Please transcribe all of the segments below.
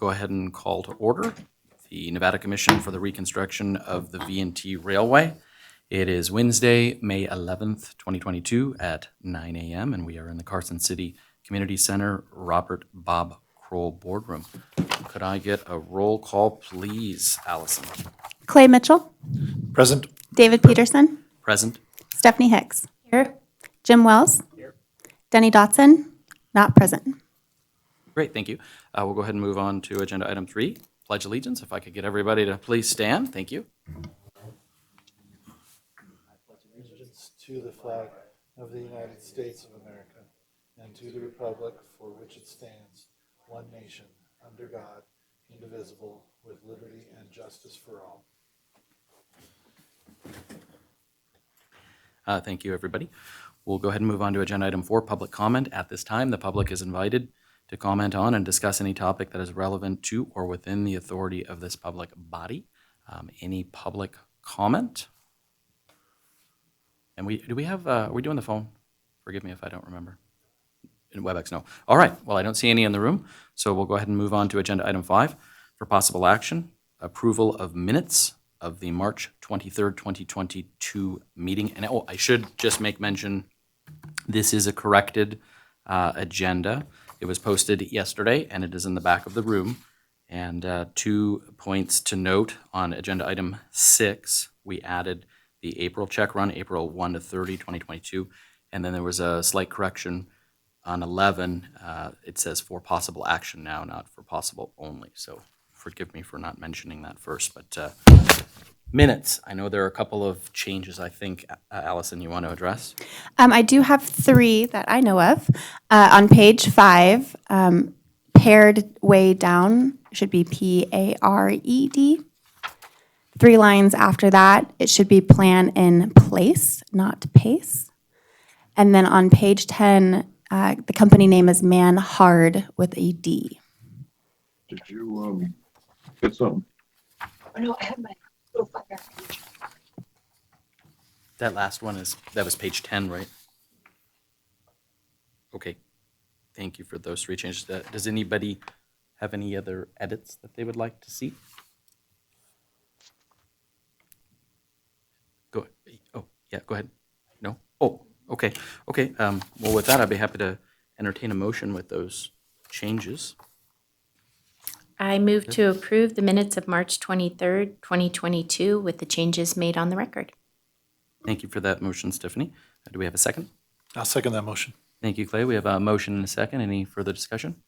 go ahead and call to order the Nevada Commission for the Reconstruction of the V&T Railway. It is Wednesday, May 11th, 2022 at 9 a.m. and we are in the Carson City Community Center Robert Bob Kroll Boardroom. Could I get a roll call, please, Allison? Clay Mitchell. Present. David Peterson. Present. Stephanie Hicks. Here. Jim Wells. Here. Denny Dotson. Not present. Great, thank you. We'll go ahead and move on to agenda item 3, Pledge Allegiance. If I could get everybody to please stand. Thank you. I pledge allegiance to the flag of the United States of America and to the republic for which it stands, one nation, under God, indivisible, with liberty and justice for all. Thank you, everybody. We'll go ahead and move on to agenda item 4, public comment. At this time, the public is invited to comment on and discuss any topic that is relevant to or within the authority of this public body. Any public comment? And are we doing the phone? Forgive me if I don't remember. In WebEx, no. All right, well, I don't see any in the room, so we'll go ahead and move on to agenda item 5 for possible action, approval of minutes of the March 23rd, 2022 meeting. And I should just make mention, this is a corrected agenda. It was posted yesterday, and it is in the back of the room. And 2 points to note on agenda item 6, we added the April check run, April 1 to 30, 2022. And then there was a slight correction on 11. It says for possible action now, not for possible only. So forgive me for not mentioning that first, but minutes. I know there are a couple of changes, I think, Allison, you want to address? I do have 3 that I know of. On page 5, paired way down should be P-A-R-E-D. 3 lines after that, it should be plan in place, not pace. And then on page 10, the company name is Man Hard with a D. Did you get some? Oh, no, I have my little fire. That last one that was page 10, right? Okay. Thank you for those 3 changes. Does anybody have any other edits that they would like to see? Go. Oh, yeah, go ahead. No? Oh, okay. Okay. Well, with that, I'd be happy to entertain a motion with those changes. I move to approve the minutes of March 23rd, 2022 with the changes made on the record. Thank you for that motion, Stephanie. Do we have a second? I'll second that motion. Thank you, Clay. We have a motion and a second. Any further discussion?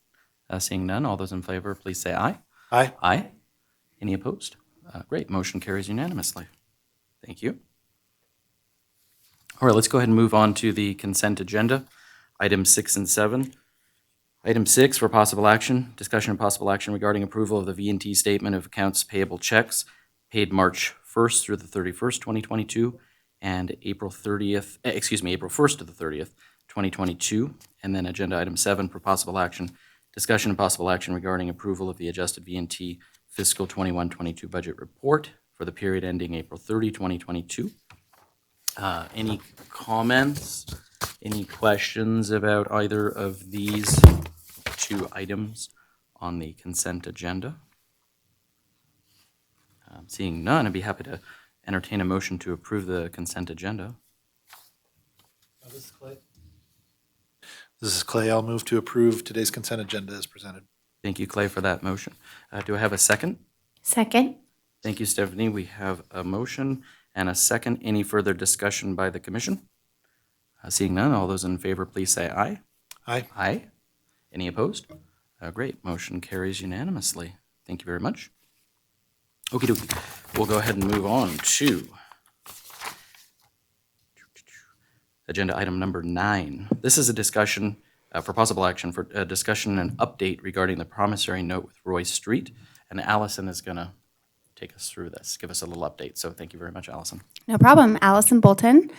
Seeing none, all those in favor, please say aye. Aye. Aye. Any opposed? Great. Motion carries unanimously. Thank you. All right, let's go ahead and move on to the consent agenda, items 6 and 7. Item 6 for possible action, discussion and possible action regarding approval of the V&T statement of accounts payable checks paid March 1st through the 31st, 2022, and April 1st to the 30th, 2022. And then agenda item 7 for possible action, discussion and possible action regarding approval of the adjusted V&T fiscal 21-22 budget report for the period ending April 30, 2022. Any comments, any questions about either of these 2 items on the consent agenda? Seeing none, I'd be happy to entertain a motion to approve the consent agenda. This is Clay. This is Clay. I'll move to approve today's consent agenda as presented. Thank you, Clay, for that motion. Do I have a second? Second. Thank you, Stephanie. We have a motion and a second. Any further discussion by the commission? Seeing none, all those in favor, please say aye. Aye. Aye. Any opposed? Great. Motion carries unanimously. Thank you very much. Okie dokie. We'll go ahead and move on to agenda item number 9. This is a discussion for possible action for discussion and update regarding the promissory note with Roy Street. And Allison is going to take us through this, give us a little update. So thank you very much, Allison. No problem. Allison Bolton.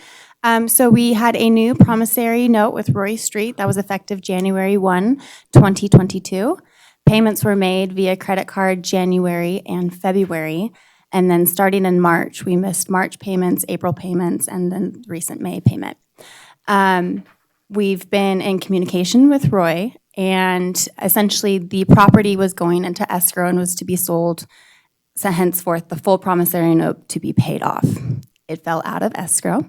So we had a new promissory note with Roy Street that was effective January 1, 2022. Payments were made via credit card January and February. And then starting in March, we missed March payments, April payments, and then recent May payment. We've been in communication with Roy, and essentially the property was going into escrow and was to be sold, so henceforth the full promissory note to be paid off. It fell out of escrow.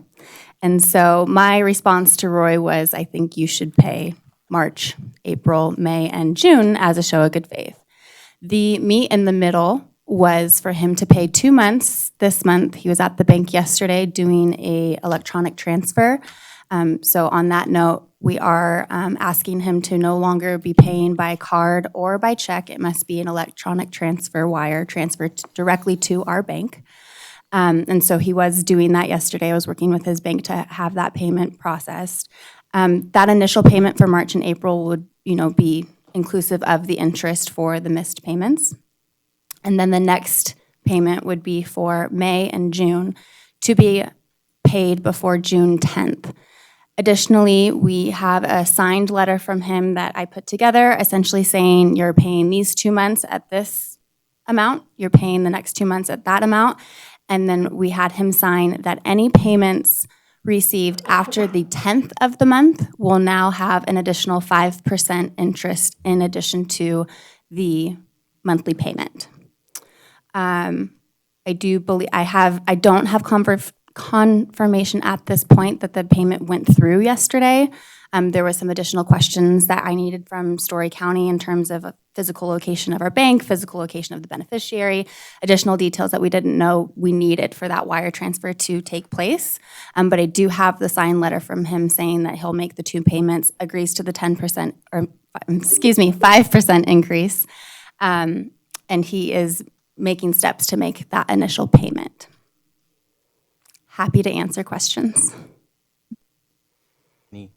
And so my response to Roy was, I think you should pay March, April, May, and June as a show of good faith. The meet in the middle was for him to pay 2 months this month. He was at the bank yesterday doing a electronic transfer. So on that note, we are asking him to no longer be paying by card or by check. It must be an electronic transfer wire transferred directly to our bank. And so he was doing that yesterday. I was working with his bank to have that payment processed. That initial payment for March and April would, be inclusive of the interest for the missed payments. And then the next payment would be for May and June to be paid before June 10th. Additionally, we have a signed letter from him that I put together, essentially saying you're paying these 2 months at this amount, you're paying the next 2 months at that amount. And then we had him sign that any payments received after the 10th of the month will now have an additional 5% interest in addition to the monthly payment. I do believe I don't have confirmation at this point that the payment went through yesterday. There was some additional questions that I needed from Story County in terms of a physical location of our bank, physical location of the beneficiary, additional details that we didn't know we needed for that wire transfer to take place. But I do have the signed letter from him saying that he'll make the 2 payments, agrees to the 5% increase, and he is making steps to make that initial payment. Happy to answer questions. Any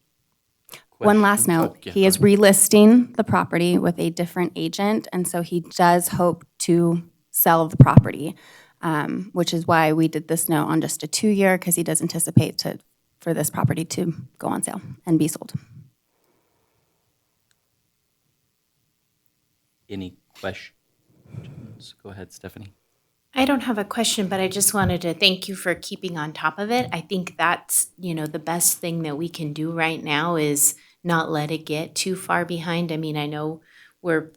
One last questions? note, Oh, yeah, he go is ahead. relisting the property with a different agent, and so he does hope to sell the property, which is why we did this note on just a 2-year, because he does anticipate for this property to go on sale and be sold. Any questions? Go ahead, Stephanie. I don't have a question, but I just wanted to thank you for keeping on top of it. I think that's, the best thing that we can do right now is not let it get too far behind. I mean, I know we're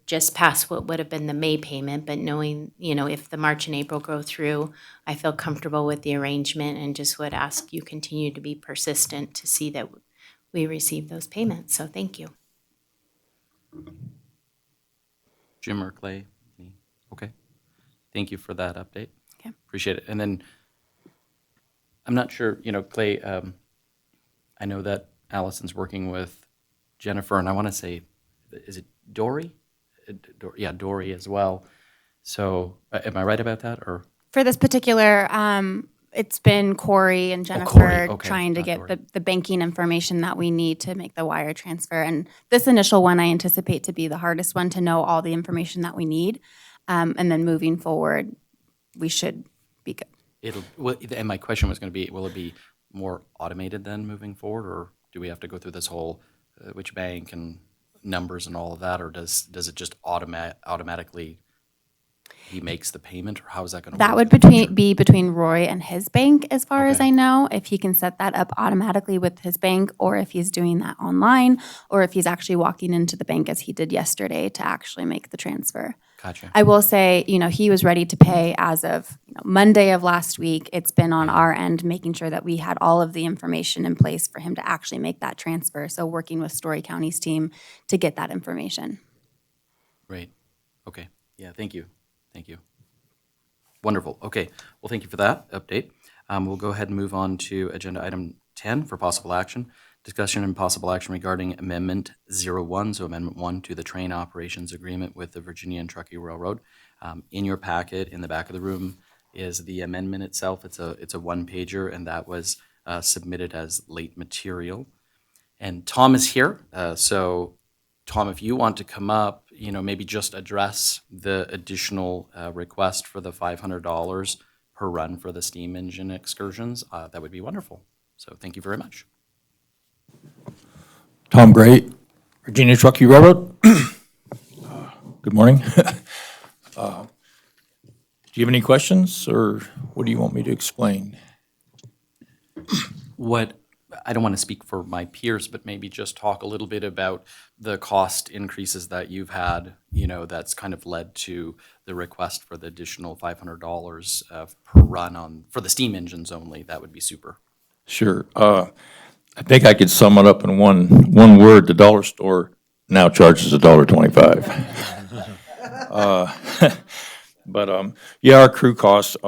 just past what would have been the May payment, but knowing, if the March and April go through, I feel comfortable with the arrangement and just would ask you continue to be persistent to see that we receive those payments. So thank you. Jim or Clay? Okay. Thank you for that update. Okay. Appreciate it. And then, I'm not sure, Clay, I know that Allison's working with Jennifer, and I want to say, is it Dory? Yeah, Dory as well. So, am I right about that, or? For this particular, it's been Corey and Corey, Jennifer okay, trying to not get Dory. the banking information that we need to make the wire transfer. And this initial one, I anticipate to be the hardest one to know all the information that we need. And then moving forward, we should be good. And my question was going to be, will it be more automated then moving forward, or do we have to go through this whole which bank and numbers and all of that, or does it just automatically he makes the payment, or how is that going to work? That would be between Roy and his bank, as far as Okay. I know, if he can set that up automatically with his bank, or if he's doing that online, or if he's actually walking into the bank as he did yesterday to actually make the transfer. Gotcha. I will say, he was ready to pay as of Monday of last week. It's been on our end, making sure that we had all of the information in place for him to actually make that transfer. So working with Story County's team to get that information. Great. Okay. Yeah, thank you. Thank you. Wonderful. Okay. Well, thank you for that update. We'll go ahead and move on to agenda item 10 for possible action. Discussion and possible action regarding Amendment 01, so Amendment 1 to the Train Operations Agreement with the Virginia and Truckee Railroad. In your packet, in the back of the room, is the amendment itself. It's a one-pager, and that was submitted as late material. And Tom is here, so Tom, if you want to come up, maybe just address the additional request for the $500 per run for the steam engine excursions, that would be wonderful. So thank you very much. Tom Gray, Virginia Truckee Railroad. Good morning. Do you have any questions, or what do you want me to explain? What I don't want to speak for my peers, but maybe just talk a little bit about the cost increases that you've had, that's kind of led to the request for the additional $500 per run for the steam engines only. That would be super. Sure. I think I could sum it up in one word. The dollar store now charges $1.25. But yeah, our crew costs,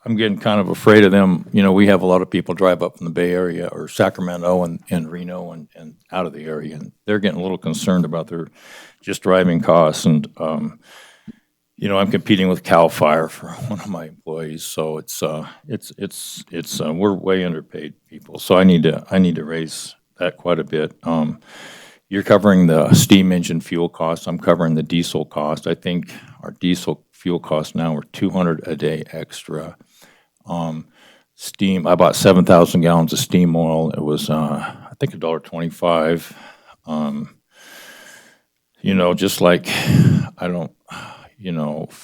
I'm getting kind of afraid of them. We have a lot of people drive up from the Bay Area or Sacramento and Reno and out of the area, and they're getting a little concerned about their just driving costs. And I'm competing with CAL FIRE for one of my employees, so we're way underpaid people. So I need to raise that quite a bit. You're covering the steam engine fuel costs. I'm covering the diesel cost. I think our diesel fuel costs now are $200 a day extra. Steam, I bought 7,000 gallons of steam oil. It was, I think, $1.25. Just like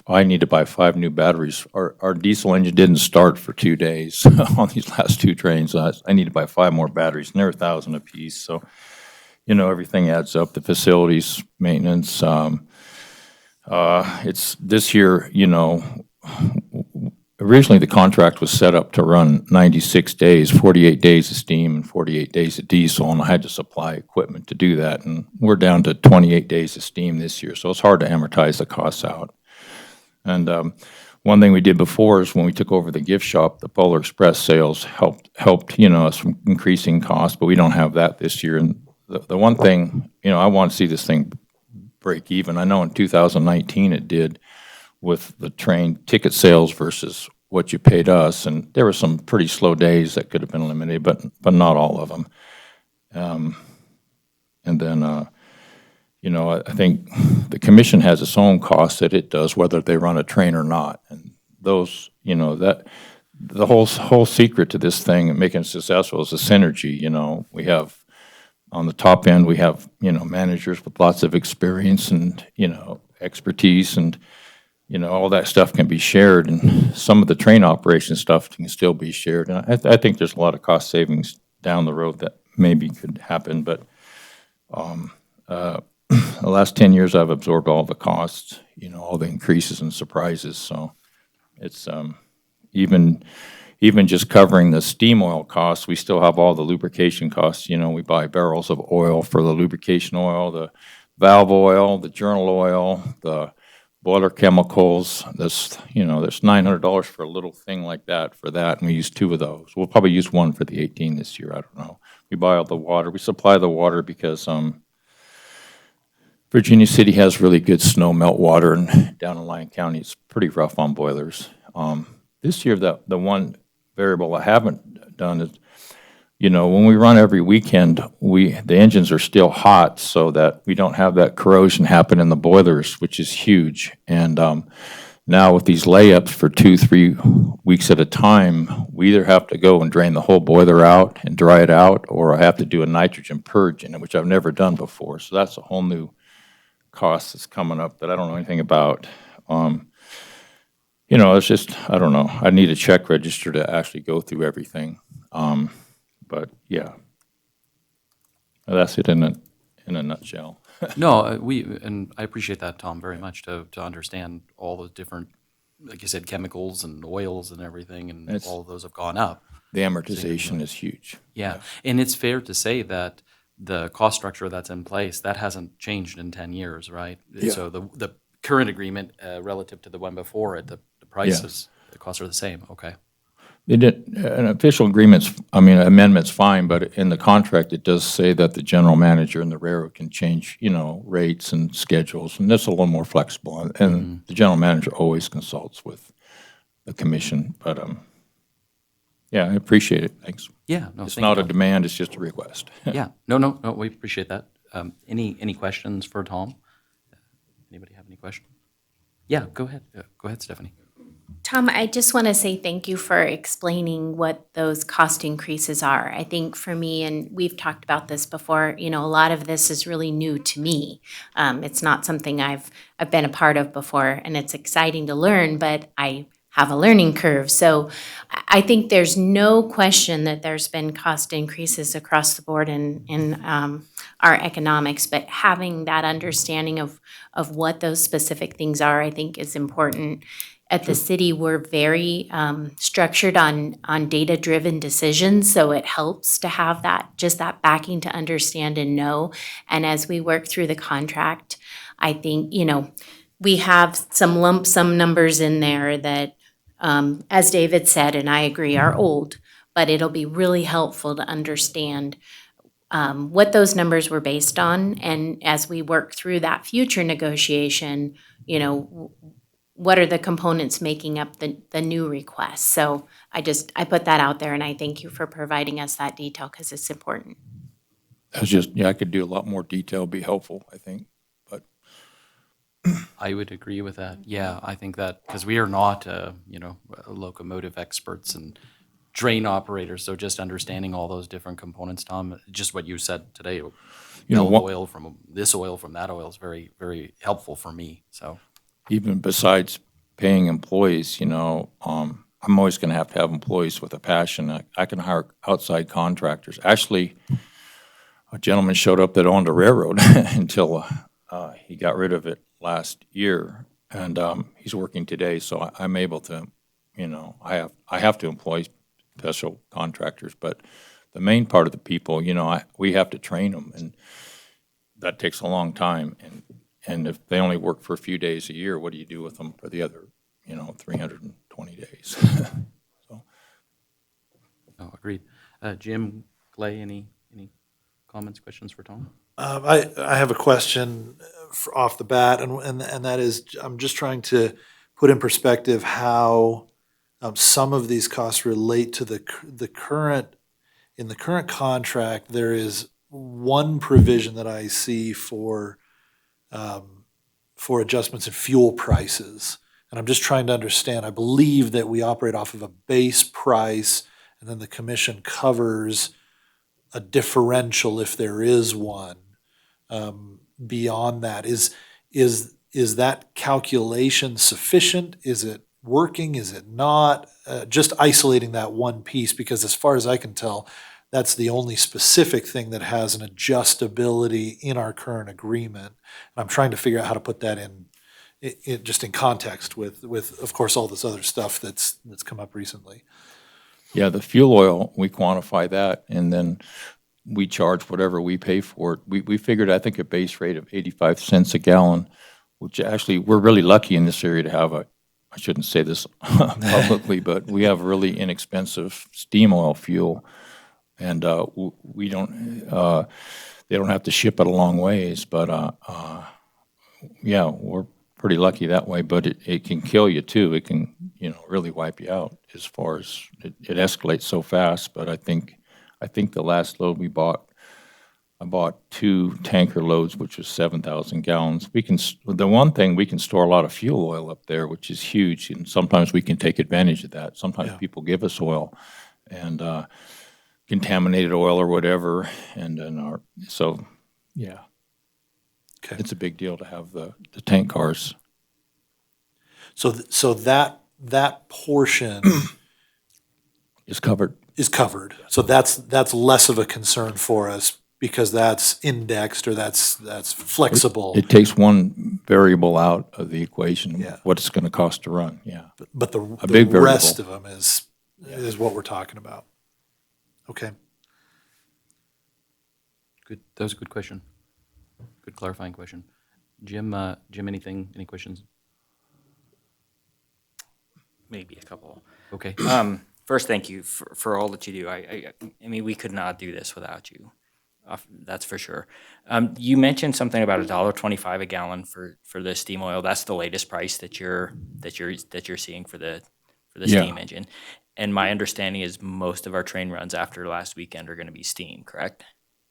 I need to buy 5 new batteries. Our diesel engine didn't start for 2 days on these last 2 trains. I need to buy 5 more batteries, and they're 1,000 apiece. So, everything adds up. The facilities maintenance. It's this year. Originally, the contract was set up to run 96 days, 48 days of steam and 48 days of diesel, and I had to supply equipment to do that. And we're down to 28 days of steam this year, so it's hard to amortize the costs out. And one thing we did before is when we took over the gift shop, the Polar Express sales helped us from increasing costs, but we don't have that this year. And the one thing, I want to see this thing break even. I know in 2019 it did, with the train ticket sales versus what you paid us, and there were some pretty slow days that could have been eliminated, but not all of them. And then, I think the commission has its own costs that it does, whether they run a train or not. And those, that the whole secret to this thing and making it successful is the synergy. We have on the top end, we have managers with lots of experience and expertise, and all that stuff can be shared, and some of the train operation stuff can still be shared. And I think there's a lot of cost savings down the road that maybe could happen, but the last 10 years I've absorbed all the costs, all the increases and surprises. So it's even just covering the steam oil costs, we still have all the lubrication costs. We buy barrels of oil for the lubrication oil, the valve oil, the journal oil, the boiler chemicals. There's $900 for a little thing like that for that, and we use 2 of those. We'll probably use 1 for the 18 this year. I don't know. We buy all the water. We supply the water because Virginia City has really good snow melt water, and down in Lyon County it's pretty rough on boilers. This year, the one variable I haven't done is, when we run every weekend, the engines are still hot so that we don't have that corrosion happen in the boilers, which is huge. And now with these layups for 2-3 weeks at a time, we either have to go and drain the whole boiler out and dry it out, or I have to do a nitrogen purge in it, which I've never done before. So that's a whole new cost that's coming up that I don't know anything about. It's just, I don't know. I need a check register to actually go through everything. But yeah, that's it in a nutshell. No, and I appreciate that, Tom, very much to understand all the different, like you said, chemicals and oils and everything, and all of those have gone up. The amortization is huge. Yeah, and it's fair to say that the cost structure that's in place, that hasn't changed in 10 years, right? Yeah. So the current agreement relative to the one before it, the prices, the costs are the same, okay. An official amendment's fine, but in the contract, it does say that the general manager and the railroad can change, rates and schedules, and that's a little more flexible. And the general manager always consults with the commission, but, yeah, I appreciate it, thanks. Yeah, no, It's thank not you, a Tom. demand, it's just a request. Yeah, no, we appreciate that. Any questions for Tom? Anybody have any questions? Yeah, go ahead. Go ahead, Stephanie. Tom, I just want to say thank you for explaining what those cost increases are. I think for me, and we've talked about this before, a lot of this is really new to me. It's not something I've been a part of before, and it's exciting to learn, but I have a learning curve. So I think there's no question that there's been cost increases across the board in our economics, but having that understanding of what those specific things are, I think is important. At the city, we're very structured on data-driven decisions, so it helps to have that backing to understand and know. And as we work through the contract, I think, we have some lump sum numbers in there that, as David said, and I agree, are old, but it'll be really helpful to understand what those numbers were based on. And as we work through that future negotiation, what are the components making up the new request? So I put that out there, and I thank you for providing us that detail because it's important. That's just, I could do a lot more detail, be helpful, I think. But I would agree with that. Yeah, I think that, because we are not, locomotive experts and train operators, so just understanding all those different components, Tom, just what you said today, oil from this oil from that oil is very, very helpful for me, so. even besides paying employees, I'm always going to have employees with a passion. I can hire outside contractors. Actually, a gentleman showed up that owned a railroad until he got rid of it last year, and he's working today. So I'm able to, I have to employ special contractors, but the main part of the people, we have to train them, and that takes a long time. And if they only work for a few days a year, what do you do with them for the other, 320 days? So. Oh, agreed. Jim, Clay, any comments, questions for Tom? I have a question off the bat, and that is, I'm just trying to put in perspective how some of these costs relate to the current, in the current contract. There is one provision that I see for adjustments in fuel prices. And I'm just trying to understand, I believe that we operate off of a base price, and then the commission covers a differential if there is one. Beyond that, is that calculation sufficient? Is it working? Is it not? Just isolating that one piece, because as far as I can tell, that's the only specific thing that has an adjustability in our current agreement. And I'm trying to figure out how to put that in just in context with of course all this other stuff that's come up recently. Yeah, the fuel oil, we quantify that, and then we charge whatever we pay for it. We figured, I think, a base rate of 85 cents a gallon, which actually, we're really lucky in this area to have I shouldn't say this publicly, but we have really inexpensive steam oil fuel. And we don't, they don't have to ship it a long ways, but yeah, we're pretty lucky that way, but it can kill you too. It can, really wipe you out as far as it escalates so fast. But I think the last load I bought 2 tanker loads, which was 7,000 gallons. The one thing, we can store a lot of fuel oil up there, which is huge, and sometimes we can take advantage of that. Sometimes people give us oil and contaminated oil or whatever, and then yeah. Okay. It's a big deal to have the tank cars. So that portion Is covered. is covered. So that's less of a concern for us because that's indexed or that's flexible. It takes one variable out of the equation, Yeah. what it's going to cost to run, yeah. But the big rest of variable. them is what we're talking about. Okay. Good. That was a good question. Good clarifying question. Jim, any questions? Maybe a couple. Okay. First, thank you for all that you do. I mean, we could not do this without you. That's for sure. You mentioned something about $1.25 a gallon for the steam oil. That's the latest price that you're seeing for the steam engine. And my understanding is most of our train runs after last weekend are going to be steam, correct?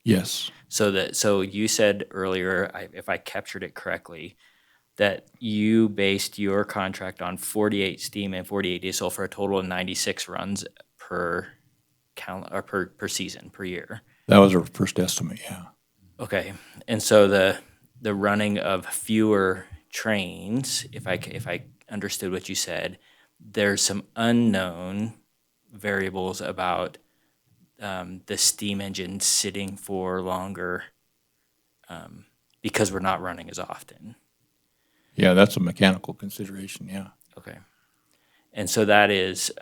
Yes. So you said earlier, if I captured it correctly, that you based your contract on 48 steam and 48 diesel for a total of 96 runs per season, per year. That was our first estimate, yeah. Okay, and so the running of fewer trains, if I understood what you said, there's some unknown variables about the steam engine sitting for longer because we're not running as often. Yeah, that's a mechanical consideration, yeah. Okay. And so that is,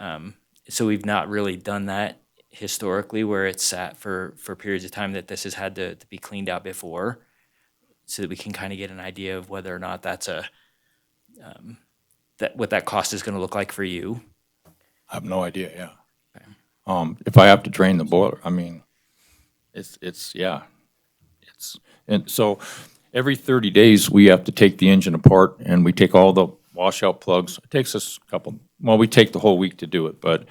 so we've not really done that historically where it's sat for periods of time that this has had to be cleaned out before so that we can kind of get an idea of whether or not that's what that cost is going to look like for you. I have no idea, yeah. If I have to drain the boiler, I mean, yeah. And so every 30 days, we have to take the engine apart and we take all the washout plugs. It takes us we take the whole week to do it, but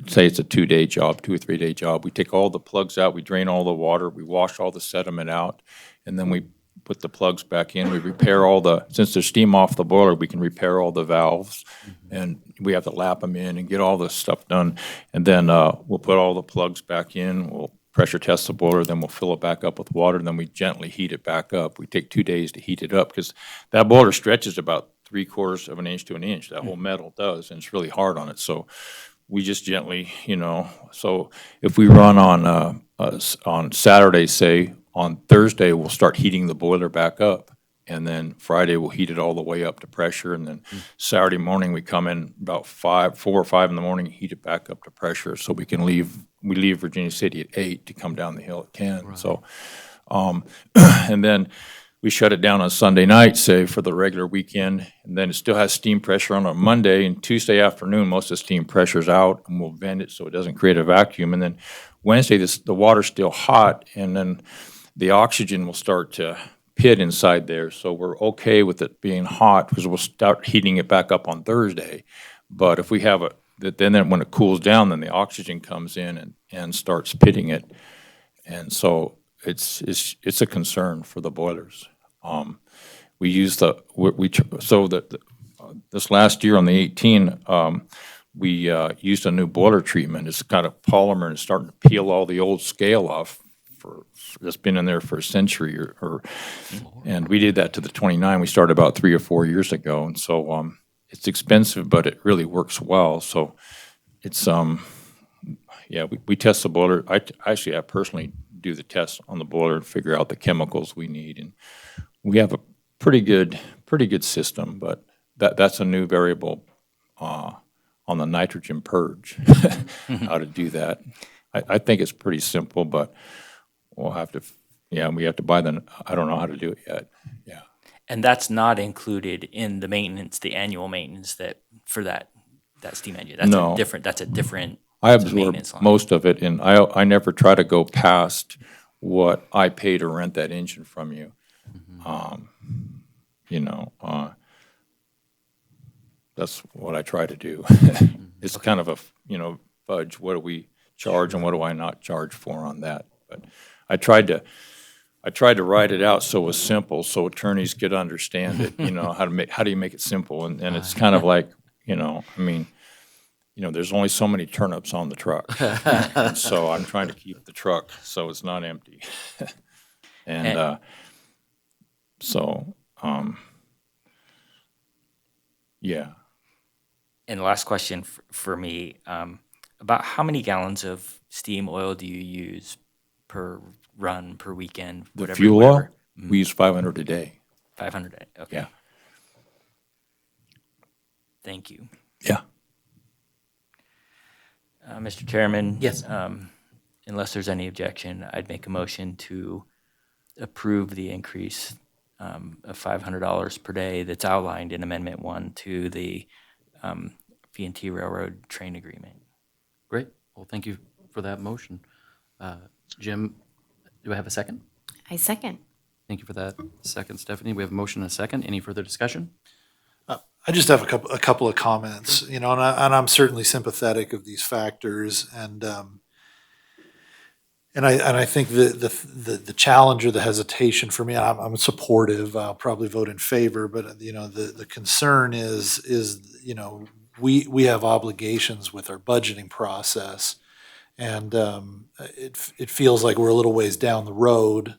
say it's a 2-day job, 2 or 3-day job. We take all the plugs out, we drain all the water, we wash all the sediment out, and then we put the plugs back in. We repair since there's steam off the boiler, we can repair all the valves, and we have to lap them in and get all this stuff done. And then we'll put all the plugs back in, we'll pressure test the boiler, then we'll fill it back up with water, and then we gently heat it back up. We take 2 days to heat it up because that boiler stretches about 3/4 of an inch to an inch. That whole metal does, and it's really hard on it. So we just gently, so if we run on Saturday, say, on Thursday, we'll start heating the boiler back up. And then Friday, we'll heat it all the way up to pressure. And then Saturday morning, we come in about 4 or 5 in the morning, heat it back up to pressure. So we leave Virginia City at 8 to come down the hill at 10. Right. So, and then we shut it down on Sunday night, say, for the regular weekend. And then it still has steam pressure on Monday. And Tuesday afternoon, most of the steam pressure's out, and we'll vent it so it doesn't create a vacuum. And then Wednesday, the water's still hot, and then the oxygen will start to pit inside there. So we're okay with it being hot because we'll start heating it back up on Thursday. But if we have then when it cools down, then the oxygen comes in and starts pitting it. And so it's a concern for the boilers. We use this last year on the 18, we used a new boiler treatment. It's kind of polymer and it's starting to peel all the old scale off that's been in there for a century and we did that to the 29. We started about 3 or 4 years ago. And so, it's expensive, but it really works well. So it's, we test the boiler. I personally do the tests on the boiler and figure out the chemicals we need. And we have a pretty good system, but that's a new variable, on the nitrogen purge, how to do that. I think it's pretty simple, but we'll have to, we have to buy I don't know how to do it yet, yeah. And that's not included in the maintenance, the annual maintenance for that steam engine? That's a different I absorb maintenance line. most of it, and I never try to go past what I pay to rent that engine from you. That's what I try to do. It's kind of a, fudge, what do we charge and what do I not charge for on that? But I tried to write it out so it was simple, so attorneys could understand it, how do you make it simple? And it's kind of like, there's only so many turnips on the truck. So I'm trying to keep the truck so it's not empty. And yeah. And the last question for me, about how many gallons of steam oil do you use per run, per weekend, The whatever? fuel oil, we use 500 a day. 500 a day, okay. Yeah. Thank you. Yeah. Mr. Chairman? Yes. Unless there's any objection, I'd make a motion to approve the increase of $500 per day that's outlined in Amendment 1 to the V&T Railroad train agreement. Great. Well, thank you for that motion. Jim, do I have a second? I second. Thank you for that second, Stephanie. We have a motion and a second. Any further discussion? I just have a couple of comments, and I'm certainly sympathetic of these factors, and I think the challenge or the hesitation for me, I'm supportive. I'll probably vote in favor, but the concern is we have obligations with our budgeting process, and it feels like we're a little ways down the road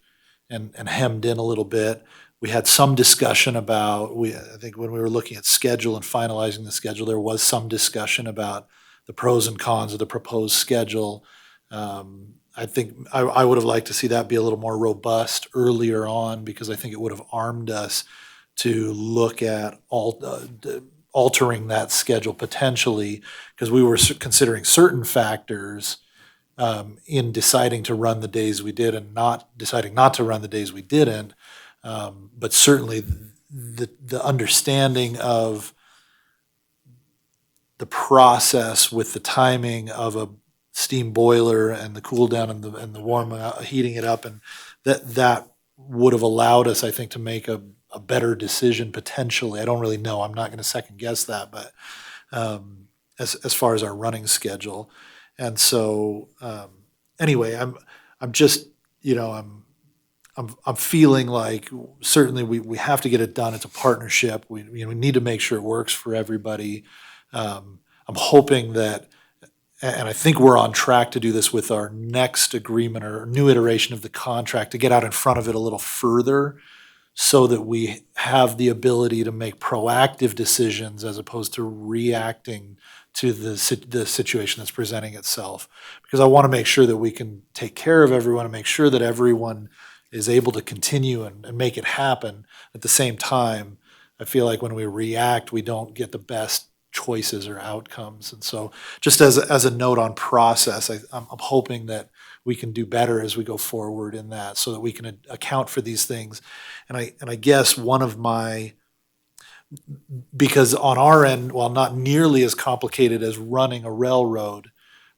and hemmed in a little bit. we had some discussion about, I think when we were looking at schedule and finalizing the schedule, there was some discussion about the pros and cons of the proposed schedule. I think I would have liked to see that be a little more robust earlier on, because I think it would have armed us to look at altering that schedule potentially, because we were considering certain factors in deciding to run the days we did and not deciding not to run the days we didn't. But certainly the understanding of the process with the timing of a steam boiler and the cool down and the warm heating it up, and that would have allowed us, I think, to make a better decision potentially. I don't really know. I'm not going to second guess that, but as far as our running schedule, and so anyway, I'm just I'm feeling like certainly we have to get it done. It's a partnership. We need to make sure it works for everybody. I'm hoping that, and I think we're on track to do this with our next agreement or new iteration of the contract, to get out in front of it a little further, so that we have the ability to make proactive decisions as opposed to reacting to the situation that's presenting itself. Because I want to make sure that we can take care of everyone and make sure that everyone is able to continue and make it happen. At the same time, I feel like when we react, we don't get the best choices or outcomes. And so just as a note on process, I'm hoping that we can do better as we go forward in that, so that we can account for these things. And I guess one of my, because on our end, while not nearly as complicated as running a railroad,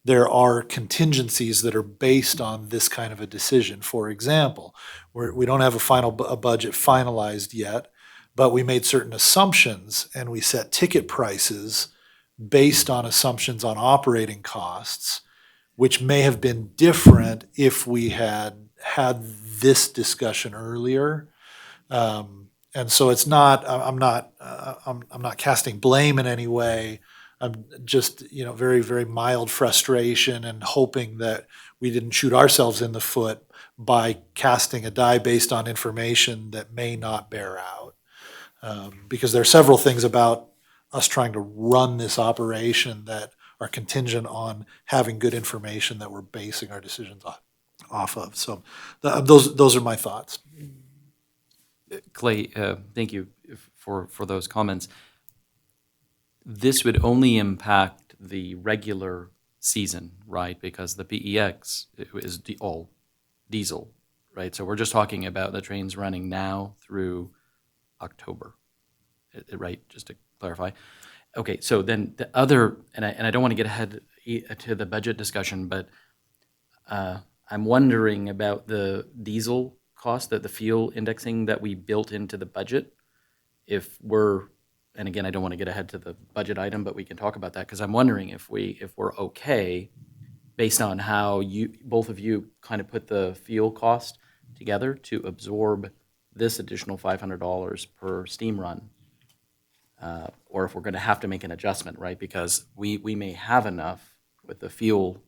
there are contingencies that are based on this kind of a decision. For example, we don't have a budget finalized yet, but we made certain assumptions and we set ticket prices based on assumptions on operating costs, which may have been different if we had had this discussion earlier. And so it's not, I'm not casting blame in any way. I'm just, very, very mild frustration and hoping that we didn't shoot ourselves in the foot by casting a die based on information that may not bear out. Because there are several things about us trying to run this operation that are contingent on having good information that we're basing our decisions off of. So those are my thoughts. Clay, thank you for those comments. This would only impact the regular season, right? Because the PEX is all diesel, right? So we're just talking about the trains running now through October, right? Just to clarify. Okay, so then the other, and I don't want to get ahead to the budget discussion, but I'm wondering about the diesel cost, the fuel indexing that we built into the budget. If we're, and again, I don't want to get ahead to the budget item, but we can talk about that, because I'm wondering if we're okay based on how both of you kind of put the fuel cost together to absorb this additional $500 per steam run, or if we're going to have to make an adjustment, right? Because we may have enough with the fuel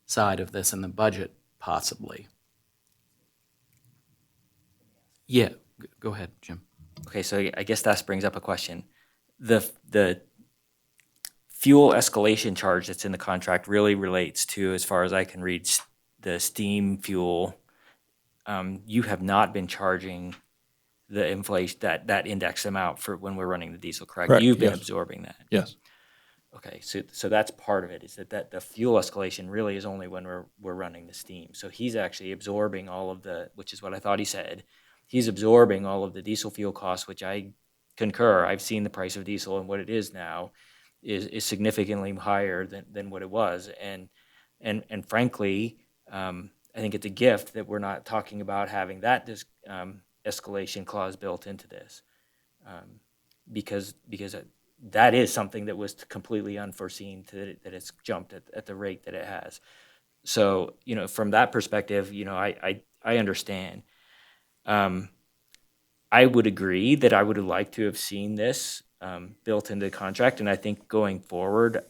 side of this in the budget, possibly. Yeah, go ahead, Jim. Okay, so I guess that brings up a question. The fuel escalation charge that's in the contract really relates to, as far as I can read, the steam fuel. You have not been charging the inflation, that index amount for when we're running the diesel, correct? Correct, You've been yes. absorbing that. Yes. Okay, so that's part of it, is that the fuel escalation really is only when we're running the steam. So he's actually absorbing all of the, which is what I thought he said, he's absorbing all of the diesel fuel costs, which I concur. I've seen the price of diesel, and what it is now is significantly higher than what it was. And frankly, I think it's a gift that we're not talking about having that escalation clause built into this, because that is something that was completely unforeseen, that it's jumped at the rate that it has. So, from that perspective, I understand. I would agree that I would have liked to have seen this built into the contract, and I think going forward,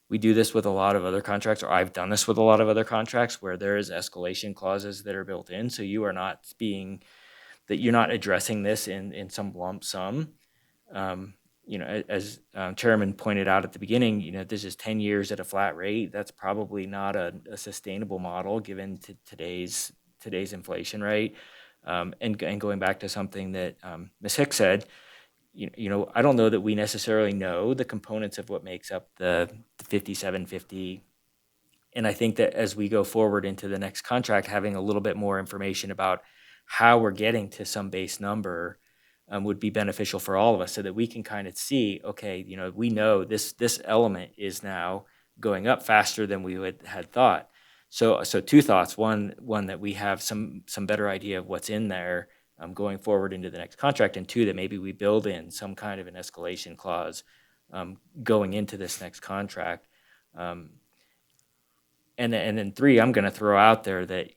we do this with a lot of other contracts, or I've done this with a lot of other contracts, where there is escalation clauses that are built in, so you are not being that you're not addressing this in some lump sum. As Chairman pointed out at the beginning, this is 10 years at a flat rate. That's probably not a sustainable model given today's inflation rate. And going back to something that Ms. Hicks said, I don't know that we necessarily know the components of what makes up the 5750. And I think that as we go forward into the next contract, having a little bit more information about how we're getting to some base number would be beneficial for all of us, so that we can kind of see, okay, we know this element is now going up faster than we had thought. So two thoughts: one that we have some better idea of what's in there going forward into the next contract, and two, that maybe we build in some kind of an escalation clause going into this next contract. And then three, I'm going to throw out there that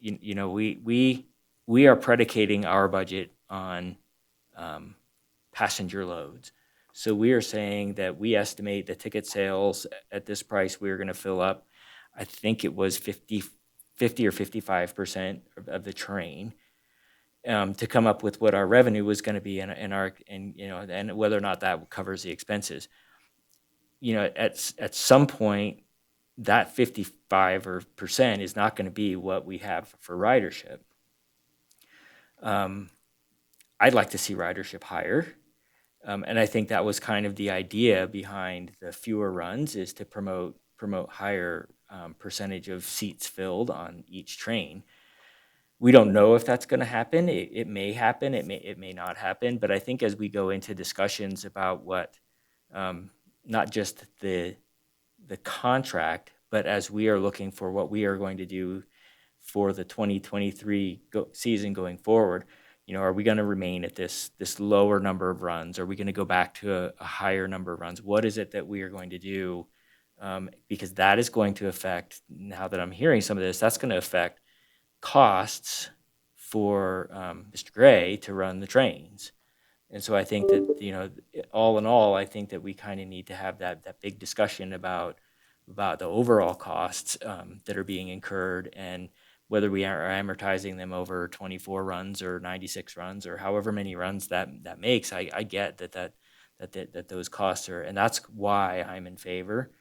we are predicating our budget on passenger loads. So we are saying that we estimate the ticket sales at this price we're going to fill up. I think it was 50 or 55% of the train to come up with what our revenue was going to be and whether or not that covers the expenses. At some point, that 55% is not going to be what we have for ridership. I'd like to see ridership higher. And I think that was kind of the idea behind the fewer runs, is to promote higher percentage of seats filled on each train. We don't know if that's going to happen. It may happen. It may not happen. But I think as we go into discussions about what, not just the contract, but as we are looking for what we are going to do for the 2023 season going forward, are we going to remain at this lower number of runs? Are we going to go back to a higher number of runs? What is it that we are going to do? Because that is going to affect, now that I'm hearing some of this, that's going to affect costs for Mr. Gray to run the trains. And so I think that, all in all, I think that we kind of need to have that big discussion about the overall costs that are being incurred, and whether we are amortizing them over 24 runs or 96 runs or however many runs that makes. I get that those costs are, and that's why I'm in favor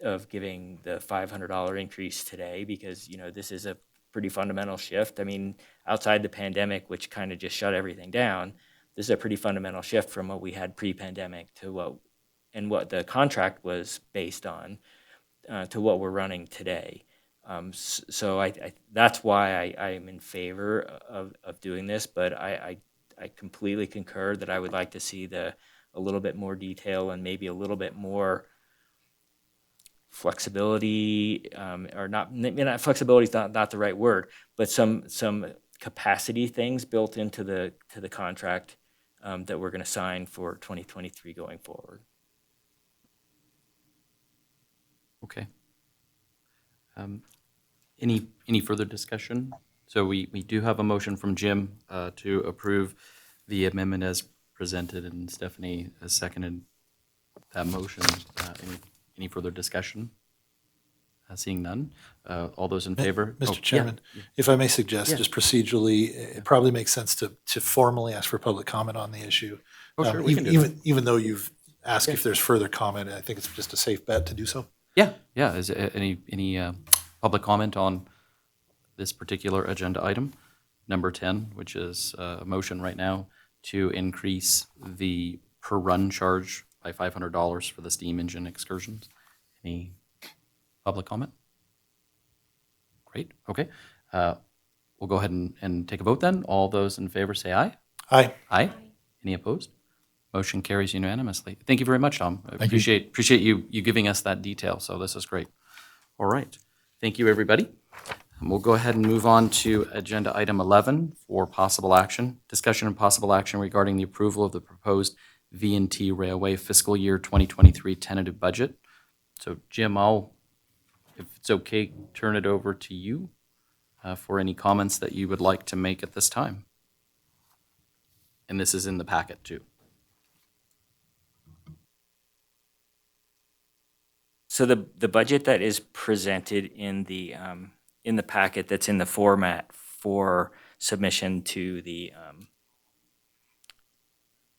of giving the $500 increase today, because this is a pretty fundamental shift. I mean, outside the pandemic, which kind of just shut everything down, this is a pretty fundamental shift from what we had pre-pandemic to what the contract was based on to what we're running today. So I that's why I am in favor of doing this, but I completely concur that I would like to see a little bit more detail and maybe a little bit more flexibility, or not flexibility is not the right word, but some capacity things built into the contract that we're going to sign for 2023 going forward. Okay. Any further discussion? So we do have a motion from Jim to approve the amendment as presented, and Stephanie has seconded that motion. Any further discussion? Seeing none. All those in favor? Mr. Chairman, if I may suggest, just procedurally, it probably makes sense to formally ask for public comment on the issue. Oh, sure, we can do that. Even though you've asked if there's further comment, I think it's just a safe bet to do so. Yeah. Is there any public comment on this particular agenda item, number 10, which is a motion right now to increase the per run charge by $500 for the steam engine excursions? Any public comment? Great. Okay. We'll go ahead and take a vote then. All those in favor say aye. Aye. Aye. Any opposed? Motion carries unanimously. Thank you very much, Tom. I Thank you. appreciate you giving us that detail. So this is great. All right. Thank you, everybody. And we'll go ahead and move on to agenda item 11 for possible action. Discussion and possible action regarding the approval of the proposed V&T Railway fiscal year 2023 tentative budget. So Jim, I'll, if it's okay, turn it over to you for any comments that you would like to make at this time. And this is in the packet too. So the budget that is presented in the packet that's in the format for submission to the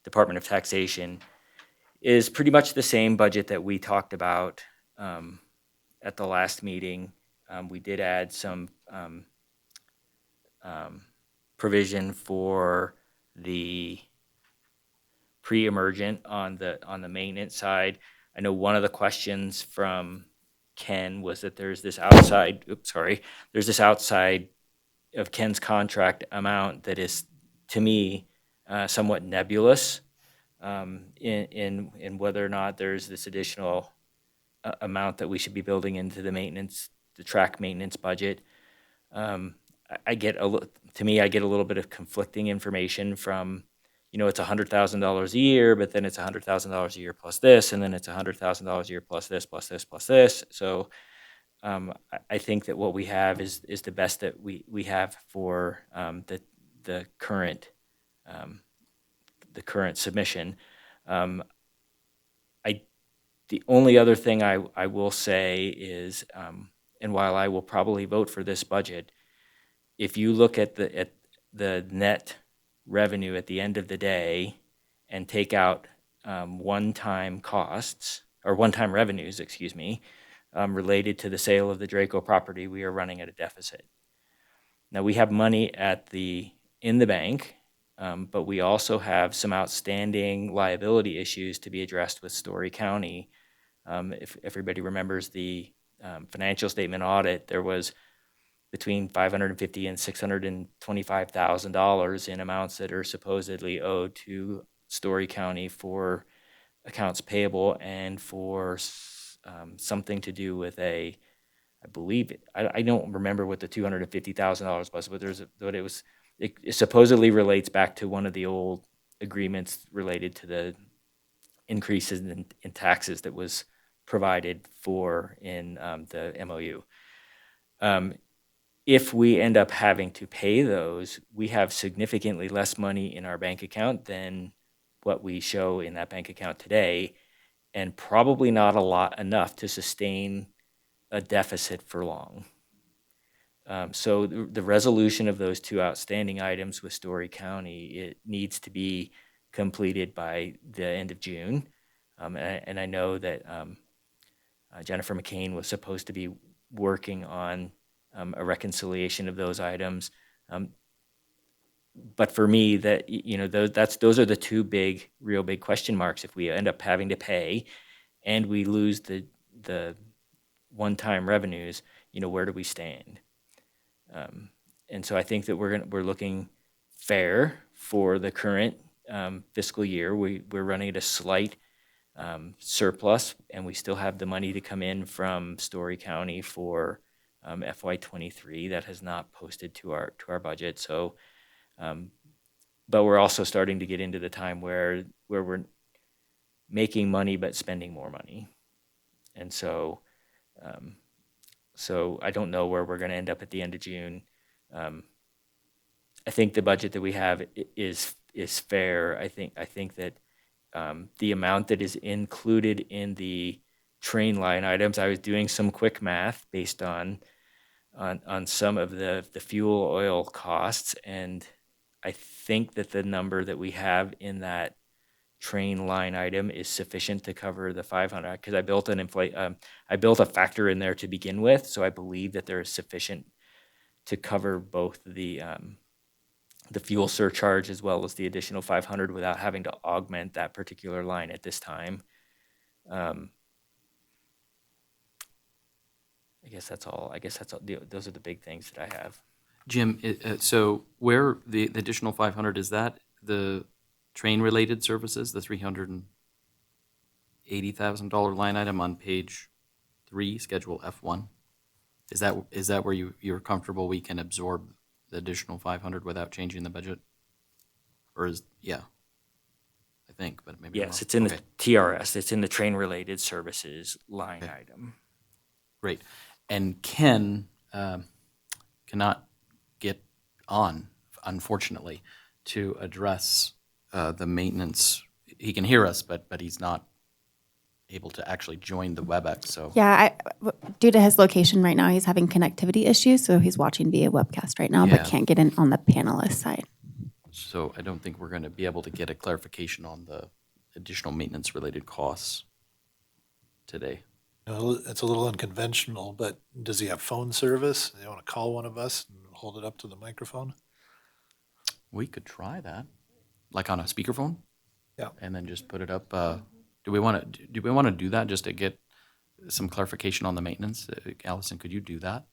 Department of Taxation is pretty much the same budget that we talked about at the last meeting. We did add some provision for the pre-emergent on the maintenance side. I know one of the questions from Ken was that there's this outside of Ken's contract amount that is, to me, somewhat nebulous in whether or not there's this additional amount that we should be building into the track maintenance budget. I get a little bit of conflicting information from, it's $100,000 a year, but then it's $100,000 a year plus this, and then it's $100,000 a year plus this, plus this, plus this. So I think that what we have is the best that we have for the current submission. The only other thing I will say is, and while I will probably vote for this budget, if you look at the net revenue at the end of the day and take out one-time costs or one-time revenues, related to the sale of the Draco property, we are running at a deficit. Now we have money in the bank, but we also have some outstanding liability issues to be addressed with Story County. If everybody remembers the financial statement audit, there was between $550,000 and $625,000 in amounts that are supposedly owed to Story County for accounts payable and for something to do with I don't remember what the $250,000 was, but it supposedly relates back to one of the old agreements related to the increases in taxes that was provided for in the MOU. If we end up having to pay those, we have significantly less money in our bank account than what we show in that bank account today, and probably not enough to sustain a deficit for long. So the resolution of those two outstanding items with Story County, it needs to be completed by the end of June. And I know that Jennifer McCain was supposed to be working on a reconciliation of those items. But for me, those are the two real big question marks. If we end up having to pay and we lose the one-time revenues, where do we stand? And so I think that we're looking fair for the current fiscal year. We're running at a slight surplus, and we still have the money to come in from Story County for FY23 that has not posted to our budget. So, but we're also starting to get into the time where we're making money but spending more money, and so I don't know where we're going to end up at the end of June. I think the budget that we have is fair. I think that the amount that is included in the train line items, I was doing some quick math based on some of the fuel oil costs, and I think that the number that we have in that train line item is sufficient to cover the 500, because I built a factor in there to begin with, so I believe that there is sufficient to cover both the fuel surcharge as well as the additional 500 without having to augment that particular line at this time. I guess that's all. Those are the big things that I have. Jim, so where the additional 500, is that the train-related services, the $380,000 line item on page 3, Schedule F1? Is that where you're comfortable we can absorb the additional 500 without changing the budget? Or I think, but maybe Yes, wrong. it's in Okay. the TRS. It's in the train-related services line item. Great. And Ken cannot get on, unfortunately, to address the maintenance. He can hear us, but he's not able to actually join the WebEx. So Yeah, due to his location right now, he's having connectivity issues, so he's watching via webcast right now, Yeah. but can't get in on the panelist side. So I don't think we're going to be able to get a clarification on the additional maintenance-related costs today. You know, it's a little unconventional, but does he have phone service? Do you want to call one of us and hold it up to the microphone? We could try that, like on a speakerphone? Yeah. And then just put it up. Do we want to do that just to get some clarification on the maintenance? Allison, could you do that?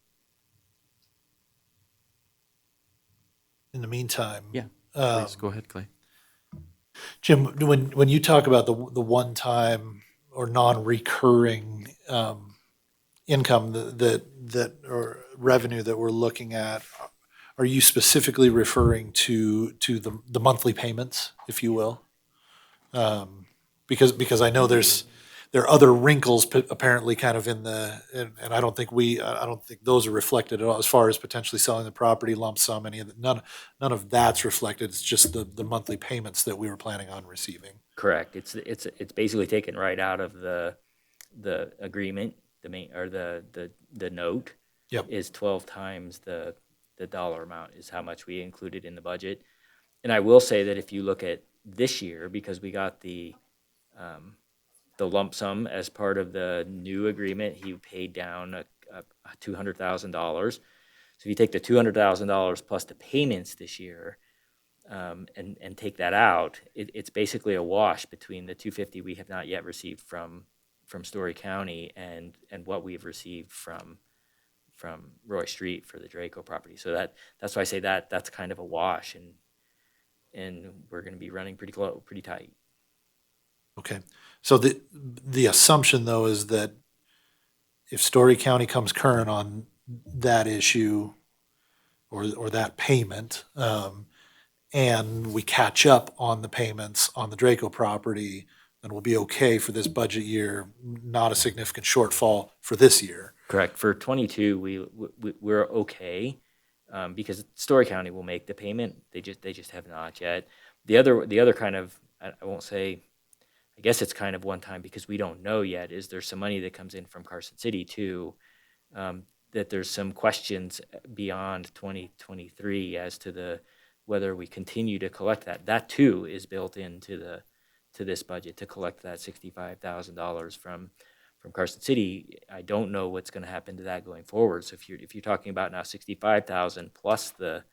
In the meantime. Yeah. um, Please, go ahead, Clay. Jim, when you talk about the one-time or non-recurring income that or revenue that we're looking at, are you specifically referring to the monthly payments, if you will? Because I know there are other wrinkles apparently kind of in and I don't think those are reflected at all as far as potentially selling the property, lump sum, any of that. None of that's reflected. It's just the monthly payments that we were planning on receiving. Correct. It's basically taken right out of the agreement, the note. Yep. Is 12 times the dollar amount is how much we included in the budget. And I will say that if you look at this year, because we got the lump sum as part of the new agreement, he paid down $200,000. So if you take the $200,000 plus the payments this year, and take that out, it's basically a wash between the $250 we have not yet received from Story County and what we've received from Roy Street for the Draco property. So that's why I say that's kind of a wash, and we're going to be running pretty tight. Okay. So the assumption though is that if Story County comes current on that issue or that payment, and we catch up on the payments on the Draco property, then we'll be okay for this budget year, not a significant shortfall for this year. Correct. For 22, we're okay, because Story County will make the payment. They just have not yet. The other kind of, I won't say, I guess it's kind of one time because we don't know yet, is there's some money that comes in from Carson City too, that there's some questions beyond 2023 as to whether we continue to collect that. That too is built into this budget to collect that $65,000 from Carson City. I don't know what's going to happen to that going forward. So if you're talking about now $65,000 plus the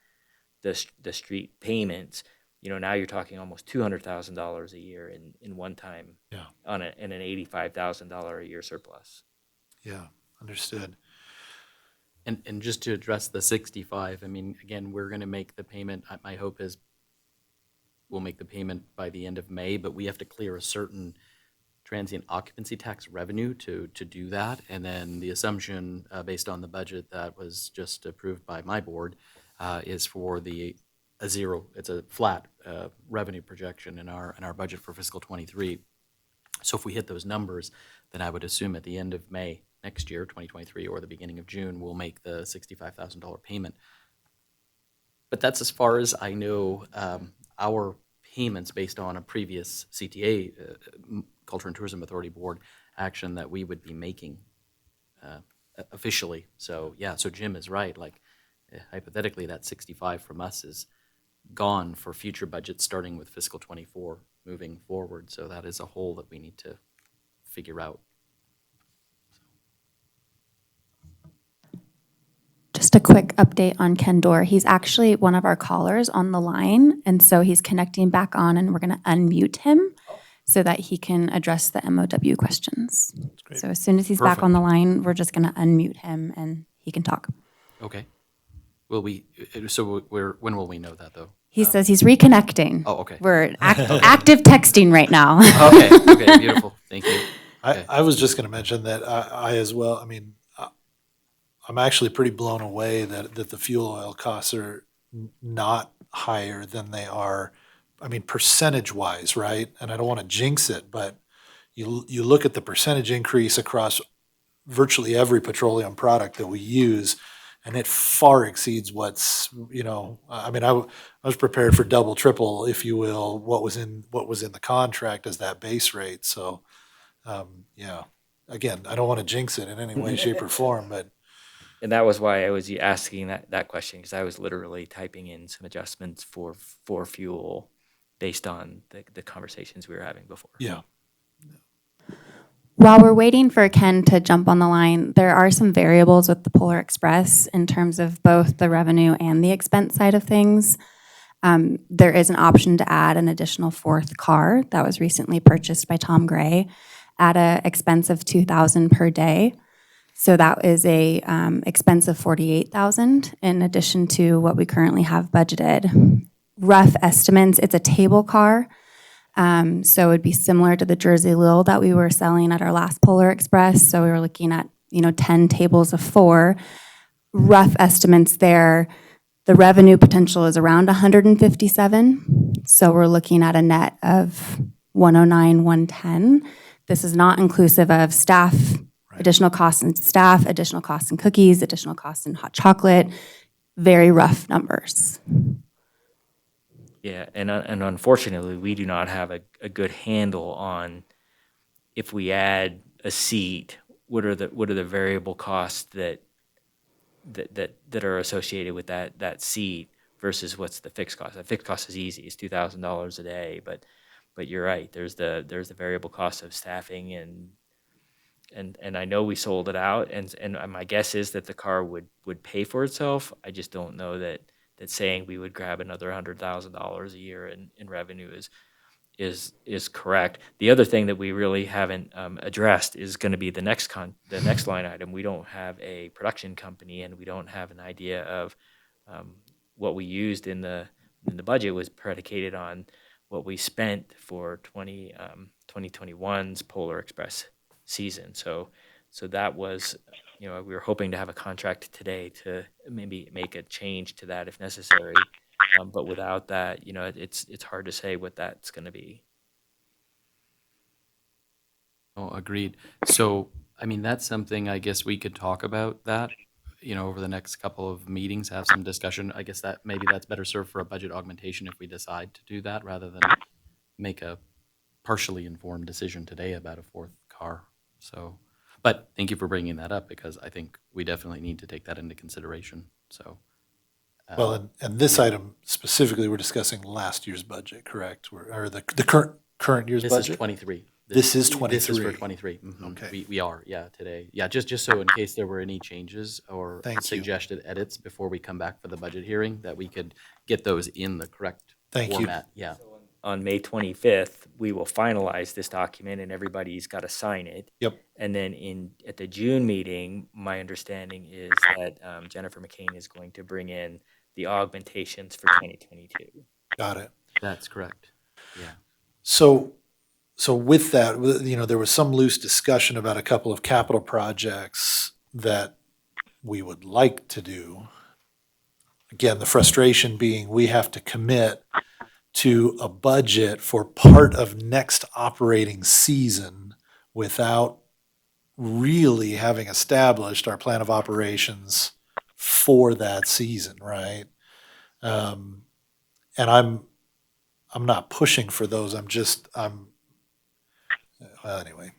street payments, now you're talking almost $200,000 a year in one time. Yeah. In an $85,000 a year surplus. Yeah, understood. And just to address the 65, I mean, again, we're going to make the payment. My hope is we'll make the payment by the end of May, but we have to clear a certain transient occupancy tax revenue to do that. And then the assumption, based on the budget that was just approved by my board, is for a zero. It's a flat revenue projection in our budget for fiscal 23. So if we hit those numbers, then I would assume at the end of May next year, 2023, or the beginning of June, we'll make the $65,000 payment. But that's as far as I know our payments based on a previous CTA, Culture and Tourism Authority Board action that we would be making officially. So yeah, so Jim is right. Like hypothetically, that 65 from us is gone for future budgets starting with fiscal 24 moving forward. So that is a hole that we need to figure out. Just a quick update on Ken Dorr. He's actually one of our callers on the line, and so he's connecting back on, and we're going to unmute him so that he can address the MOW questions. great. So as soon as he's back on the line, we're just going to unmute him, and he can talk. Okay. Will we? So when will we know that though? He says he's reconnecting. Oh, okay. We're active texting right now. Okay. Okay. Beautiful. Thank you. Okay. I was just going to mention that I as well. I mean, I'm actually pretty blown away that the fuel oil costs are not higher than they are. I mean, percentage wise, right? And I don't want to jinx it, but you look at the percentage increase across virtually every petroleum product that we use, and it far exceeds what's, I mean, I was prepared for double, triple, if you will, what was in the contract as that base rate. So, yeah, again, I don't want to jinx it in any way, shape, or form, but And that was why I was asking that question, because I was literally typing in some adjustments for fuel based on the conversations we were having before. Yeah. While we're waiting for Ken to jump on the line, there are some variables with the Polar Express in terms of both the revenue and the expense side of things. There is an option to add an additional fourth car that was recently purchased by Tom Gray at an expense of $2,000 per day. So that is a expense of $48,000 in addition to what we currently have budgeted. Rough estimates, it's a table car. So it would be similar to the Jersey Lil that we were selling at our last Polar Express. So we were looking at, 10 tables of 4. Rough estimates there, the revenue potential is around 157. So we're looking at a net of 109, 110. This is not inclusive of staff, additional costs in staff, additional costs in cookies, additional costs in hot chocolate, very rough numbers. Yeah, and unfortunately, we do not have a good handle on if we add a seat, what are the variable costs that are associated with that seat versus what's the fixed cost. The fixed cost is easy; it's $2,000 a day. But you're right. There's the variable cost of staffing and I know we sold it out, and my guess is that the car would pay for itself. I just don't know that saying we would grab another $100,000 a year in revenue is correct. The other thing that we really haven't addressed is going to be the next line item. We don't have a production company, and we don't have an idea of what we used in the budget was predicated on what we spent for 2021's Polar Express season. So that was, we were hoping to have a contract today to maybe make a change to that if necessary. But without that, it's hard to say what that's going to be. Oh, agreed. So, I mean, that's something I guess we could talk about that, over the next couple of meetings, have some discussion. I guess that maybe that's better served for a budget augmentation if we decide to do that rather than make a partially informed decision today about a fourth car. So, but thank you for bringing that up because I think we definitely need to take that into consideration. So, Well, and this item specifically, we're discussing last year's budget, correct? Or the current year's this budget? is 23. This is This is for 23. 23. Mhm. Okay. We are, yeah, today. Yeah, just so in case there were any changes or Thank you. suggested edits before we come back for the budget hearing, that we could get those in the correct Thank you. format. Yeah. On May 25th, we will finalize this document and everybody's got to sign it. Yep. And then at the June meeting, my understanding is that Jennifer McCain is going to bring in the augmentations for 2022. Got it. That's correct. Yeah. So with that, there was some loose discussion about a couple of capital projects that we would like to do. Again, the frustration being we have to commit to a budget for part of next operating season without really having established our plan of operations for that season, right? And I'm not pushing for those. Well, anyway.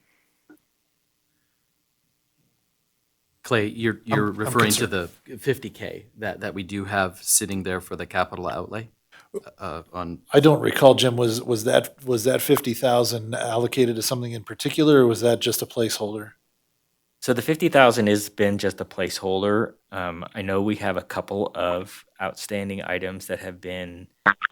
Clay, you're I'm referring to concerned. the 50K that we do have sitting there for the capital outlay on. I don't recall, Jim, was that 50,000 allocated to something in particular, or was that just a placeholder? So the 50,000 has been just a placeholder. I know we have a couple of outstanding items that have been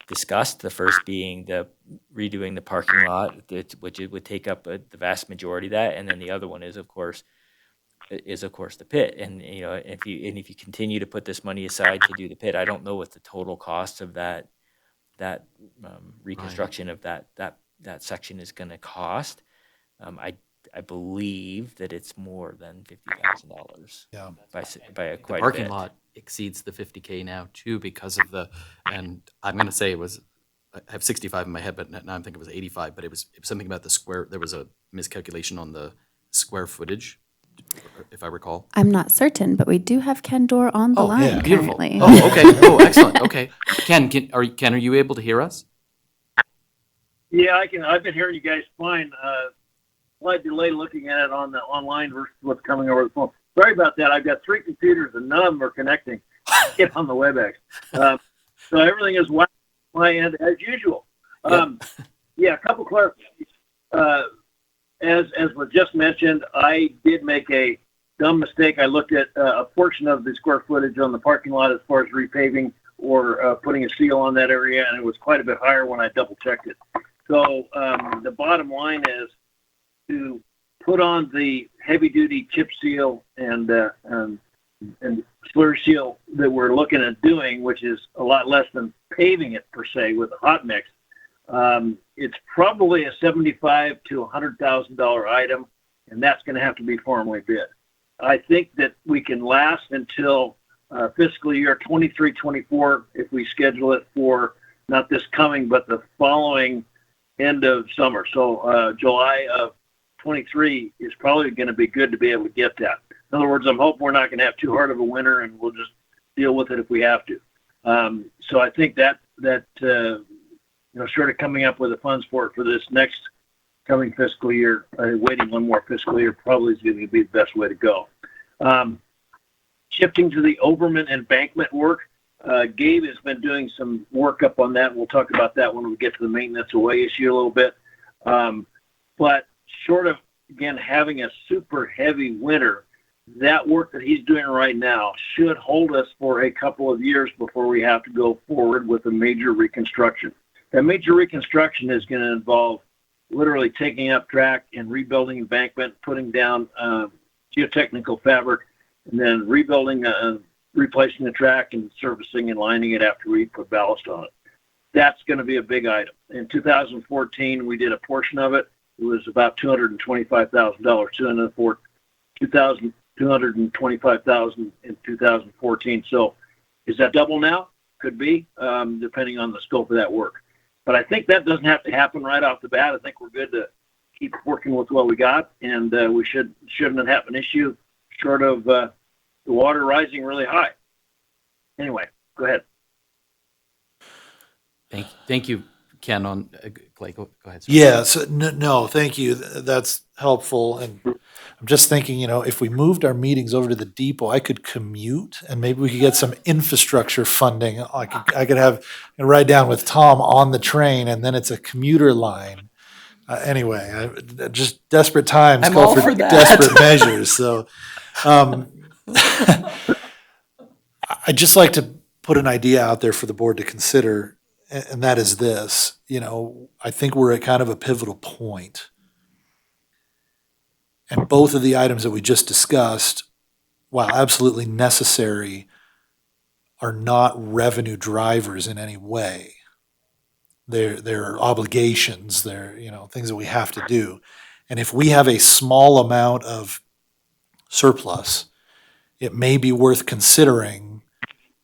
discussed. The first being the redoing the parking lot, which it would take up the vast majority of that, and then the other one is of course the pit. And if you continue to put this money aside to do the pit, I don't know what the total cost of that reconstruction of that section is going to cost. I believe that it's more than $50,000. Yeah. By a The quite a parking bit. lot exceeds the 50K now too because of and I'm going to say I have 65 in my head, but now I'm thinking it was 85, but it was something about the square, there was a miscalculation on the square footage, if I recall. I'm not certain, but we do have Ken Dorr on the Oh, line yeah. Beautiful. currently. Oh, okay. Oh, excellent. Okay. Ken, are you able to hear us? Yeah, I can. I've been hearing you guys fine. Slight delay looking at it on the online versus what's coming over the phone. Sorry about that. I've got 3 computers and none of them are connecting to get on the WebEx. So everything is on my end as usual. Yeah, a couple clarifications. As was just mentioned, I did make a dumb mistake. I looked at a portion of the square footage on the parking lot as far as repaving or putting a seal on that area, and it was quite a bit higher when I double checked it. So the bottom line is to put on the heavy duty chip seal and slur seal that we're looking at doing, which is a lot less than paving it per se with a hot mix. It's probably a $75,000 to $100,000 item, and that's going to have to be formally bid. I think that we can last until fiscal year 23-24 if we schedule it for not this coming, but the following end of summer. So July of 23 is probably going to be good to be able to get that. In other words, I'm hoping we're not going to have too hard of a winter, and we'll just deal with it if we have to. So I think that sort of coming up with the funds for this next coming fiscal year, waiting one more fiscal year probably is going to be the best way to go. Shifting to the Overman embankment work, Gabe has been doing some work up on that. We'll talk about that when we get to the maintenance away issue a little bit. But short of, again, having a super heavy winter, that work that he's doing right now should hold us for a couple of years before we have to go forward with a major reconstruction. That major reconstruction is going to involve literally taking up track and rebuilding embankment, putting down geotechnical fabric, and then rebuilding, replacing the track and servicing and lining it after we put ballast on it. That's going to be a big item. In 2014, we did a portion of it. It was about $225,000, $225,000 in 2014. So is that double now? Could be, depending on the scope of that work. But I think that doesn't have to happen right off the bat. I think we're good to keep working with what we got, and we shouldn't have an issue short of the water rising really high. Anyway, go ahead. Thank you, Ken. On Clay, go ahead. Sir. Yeah, so no, thank you. That's helpful. And I'm just thinking, if we moved our meetings over to the depot, I could commute and maybe we could get some infrastructure funding. I could ride down with Tom on the train, and then it's a commuter line. Anyway, just desperate times call for desperate measures. So I'd just like to put an idea out there for the board to consider, and that is this. I think we're at kind of a pivotal point. And both of the items that we just discussed, while absolutely necessary, are not revenue drivers in any way. They're obligations. They're things that we have to do. And if we have a small amount of surplus, it may be worth considering,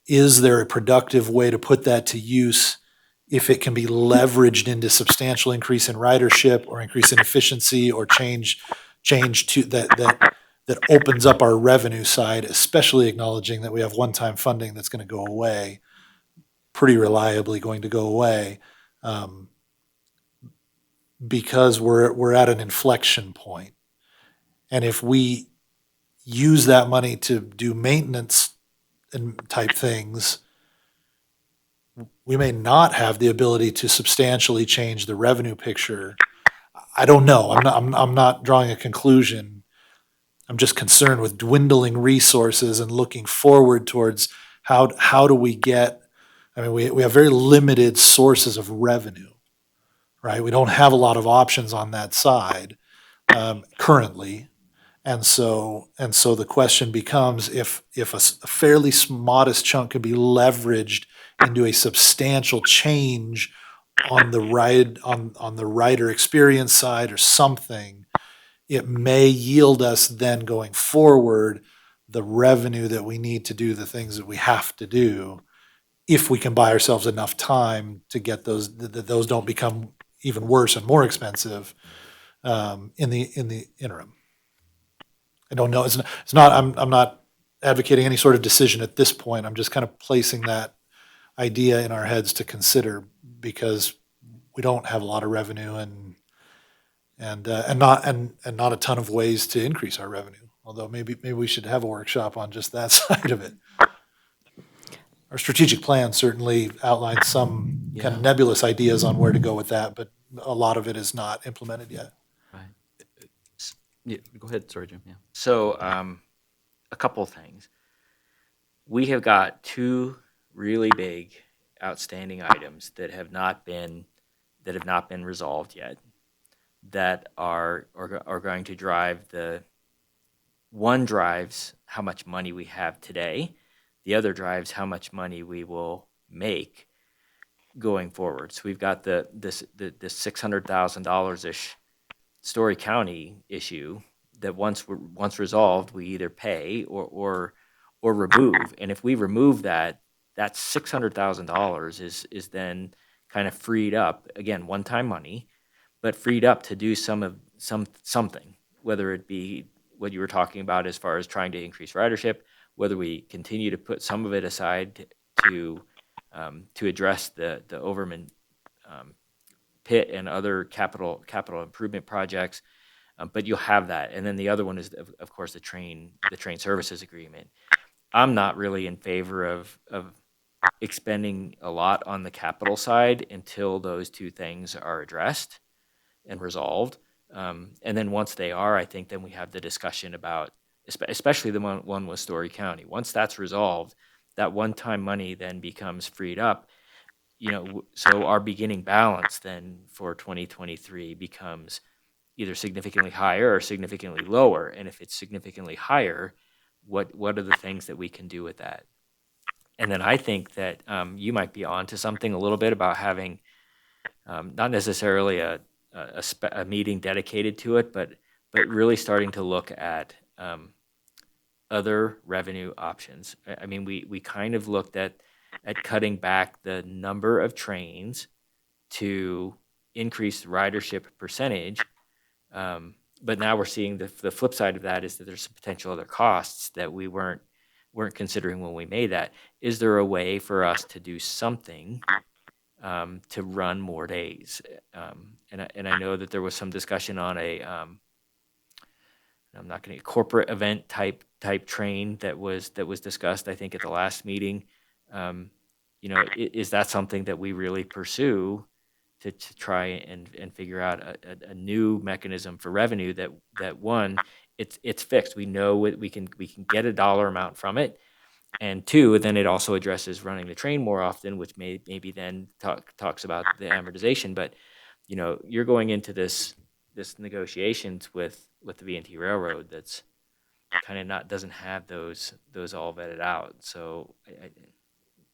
is there a productive way to put that to use if it can be leveraged into substantial increase in ridership or increase in efficiency or change to that opens up our revenue side, especially acknowledging that we have one-time funding that's going to go away, pretty reliably going to go away, because we're at an inflection point. And if we use that money to do maintenance and type things, we may not have the ability to substantially change the revenue picture. I don't know. I'm not drawing a conclusion. I'm just concerned with dwindling resources and looking forward towards how do we get. I mean, we have very limited sources of revenue, right? We don't have a lot of options on that side currently. And so the question becomes, if a fairly modest chunk could be leveraged into a substantial change on the rider experience side or something, it may yield us then going forward the revenue that we need to do the things that we have to do, if we can buy ourselves enough time to get those don't become even worse and more expensive in the interim. I don't know. It's not. I'm not advocating any sort of decision at this point. I'm just kind of placing that idea in our heads to consider, because we don't have a lot of revenue and not a ton of ways to increase our revenue. although maybe we should have a workshop on just that side of it. Our strategic plan certainly outlines some kind of nebulous ideas on where to go with that, but a lot of it is not implemented yet. Right. Yeah, go ahead, sorry, Jim, yeah. So, a couple things. We have got two really big outstanding items that have not been resolved yet, that are going to drive one drives how much money we have today, the other drives how much money we will make going forward. So we've got this $600,000-ish Story County issue that once resolved, we either pay or remove. And if we remove that $600,000 is then kind of freed up, again, one-time money, but freed up to do something, whether it be what you were talking about as far as trying to increase ridership, whether we continue to put some of it aside to address the Overman pit and other capital improvement projects, but you'll have that. And then the other one is, of course, the train services agreement. I'm not really in favor of expending a lot on the capital side until those two things are addressed and resolved. And then once they are, I think then we have the discussion about, especially the one with Story County. Once that's resolved, that one-time money then becomes freed up. So our beginning balance then for 2023 becomes either significantly higher or significantly lower. And if it's significantly higher, what are the things that we can do with that? And then I think that you might be onto something a little bit about having not necessarily a meeting dedicated to it, but really starting to look at other revenue options. I mean, we kind of looked at cutting back the number of trains to increase the ridership percentage, but now we're seeing the flip side of that is that there's some potential other costs that we weren't considering when we made that. Is there a way for us to do something to run more days? And I know that there was some discussion on I'm not going to corporate event type train that was discussed, I think, at the last meeting. Is that something that we really pursue to try and figure out a new mechanism for revenue that one, it's fixed. We know we can get a dollar amount from it, and two, then it also addresses running the train more often, which maybe then talks about the amortization. But you're going into this negotiations with the V&T Railroad that's kind of doesn't have those all vetted out. So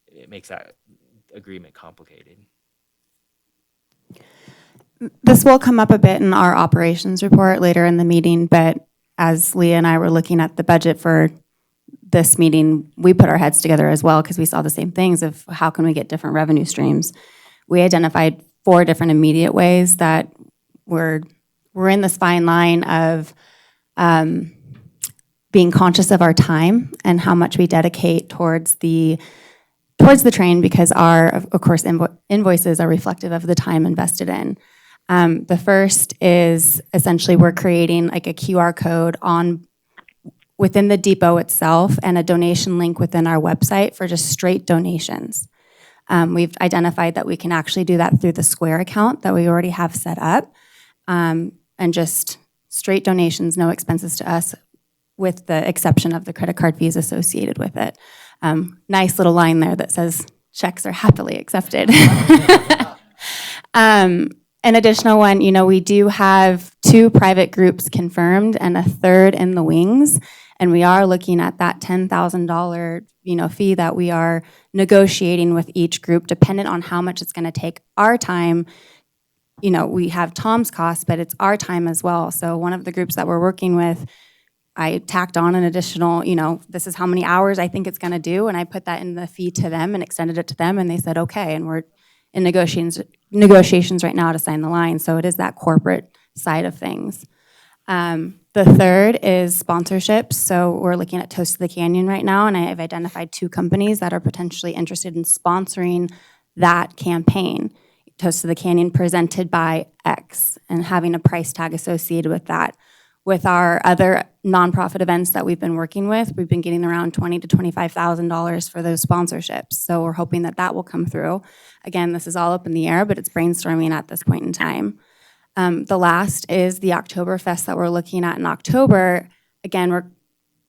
it makes that agreement complicated. This will come up a bit in our operations report later in the meeting, but as Leah and I were looking at the budget for this meeting, we put our heads together as well because we saw the same things of how can we get different revenue streams. We identified 4 different immediate ways that we're in this fine line of being conscious of our time and how much we dedicate towards the train, because our, of course, invoices are reflective of the time invested in. The first is essentially we're creating like a QR code within the depot itself and a donation link within our website for just straight donations. We've identified that we can actually do that through the Square account that we already have set up, and just straight donations, no expenses to us, with the exception of the credit card fees associated with it. Nice little line there that says checks are happily accepted. An additional one, we do have 2 private groups confirmed and a 3rd in the wings, and we are looking at that $10,000 fee that we are negotiating with each group, dependent on how much it's going to take our time. We have Tom's costs, but it's our time as well. So one of the groups that we're working with, I tacked on an additional, this is how many hours I think it's going to do, and I put that in the fee to them and extended it to them, and they said okay, and we're in negotiations right now to sign the line. So it is that corporate side of things. The 3rd is sponsorships. So we're looking at Toast to the Canyon right now, and I've identified 2 companies that are potentially interested in sponsoring that campaign. Toast to the Canyon presented by X and having a price tag associated with that. with our other nonprofit events that we've been working with, we've been getting around $20,000 to $25,000 for those sponsorships. So we're hoping that that will come through. Again, this is all up in the air, but it's brainstorming at this point in time. The last is the Oktoberfest that we're looking at in October. Again, we're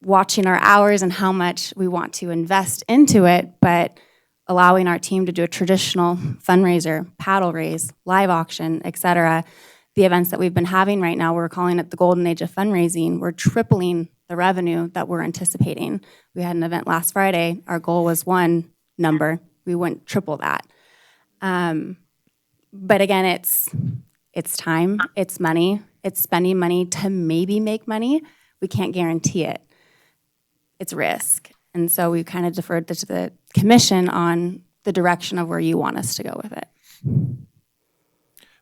watching our hours and how much we want to invest into it, but allowing our team to do a traditional fundraiser, paddle raise, live auction, et cetera. The events that we've been having right now, we're calling it the golden age of fundraising. We're tripling the revenue that we're anticipating. We had an event last Friday. Our goal was one number. We went triple that. But again, it's time, it's money, it's spending money to maybe make money. We can't guarantee it. It's risk. And so we kind of deferred to the commission on the direction of where you want us to go with it.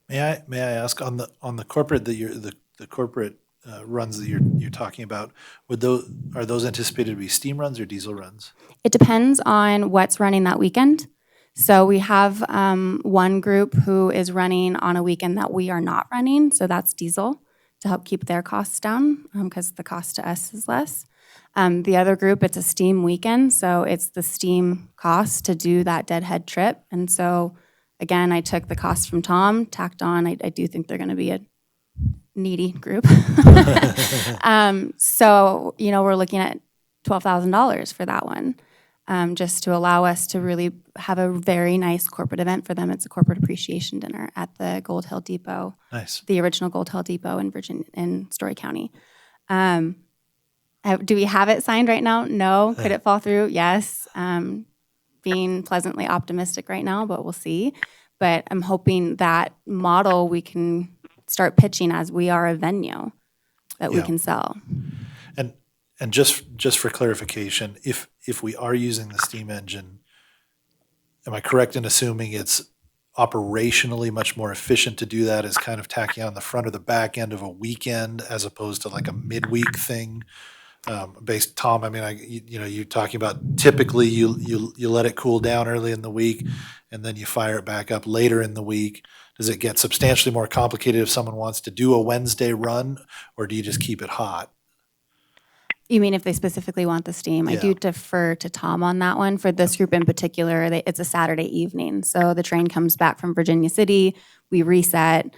May I ask on the corporate the corporate runs that you're talking about? Are those anticipated to be steam runs or diesel runs? It depends on what's running that weekend. So we have one group who is running on a weekend that we are not running, so that's diesel to help keep their costs down because the cost to us is less. The other group, it's a steam weekend, so it's the steam cost to do that deadhead trip. And so, again, I took the cost from Tom, tacked on. I do think they're going to be a needy group. So, we're looking at $12,000 for that one, just to allow us to really have a very nice corporate event for them. It's a corporate appreciation dinner at the Gold Hill Depot. Nice. The original Gold Hill Depot in Story County. Do we have it signed right now? No. Could it fall through? Yes. Being pleasantly optimistic right now, but we'll see. But I'm hoping that model we can start pitching as we are a venue that we can sell. And just for clarification, if we are using the steam engine, am I correct in assuming it's operationally much more efficient to do that as kind of tacking on the front or the back end of a weekend as opposed to like a midweek thing? Based, Tom, I mean, you're talking about typically you let it cool down early in the week and then you fire it back up later in the week. Does it get substantially more complicated if someone wants to do a Wednesday run, or do you just keep it hot? You mean if they specifically want the steam? I do defer to Tom on that one. For this group in particular, it's a Saturday evening. So the train comes back from Virginia City, we reset,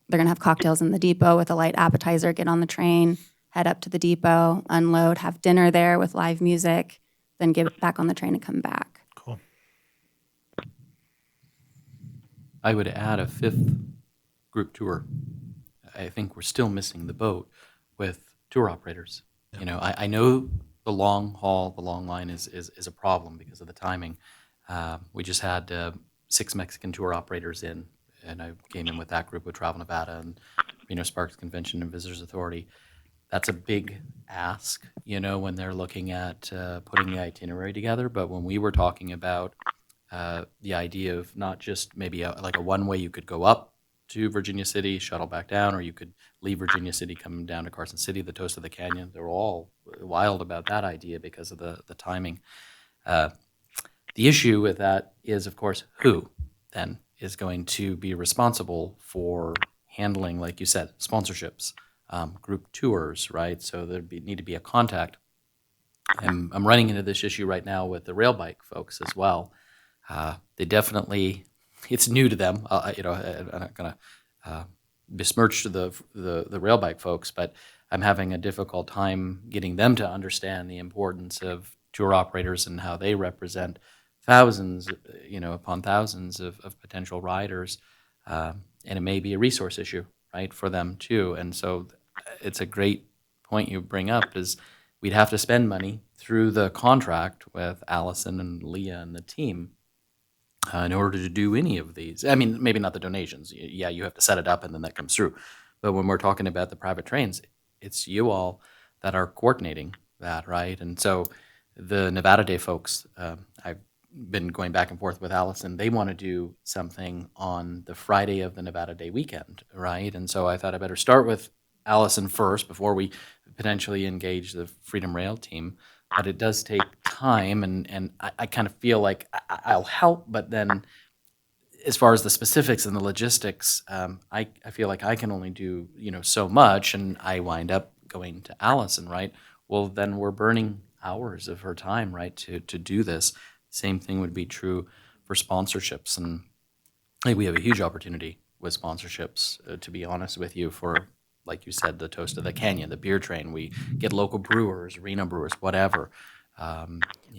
they're gonna have cocktails in the depot with a light appetizer, get on the train, head up to the depot, unload, have dinner there with live music, then get back on the train and come back. Cool. I would add a fifth group tour. I think we're still missing the boat with tour operators. I know the long haul, the long line is a problem because of the timing. We just had 6 Mexican tour operators in, and I came in with that group with Travel Nevada and Reno Sparks Convention and Visitors Authority. That's a big ask, when they're looking at putting the itinerary together. But when we were talking about the idea of not just maybe like a one-way you could go up to Virginia City, shuttle back down, or you could leave Virginia City, come down to Carson City, the toast of the canyon. They were all wild about that idea because of the timing. The issue with that is, of course, who then is going to be responsible for handling, like you said, sponsorships, group tours, right? So need to be a contact. I'm running into this issue right now with the rail bike folks as well. They definitely, it's new to them. I'm not going to besmirch the rail bike folks, but I'm having a difficult time getting them to understand the importance of tour operators and how they represent thousands, upon thousands of potential riders. And it may be a resource issue, right, for them too. And so it's a great point you bring up is we'd have to spend money through the contract with Allison and Leah and the team in order to do any of these. I mean, maybe not the donations. Yeah, you have to set it up and then that comes through. But when we're talking about the private trains, it's you all that are coordinating that, right? And so the Nevada Day folks, I've been going back and forth with Allison. They want to do something on the Friday of the Nevada Day weekend, right? And so I thought I better start with Allison first before we potentially engage the Freedom Rail team. But it does take time, and I kind of feel like I'll help, but then as far as the specifics and the logistics, I feel like I can only do so much, and I wind up going to Allison, right? Well, then we're burning hours of her time, right, to do this. Same thing would be true for sponsorships. And I think we have a huge opportunity with sponsorships, to be honest with you, for, like you said, the Toast of the Canyon, the beer train. We get local brewers, arena brewers, whatever.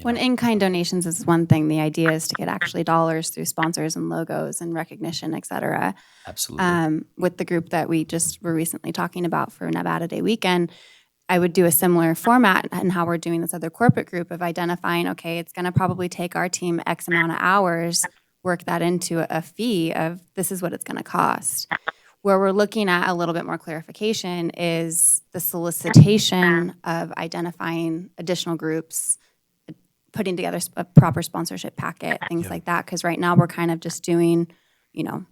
When in-kind donations is one thing, the idea is to get actually dollars through sponsors and logos and recognition, et cetera. Absolutely. With the group that we just were recently talking about for Nevada Day weekend, I would do a similar format and how we're doing this other corporate group of identifying, okay, it's going to probably take our team X amount of hours, work that into a fee of this is what it's going to cost. Where we're looking at a little bit more clarification is the solicitation of identifying additional groups, putting together a proper sponsorship packet, things like that. Because right now we're kind of just doing, and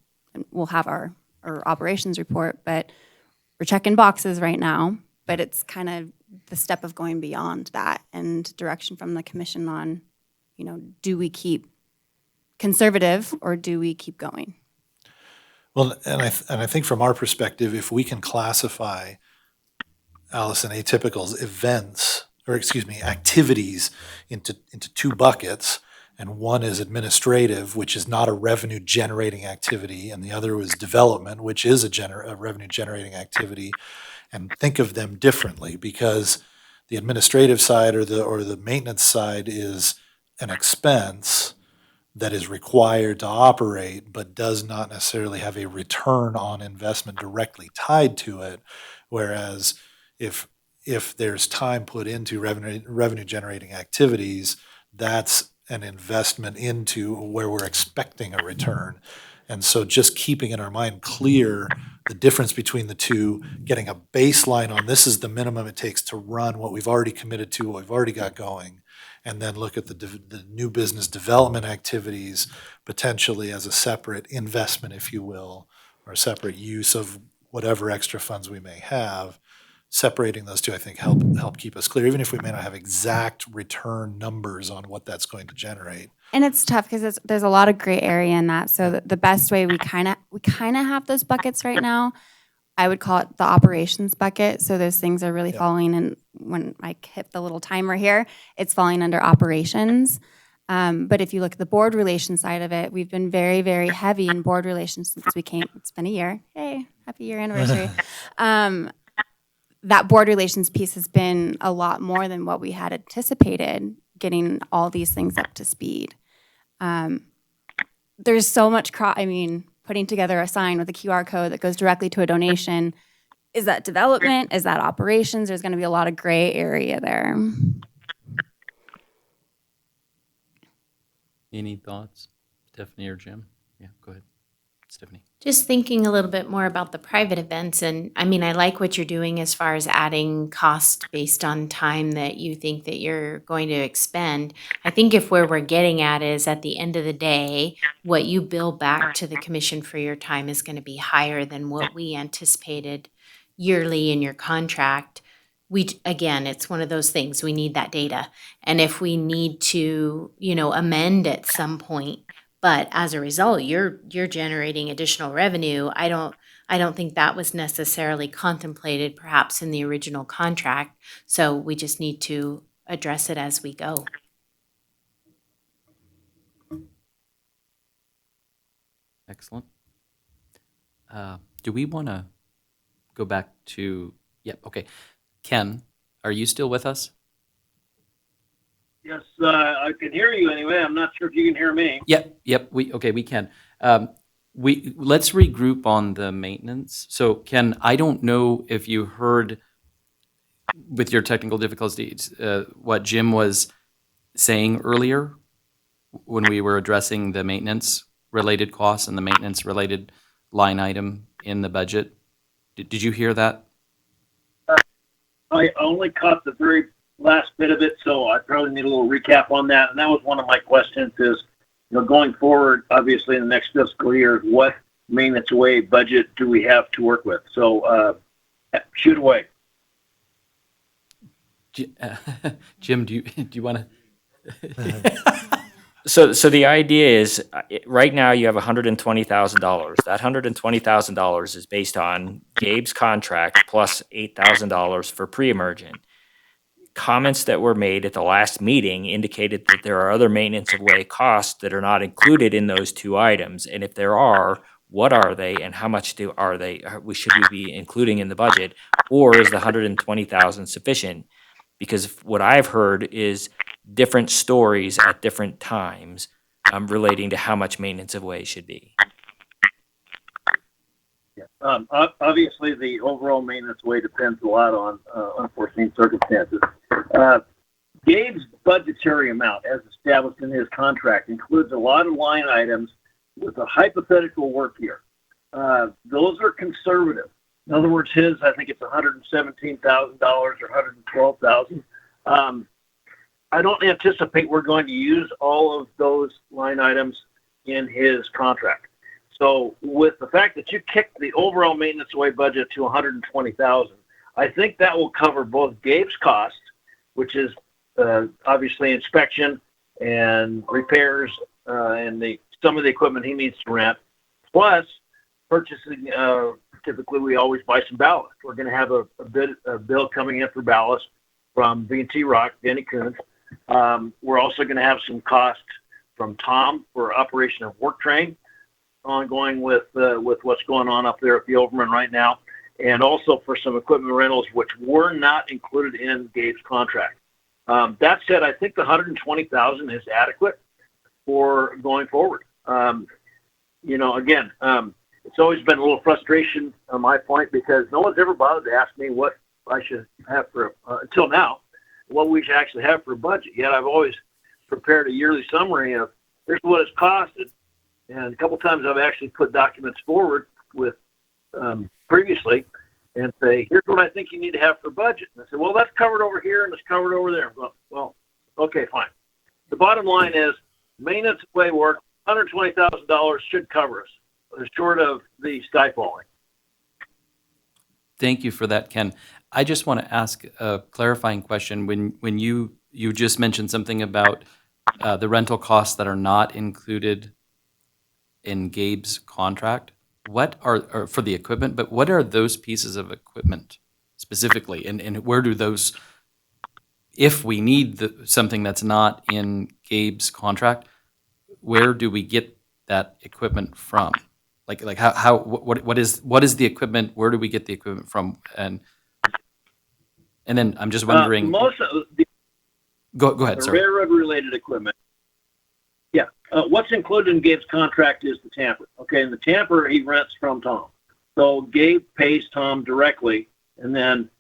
we'll have our operations report, but we're checking boxes right now. But it's kind of the step of going beyond that and direction from the commission on, do we keep conservative or do we keep going? Well, and I think from our perspective, if we can classify Allison Atypical's activities into two buckets, and one is administrative, which is not a revenue generating activity, and the other was development, which is a revenue generating activity, and think of them differently, because the administrative side or the maintenance side is an expense that is required to operate, but does not necessarily have a return on investment directly tied to it. Whereas if there's time put into revenue generating activities, that's an investment into where we're expecting a return. And so just keeping in our mind clear the difference between the two, getting a baseline on this is the minimum it takes to run what we've already committed to, what we've already got going, and then look at the new business development activities potentially as a separate investment, if you will, or a separate use of whatever extra funds we may have. Separating those two, I think, help keep us clear, even if we may not have exact return numbers on what that's going to generate. And it's tough because there's a lot of gray area in that. So the best way we kind of have those buckets right now. I would call it the operations bucket. So those things are really falling in. When I hit the little timer here, it's falling under operations. But if you look at the board relations side of it, we've been very, very heavy in board relations since we came. It's been a year. Hey, happy year anniversary. That board relations piece has been a lot more than what we had anticipated, getting all these things up to speed. There's so much putting together a sign with a QR code that goes directly to a donation. Is that development? Is that operations? There's going to be a lot of gray area there. Any thoughts, Stephanie or Jim? Yeah, go ahead, Stephanie. Just thinking a little bit more about the private events, and I like what you're doing as far as adding cost based on time that you think that you're going to expend. I think if where we're getting at is at the end of the day, what you bill back to the commission for your time is going to be higher than what we anticipated yearly in your contract. Again, it's one of those things, we need that data. And if we need to, amend at some point, but as a result, you're generating additional revenue. I don't think that was necessarily contemplated perhaps in the original contract. So we just need to address it as we go. Excellent. Do we want to go back to, okay. Ken, are you still with us? Yes, I can hear you anyway. I'm not sure if you can hear me. Yep. We can. Let's regroup on the maintenance. So, Ken, I don't know if you heard with your technical difficulties what Jim was saying earlier when we were addressing the maintenance-related costs and the maintenance-related line item in the budget. Did you hear that? I only caught the very last bit of it, so I probably need a little recap on that. And that was one of my questions is, going forward, obviously in the next fiscal year, what maintenance away budget do we have to work with? So shoot away. Jim, do you want to? So the idea is, right now you have $120,000. That $120,000 is based on Gabe's contract plus $8,000 for pre-emergent. Comments that were made at the last meeting indicated that there are other maintenance of way costs that are not included in those two items. And if there are, what are they and how much are they, should we be including in the budget? Or is the 120,000 sufficient? Because what I've heard is different stories at different times relating to how much maintenance of way should be. Obviously, the overall maintenance way depends a lot on unforeseen circumstances. Gabe's budgetary amount, as established in his contract, includes a lot of line items with a hypothetical work year. Those are conservative. In other words, I think it's $117,000 or $112,000. I don't anticipate we're going to use all of those line items in his contract. So with the fact that you kicked the overall maintenance away budget to $120,000, I think that will cover both Gabe's cost, which is obviously inspection and repairs and some of the equipment he needs to rent, plus purchasing. Typically, we always buy some ballast. We're going to have a bill coming in for ballast from B&T Rock, Denny Coons. We're also going to have some cost from Tom for operation of work train, ongoing with what's going on up there at the Overman right now, and also for some equipment rentals, which were not included in Gabe's contract. That said, I think the $120,000 is adequate for going forward. Again, it's always been a little frustration on my point because no one's ever bothered to ask me what I should have until now, what we should actually have for a budget. Yet I've always prepared a yearly summary of here's what it's costed. And a couple times I've actually put documents forward with previously and say, here's what I think you need to have for budget. And I said, well, that's covered over here and it's covered over there. Well, okay, fine. The bottom line is maintenance way work, $120,000 should cover us, short of the sky falling. Thank you for that, Ken. I just want to ask a clarifying question. When you just mentioned something about the rental costs that are not included in Gabe's contract, what are for the equipment, but what are those pieces of equipment specifically? And where do those, if we need something that's not in Gabe's contract, where do we get that equipment from? Like what is the equipment? Where do we get the equipment from? And then I'm just wondering. Most of the go ahead, sir. Railroad related equipment. Yeah. What's included in Gabe's contract is the tamper. Okay, and the tamper he rents from Tom. So Gabe pays Tom directly, and then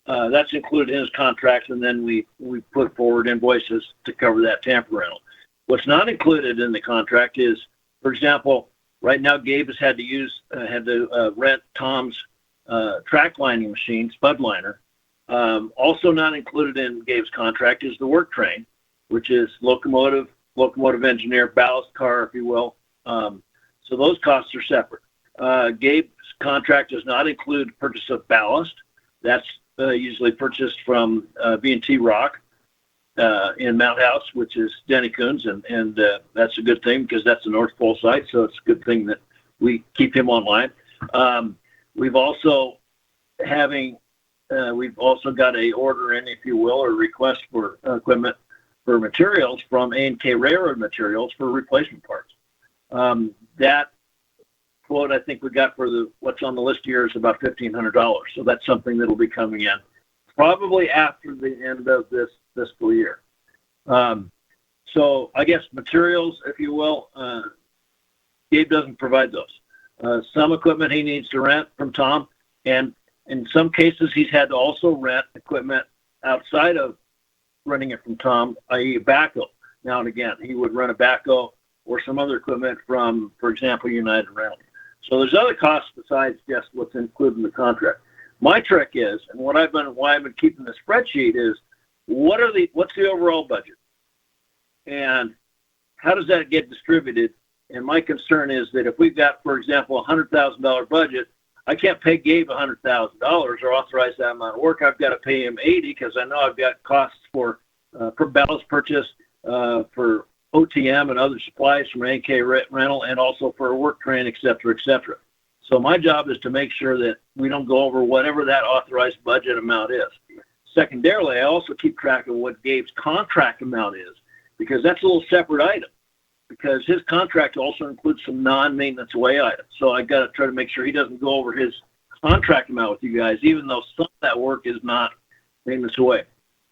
that's included in his contract, and then we put forward invoices to cover that tamper rental. What's not included in the contract is, for example, right now Gabe has had to rent Tom's track lining machine, spud liner. Also not included in Gabe's contract is the work train, which is locomotive engineer, ballast car, if you will. So those costs are separate. Gabe's contract does not include purchase of ballast. That's usually purchased from B&T Rock in Mount House, which is Denny Coons, and that's a good thing because that's the North Pole site, so it's a good thing that we keep him online. We've also got a order in, if you will, or request for equipment for materials from A&K Railroad Materials for replacement parts. That quote I think we got for what's on the list here is about $1,500. So that's something that'll be coming in probably after the end of this fiscal year. So I guess materials, if you will, Gabe doesn't provide those. Some equipment he needs to rent from Tom, and in some cases he's had to also rent equipment outside of renting it from Tom, i.e. a backhoe. Now and again, he would rent a backhoe or some other equipment from, for example, United Rentals. So there's other costs besides just what's included in the contract. My trick is, and why I've been keeping the spreadsheet is, what's the overall budget, and how does that get distributed? And my concern is that if we've got, for example, a $100,000 budget, I can't pay Gabe $100,000 or authorize that amount of work. I've got to pay him $80,000 because I know I've got costs for ballast purchase, for OTM and other supplies from AK rental and also for a work train, et cetera, et cetera. So my job is to make sure that we don't go over whatever that authorized budget amount is. Secondarily, I also keep track of what Gabe's contract amount is, because that's a little separate item, because his contract also includes some non-maintenance away items. So I got to try to make sure he doesn't go over his contract amount with you guys, even though some of that work is not maintenance away.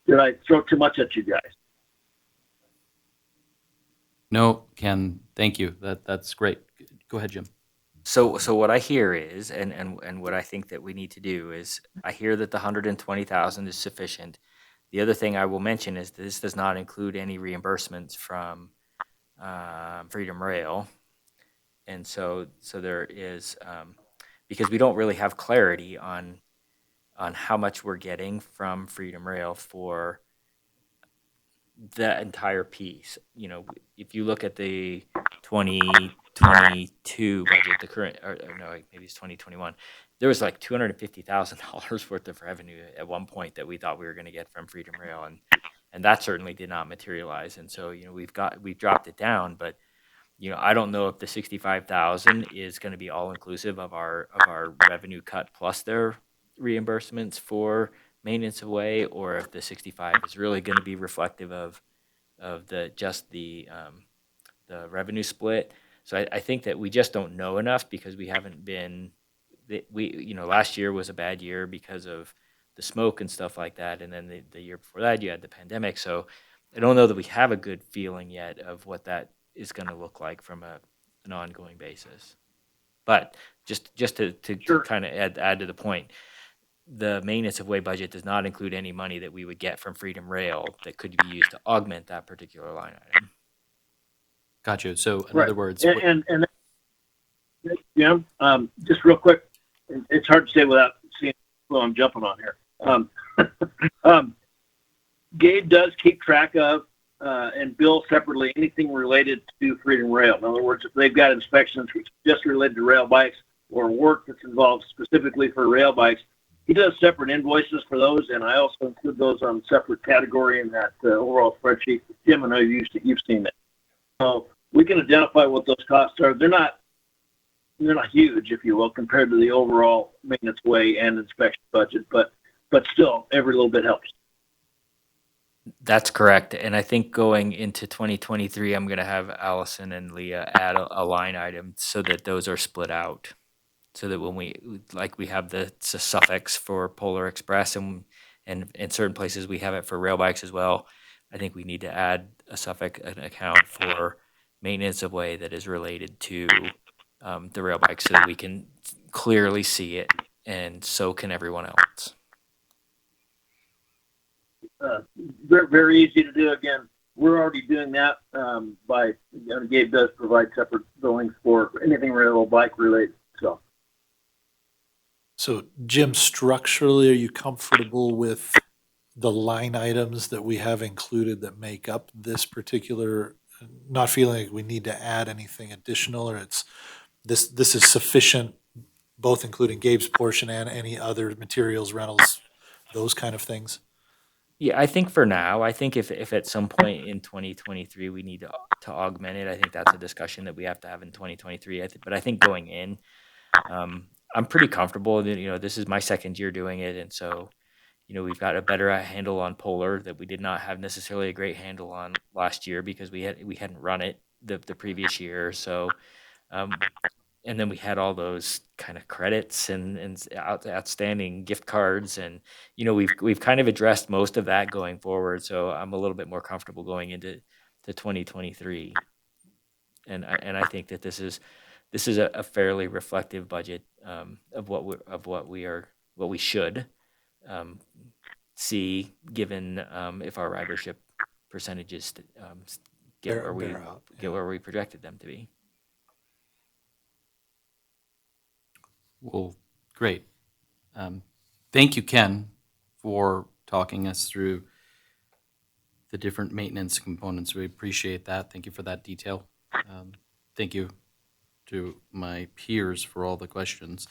Did I throw too much at you guys? No, Ken, thank you. That's great. Go ahead, Jim. So what I hear is, and what I think that we need to do is, I hear that the 120,000 is sufficient. The other thing I will mention is this does not include any reimbursements from Freedom Rail, and so there is, because we don't really have clarity on how much we're getting from Freedom Rail for the entire piece. You know, if you look at the 2022 budget, the current, or no, maybe it's 2021, there was like $250,000 worth of revenue at one point that we thought we were going to get from Freedom Rail, and that certainly did not materialize. And so, you know, we've dropped it down, but you know, I don't know if the 65,000 is going to be all inclusive of our revenue cut plus their reimbursements for maintenance away, or if the 65 is really going to be reflective of the revenue split. So I think that we just don't know enough, because we haven't been, you know, last year was a bad year because of the smoke and stuff like that, and then the year before that you had the pandemic. So I don't know that we have a good feeling yet of what that is going to look like from an ongoing basis. But just to Sure. kind of add to the point, the maintenance of way budget does not include any money that we would get from Freedom Rail that could be used to augment that particular line item. Got you. So in Right. other words, And Jim, just real quick, it's hard to say without seeing who I'm jumping on here. Gabe does keep track of and bill separately anything related to Freedom Rail. In other words, if they've got inspections which are just related to rail bikes or work that's involved specifically for rail bikes, he does separate invoices for those, and I also include those on separate category in that overall spreadsheet. Jim, I know you've seen it. So we can identify what those costs are. They're not huge, if you will, compared to the overall maintenance way and inspection budget, but still, every little bit helps. That's correct. And I think going into 2023, I'm going to have Allison and Leah add a line item so that those are split out. So that when we have the suffix for Polar Express, and in certain places we have it for rail bikes as well, I think we need to add a suffix, an account for maintenance of way that is related to the rail bike, so that we can clearly see it, and so can everyone else. Very, very easy to do. Again, we're already doing that Gabe does provide separate billings for anything rail bike related. So, Jim, structurally, are you comfortable with the line items that we have included that make up this particular, not feeling like we need to add anything additional, or it's this is sufficient, both including Gabe's portion and any other materials, rentals, those kind of things? Yeah, I think for now, I think if at some point in 2023 we need to augment it, I think that's a discussion that we have to have in 2023. But I think going in, I'm pretty comfortable that, you know, this is my second year doing it, and so, you know, we've got a better handle on Polar that we did not have necessarily a great handle on last year, because we hadn't run it the previous year. So, and then we had all those kind of credits and outstanding gift cards, and you know, we've kind of addressed most of that going forward. So I'm a little bit more comfortable going into 2023, and I think that this is a fairly reflective budget of what we should see, given if our ridership percentages get where we projected them to be. well, great. Thank you, Ken, for talking us through the different maintenance components. We appreciate that. Thank you for that detail. Thank you to my peers for all the questions.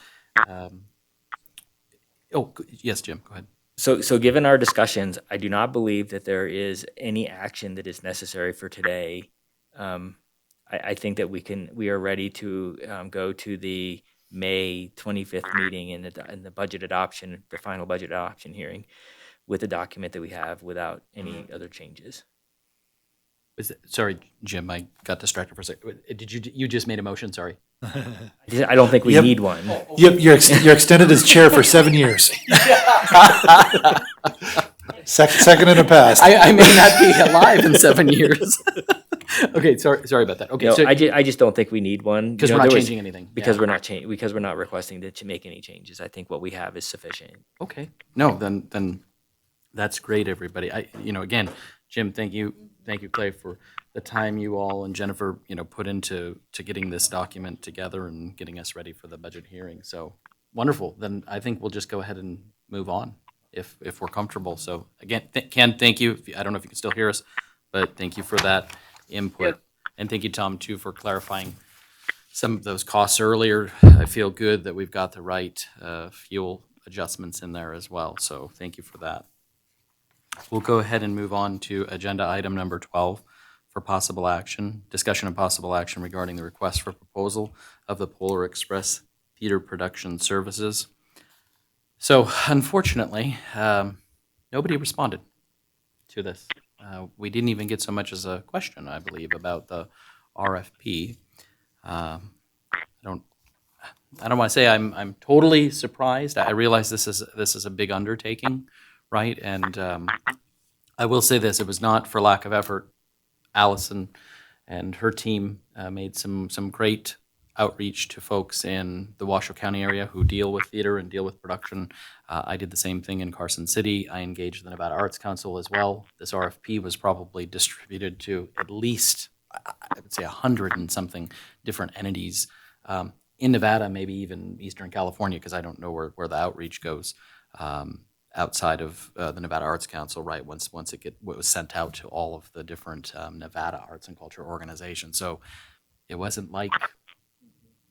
Yes, Jim, go ahead. So given our discussions, I do not believe that there is any action that is necessary for today I think that we are ready to go to the May 25th meeting in the budget adoption, the final budget adoption hearing, with the document that we have without any other changes. Sorry, Jim, I got distracted for a second. Did you just made a motion? Sorry. I don't think we Yep. need one. Yep, you're extended as chair for 7 years. Second in a pass. I may not be alive in 7 years. Okay, sorry about that. Okay, No, so I just don't think we need one. because You we're know, not there was- changing anything. Because Yeah. we're not requesting to make any changes. I think what we have is sufficient. Okay. No, then that's great, everybody. Again, Jim, thank you, Clay, for the time you all and Jennifer, put into getting this document together and getting us ready for the budget hearing. So wonderful. Then I think we'll just go ahead and move on if we're comfortable. So again, Ken, thank you. I don't know if you can still hear us, but thank you for that input. And thank you, Tom, too, for clarifying some of those costs earlier. I feel good that we've got the right fuel adjustments in there as well. So thank you for that. We'll go ahead and move on to agenda item number 12 for possible action. Discussion and possible action regarding the request for proposal of the Polar Express Theater Production Services. So unfortunately, nobody responded to this. We didn't even get so much as a question, I believe, about the RFP. I don't want to say I'm totally surprised. I realize this is a big undertaking, right? And I will say this: it was not for lack of effort. Allison and her team made some great outreach to folks in the Washoe County area who deal with theater and deal with production. I did the same thing in Carson City. I engaged the Nevada Arts Council as well. This RFP was probably distributed to at least, I would say, 100 and something different entities in Nevada, maybe even Eastern California, because I don't know where the outreach goes outside of the Nevada Arts Council, right, once it was sent out to all of the different Nevada arts and culture organizations. So it wasn't like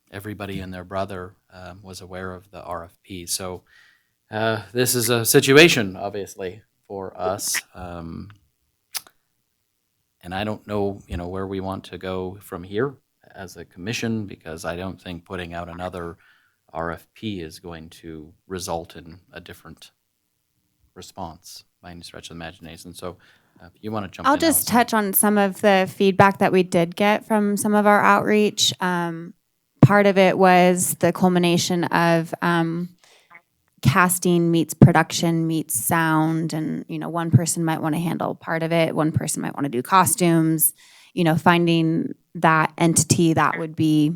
everybody and their brother was aware of the RFP. So this is a situation, obviously, for us. And I don't know, where we want to go from here as a commission, because I don't think putting out another RFP is going to result in a different response by any stretch of the imagination. So if you want to jump in. I'll just Allison. touch on some of the feedback that we did get from some of our outreach. Part of it was the culmination of casting meets production meets sound, and one person might want to handle part of it, one person might want to do costumes. Finding that entity that would be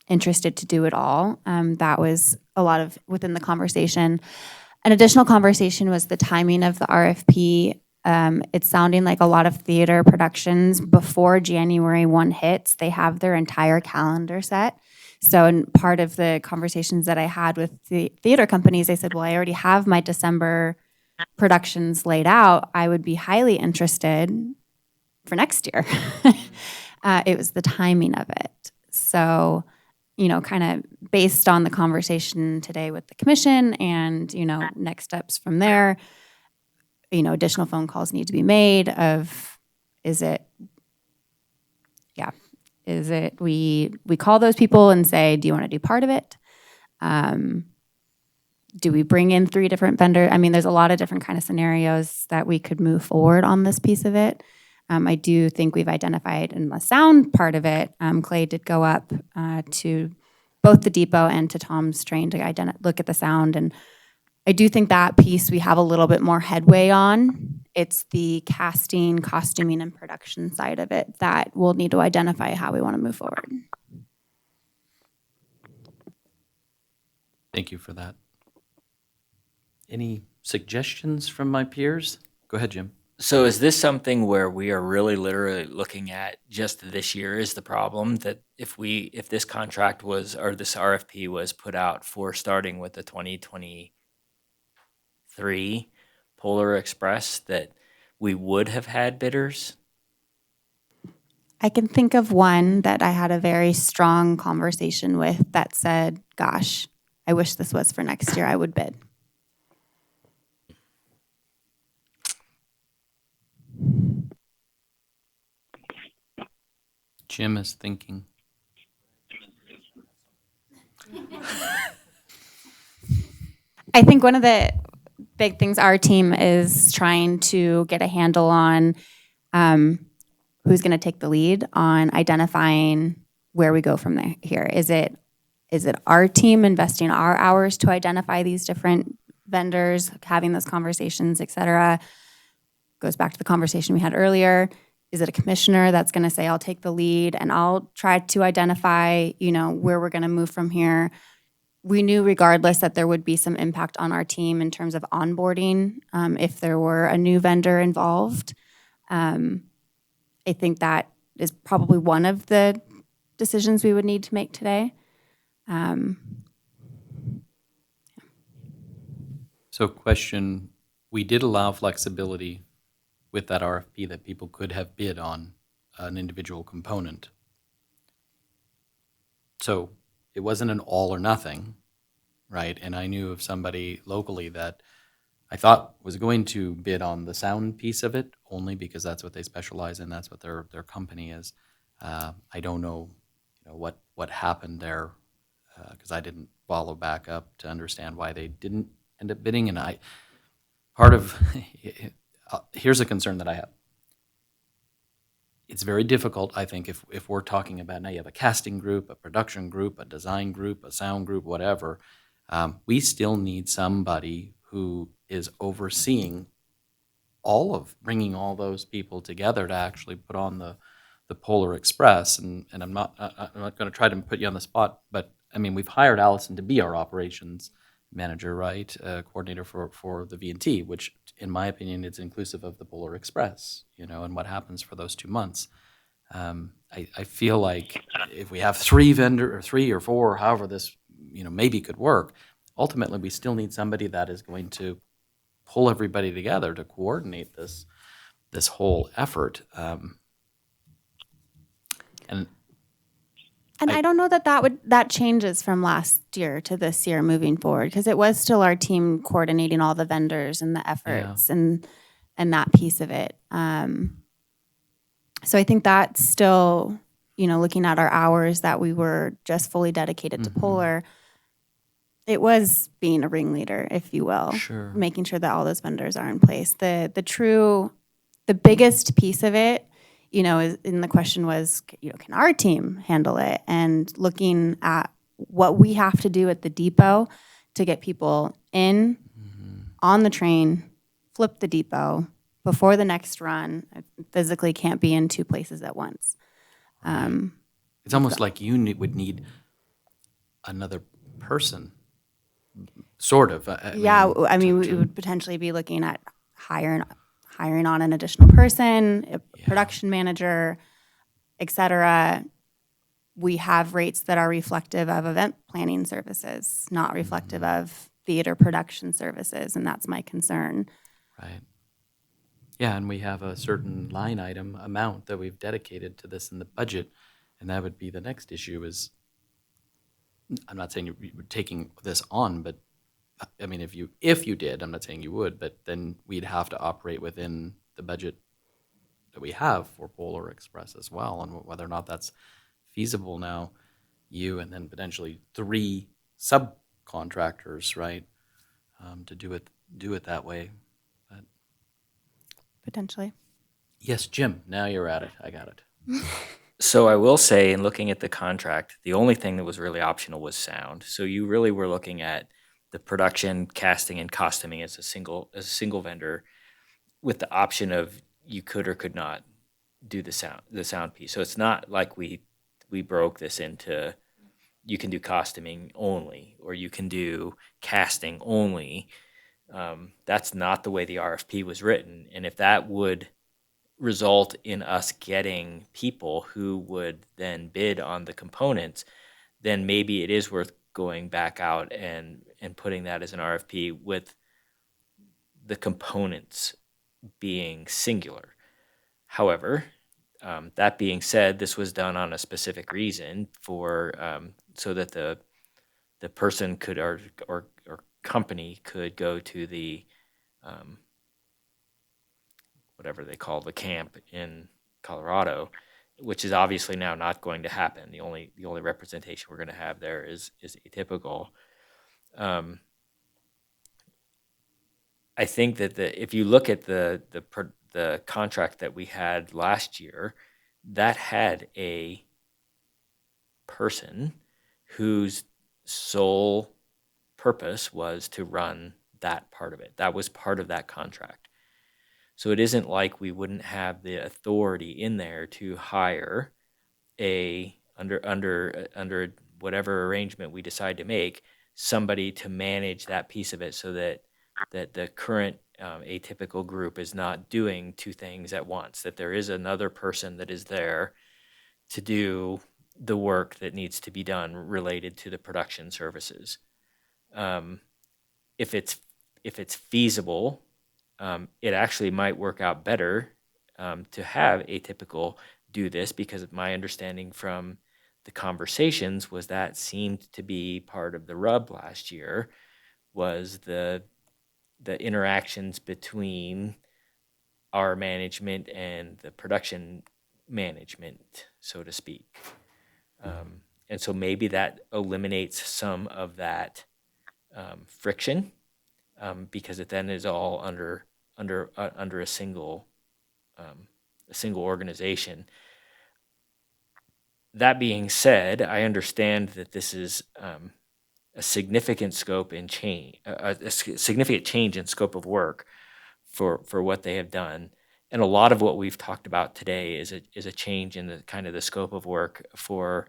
interested to do it all. That was a lot of within the conversation. An additional conversation was the timing of the RFP. It's sounding like a lot of theater productions, before January 1 hits, they have their entire calendar set. So in part of the conversations that I had with the theater companies, they said, well, I already have my December productions laid out. I would be highly interested for next year. It was the timing of it. So, kind of based on the conversation today with the commission and, next steps from there, additional phone calls need to be made of, we call those people and say, do you want to do part of it? Do we bring in 3 different vendors? I mean, there's a lot of different kind of scenarios that we could move forward on this piece of it. I do think we've identified in the sound part of it, Clay did go up to both the depot and to Tom's train to look at the sound. And I do think that piece we have a little bit more headway on. It's the casting, costuming, and production side of it that we'll need to identify how we want to move forward. Thank you for that. Any suggestions from my peers? Go ahead, Jim. So is this something where we are really literally looking at just this year is the problem, that if this contract was, or this RFP was put out for starting with the 2023 Polar Express, that we would have had bidders? I can think of one that I had a very strong conversation with that said, gosh, I wish this was for next year, I would bid. Jim is thinking. I think one of the big things our team is trying to get a handle on, who's going to take the lead on identifying where we go from here. Is it our team investing our hours to identify these different vendors, having those conversations, et cetera? Goes back to the conversation we had earlier. Is it a commissioner that's going to say, I'll take the lead and I'll try to identify, where we're going to move from here? We knew regardless that there would be some impact on our team in terms of onboarding, if there were a new vendor involved. I think that is probably one of the decisions we would need to make today. So question, we did allow flexibility with that RFP that people could have bid on an individual component. So it wasn't an all or nothing, right? And I knew of somebody locally that I thought was going to bid on the sound piece of it, only because that's what they specialize in, that's what their company is. I don't know, what happened there, because I didn't follow back up to understand why they didn't end up bidding. And here's a concern that I have. It's very difficult, I think, if we're talking about now you have a casting group, a production group, a design group, a sound group, whatever. We still need somebody who is overseeing bringing all those people together to actually put on the Polar Express. And I'm not going to try to put you on the spot, but I mean, we've hired Allison to be our operations manager, right? Coordinator for the V&T, which in my opinion is inclusive of the Polar Express, and what happens for those 2 months. I feel like if we have 3 or 4, or however this, maybe could work, ultimately we still need somebody that is going to pull everybody together to coordinate this whole effort. And I don't know that changes from last year to this year moving forward, because it was still our team coordinating all the vendors and the efforts and that piece of it. So I think that's still, looking at our hours that we were just fully dedicated to Polar, it was being a ringleader, if you will. Sure. Making sure that all those vendors are in place. The biggest piece of it, and the question was, can our team handle it? And looking at what we have to do at the depot to get people in, on the train, flip the depot before the next run. I physically can't be in 2 places at once. It's almost like you would need another person, sort of. We would potentially be looking at hiring on an additional person, a production manager, et cetera. We have rates that are reflective of event planning services, not reflective of theater production services, and that's my concern. Right. Yeah, and we have a certain line item amount that we've dedicated to this in the budget, and that would be the next issue is, I'm not saying you're taking this on, but I mean, if you did, I'm not saying you would, but then we'd have to operate within the budget that we have for Polar Express as well, and whether or not that's feasible now, you and then potentially 3 subcontractors, right, to do it that way. But Potentially. yes, Jim, now you're at it. I got it. So I will say, in looking at the contract, the only thing that was really optional was sound. So you really were looking at the production, casting, and costuming as a single vendor, with the option of you could or could not do the sound piece. So it's not like we broke this into you can do costuming only or you can do casting only. That's not the way the RFP was written. And if that would result in us getting people who would then bid on the components, then maybe it is worth going back out and putting that as an RFP with the components being singular. However, that being said, this was done on a specific reason for so that the person could or company could go to the whatever they call the camp in Colorado which is obviously now not going to happen. The only representation we're going to have there is atypical. I think that if you look at the contract that we had last year, that had a person whose sole purpose was to run that part of it. That was part of that contract. So it isn't like we wouldn't have the authority in there to hire under whatever arrangement we decide to make, somebody to manage that piece of it, so that the current atypical group is not doing two things at once, that there is another person that is there to do the work that needs to be done related to the production services. If it's feasible, it actually might work out better to have atypical do this, because my understanding from the conversations was that seemed to be part of the rub last year, was the interactions between our management and the production management, so to speak. And so maybe that eliminates some of that friction, because it then is all under a single organization. That being said, I understand that this is a significant scope and change, a significant change in scope of work for what they have done. And a lot of what we've talked about today is a change in the kind of the scope of work for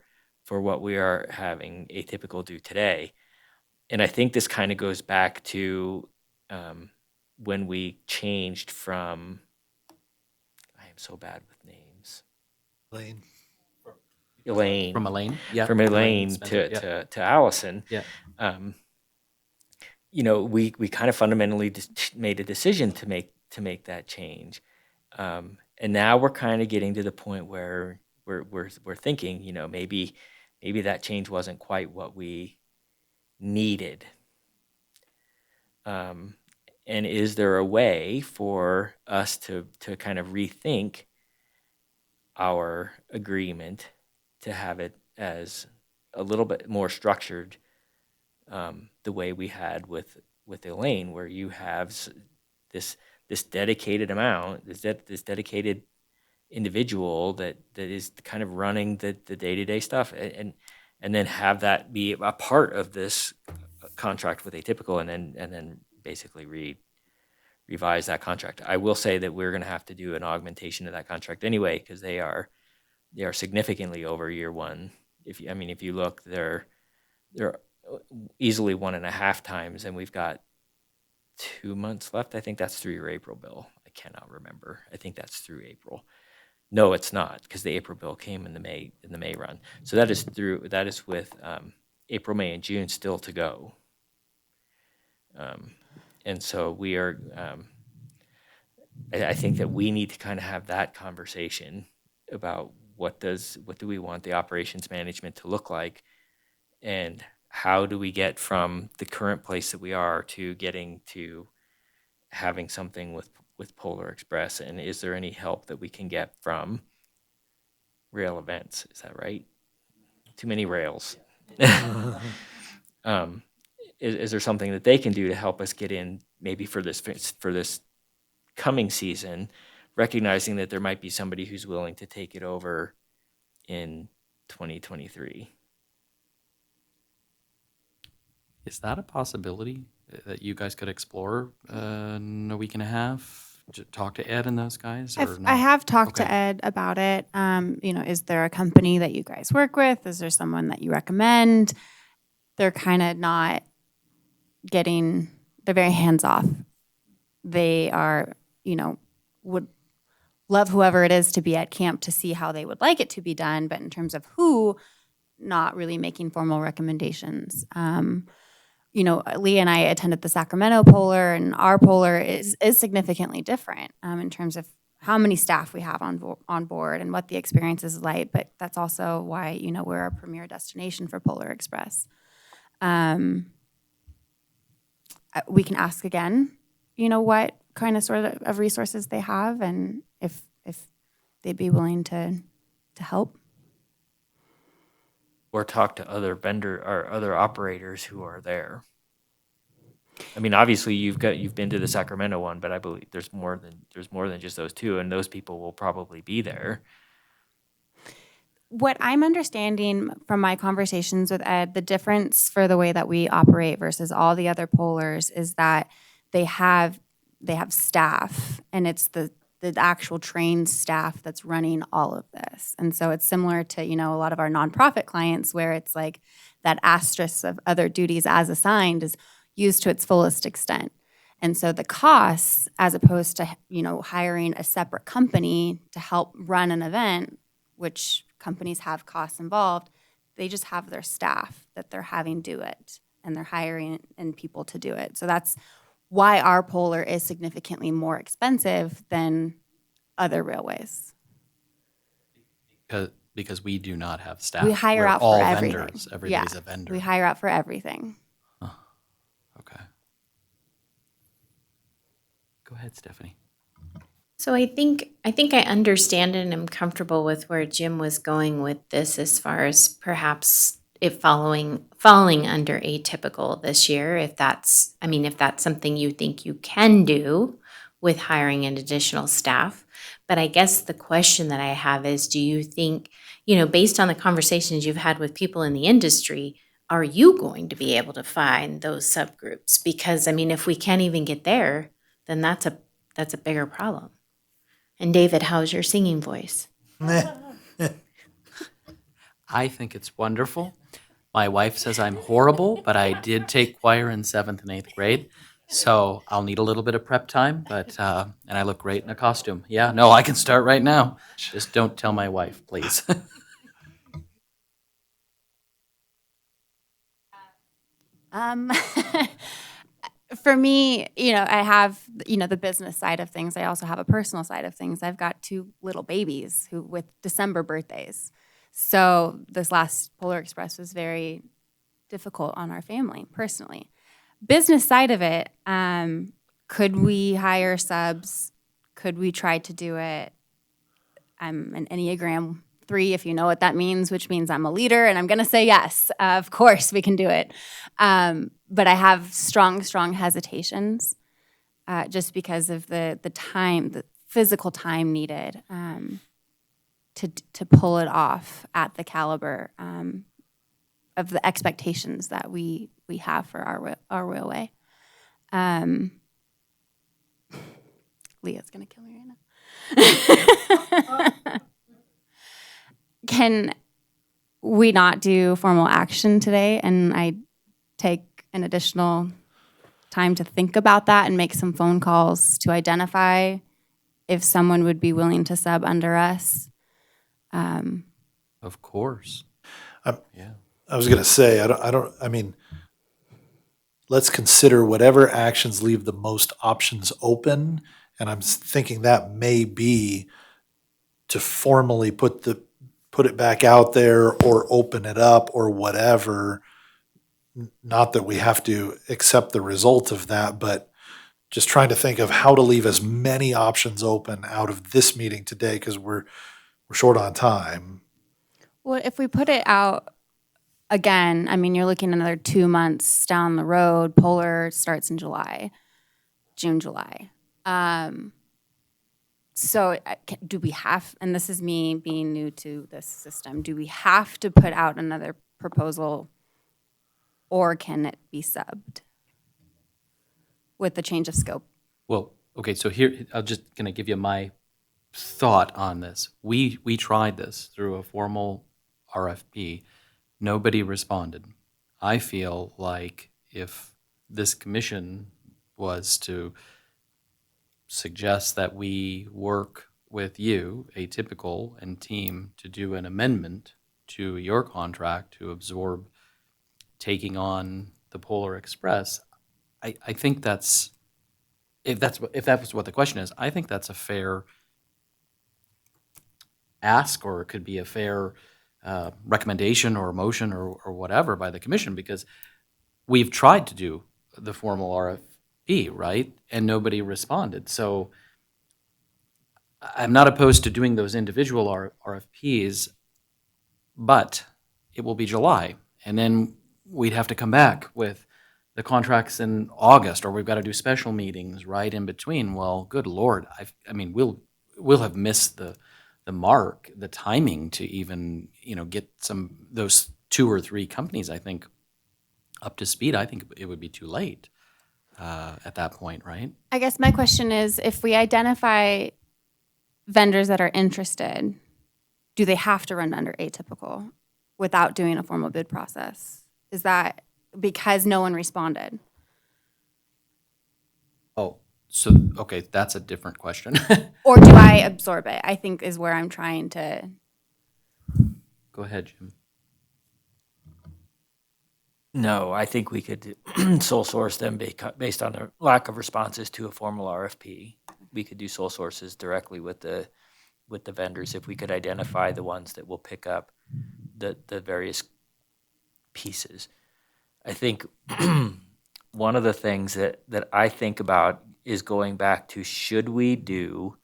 what we are having atypical do today. And I think this kind of goes back to when we changed from, I am so bad with names, Elaine. From Elaine? Yeah. From Elaine Spencer, yeah. to Allison. Yeah. We kind of fundamentally made a decision to make that change. And now we're kind of getting to the point where we're thinking, maybe that change wasn't quite what we needed. And is there a way for us to kind of rethink our agreement to have it as a little bit more structured, the way we had with Elaine, where you have this dedicated amount, this dedicated individual that is kind of running the day-to-day stuff, and then have that be a part of this contract with Atypical, and then basically revise that contract. I will say that we're going to have to do an augmentation of that contract anyway, because they are significantly over year one. If you look, they're easily 1.5 times, and we've got 2 months left. I think that's through your April bill. I cannot remember. I think that's through April. No, it's not, because the April bill came in the May run. So that is with April, May, and June still to go. And so we are. I think that we need to kind of have that conversation about what do we want the operations management to look like, and how do we get from the current place that we are to getting to having something with Polar Express, and is there any help that we can get from rail events? Is that right? Too many rails. Is there something that they can do to help us get in, maybe for this coming season, recognizing that there might be somebody who's willing to take it over in 2023? Is that a possibility that you guys could explore in a week and a half? Talk to Ed and those guys? Or I have talked to Okay. Ed about it. Is there a company that you guys work with? Is there someone that you recommend? They're kind of not they're very hands off. They are, would love whoever it is to be at camp to see how they would like it to be done. But in terms of who, not really making formal recommendations. Lee and I attended the Sacramento Polar, and our Polar is significantly different in terms of how many staff we have on board and what the experience is like. But that's also why, we're a premier destination for Polar Express. We can ask again, what kind of sort of resources they have, and if they'd be willing to to help. Or talk to other vendor or other operators who are there. I mean, obviously you've been to the Sacramento one, but I believe there's more than just those two, and those people will probably be there. What I'm understanding from my conversations with Ed, the difference for the way that we operate versus all the other pollers is that they have staff, and it's the actual trained staff that's running all of this. And so it's similar to, a lot of our nonprofit clients where it's like that asterisk of other duties as assigned is used to its fullest extent. And so the costs, as opposed to, hiring a separate company to help run an event, which companies have costs involved, they just have their staff that they're having do it, and they're hiring in people to do it. So that's why our poller is significantly more expensive than other railways. Because we do not have staff. We hire We're out all for everything. vendors. Everybody's Yeah, a vendor. we hire out for everything. Okay. Go ahead, Stephanie. So I think I understand and am comfortable with where Jim was going with this as far as perhaps it falling under atypical this year, if that's something you think you can do with hiring an additional staff. But I guess the question that I have is, do you think, based on the conversations you've had with people in the industry, are you going to be able to find those subgroups? Because if we can't even get there, then that's a bigger problem. And David, how's your singing voice? I think it's wonderful. My wife says I'm horrible, but I did take choir in 7th and 8th grade, so I'll need a little bit of prep time, but and I look great in a costume. Yeah, no, I can start right now. Just don't tell my wife, please. For me, I have, the business side of things. I also have a personal side of things. I've got 2 little babies with December birthdays. So this last Polar Express was very difficult on our family personally. Business side of it, could we hire subs? Could we try to do it? I'm an Enneagram 3, if you know what that means, which means I'm a leader, and I'm going to say yes. Of course, we can do it. But I have strong hesitations just because of the time, the physical time needed to pull it off at the caliber of the expectations that we have for our railway. Leah's going to kill me right now. Can we not do formal action today and I take an additional time to think about that and make some phone calls to identify if someone would be willing to sub under us? Of course. Yeah. I was going to say, let's consider whatever actions leave the most options open. And I'm thinking that may be to formally put it back out there or open it up or whatever. Not that we have to accept the result of that, but just trying to think of how to leave as many options open out of this meeting today, because we're short on time. Well, if we put it out again, you're looking another 2 months down the road. Polar starts in June, July. So do we have, and this is me being new to this system, do we have to put out another proposal, or can it be subbed with the change of scope? Well, okay, so here, I'm just going to give you my thought on this. We tried this through a formal RFP. Nobody responded. I feel like if this commission was to suggest that we work with you, Atypical, and team to do an amendment to your contract to absorb taking on the Polar Express, I think that's, if that was what the question is, I think that's a fair ask, or it could be a fair recommendation or motion or whatever by the commission, because we've tried to do the formal RFP, right? And nobody responded. So I'm not opposed to doing those individual RFPs, but it will be July. And then we'd have to come back with the contracts in August, or we've got to do special meetings right in between. Well, good Lord, I mean, we'll have missed the mark, the timing to even, get those 2 or 3 companies, I think, up to speed. I think it would be too late at that point, right? I guess my question is, if we identify vendors that are interested, do they have to run under atypical without doing a formal bid process? Is that because no one responded? Oh, so, okay, that's a different question. Or do I absorb it? I think is where I'm trying to. Go ahead, Jim. No, I think we could sole source them based on their lack of responses to a formal RFP. We could do sole sources directly with the vendors if we could identify the ones that will pick up the various pieces. I think one of the things that I think about is going back to, should we do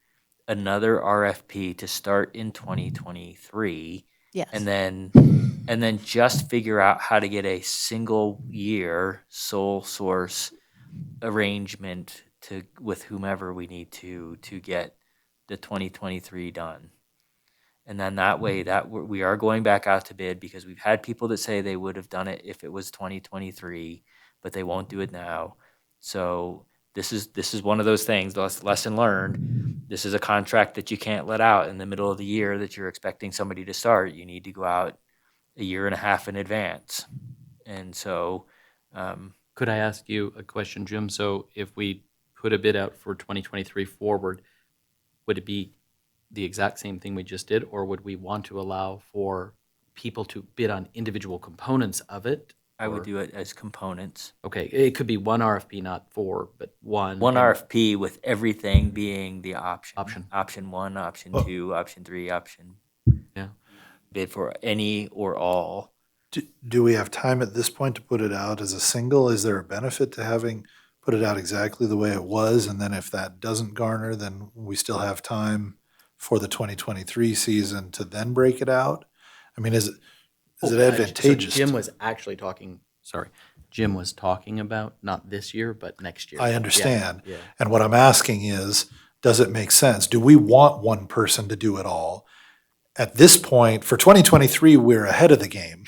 another RFP to start in 2023? Yes. And then just figure out how to get a single year sole source arrangement with whomever we need to get the 2023 done. And then that way we are going back out to bid, because we've had people that say they would have done it if it was 2023, but they won't do it now. So this is one of those things, lesson learned. This is a contract that you can't let out in the middle of the year that you're expecting somebody to start. You need to go out a year and a half in advance. And so, Could I ask you a question, Jim? So if we put a bid out for 2023 forward, would it be the exact same thing we just did, or would we want to allow for people to bid on individual components of it? I would do it as components. Okay, it could be one RFP, not 4, but one. One and- RFP with everything being the option. Option. Option 1, option 2, option 3, option. Yeah. Bid for any or all. Do we have time at this point to put it out as a single? Is there a benefit to having put it out exactly the way it was? And then if that doesn't garner, then we still have time for the 2023 season to then break it out? I mean, is it advantageous? So Jim was actually talking, Jim was talking about not this year, but next year. I understand. Yeah. And what I'm asking is, does it make sense? Do we want one person to do it all? At this point, for 2023, we're ahead of the game.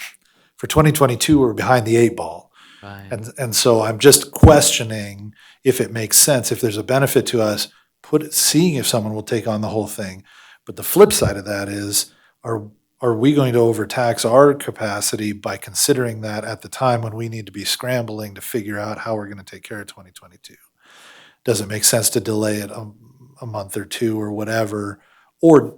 For 2022, we're behind the 8 ball. Right. And so I'm just questioning if it makes sense, if there's a benefit to us, seeing if someone will take on the whole thing. But the flip side of that is, are we going to overtax our capacity by considering that at the time when we need to be scrambling to figure out how we're going to take care of 2022? Does it make sense to delay it a month or 2 or whatever? Or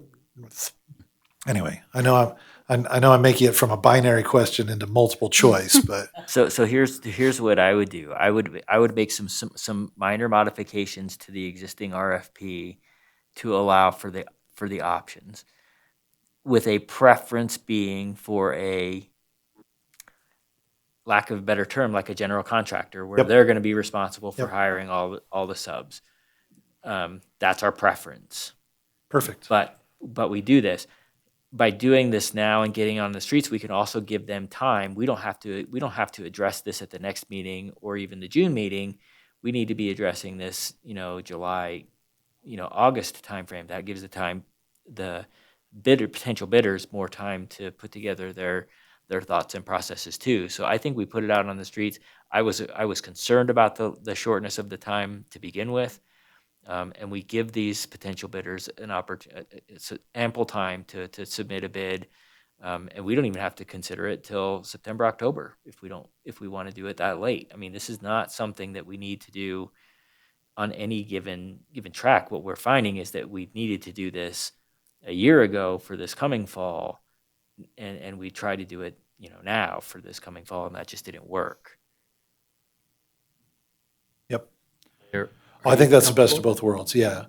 anyway, I know I'm making it from a binary question into multiple choice, but So here's what I would do. I would make some minor modifications to the existing RFP to allow for the options, with a preference being for a, lack of a better term, like a general contractor, where Yep. they're going to be responsible for Yep. hiring all the subs. That's our preference. perfect. But we do this. By doing this now and getting on the streets, we can also give them time. We don't have to address this at the next meeting or even the June meeting. We need to be addressing this, July, August timeframe. That gives the potential bidders more time to put together their thoughts and processes too. So I think we put it out on the streets. I was concerned about the shortness of the time to begin with. And we give these potential bidders an opportunity, it's ample time to submit a bid, and we don't even have to consider it till September, October if we want to do it that late. I mean, this is not something that we need to do on any given track. What we're finding is that we needed to do this a year ago for this coming fall, and we tried to do it, now for this coming fall, and that just didn't work. Yep. Are I think you that's the best of comfortable? both worlds. Yeah.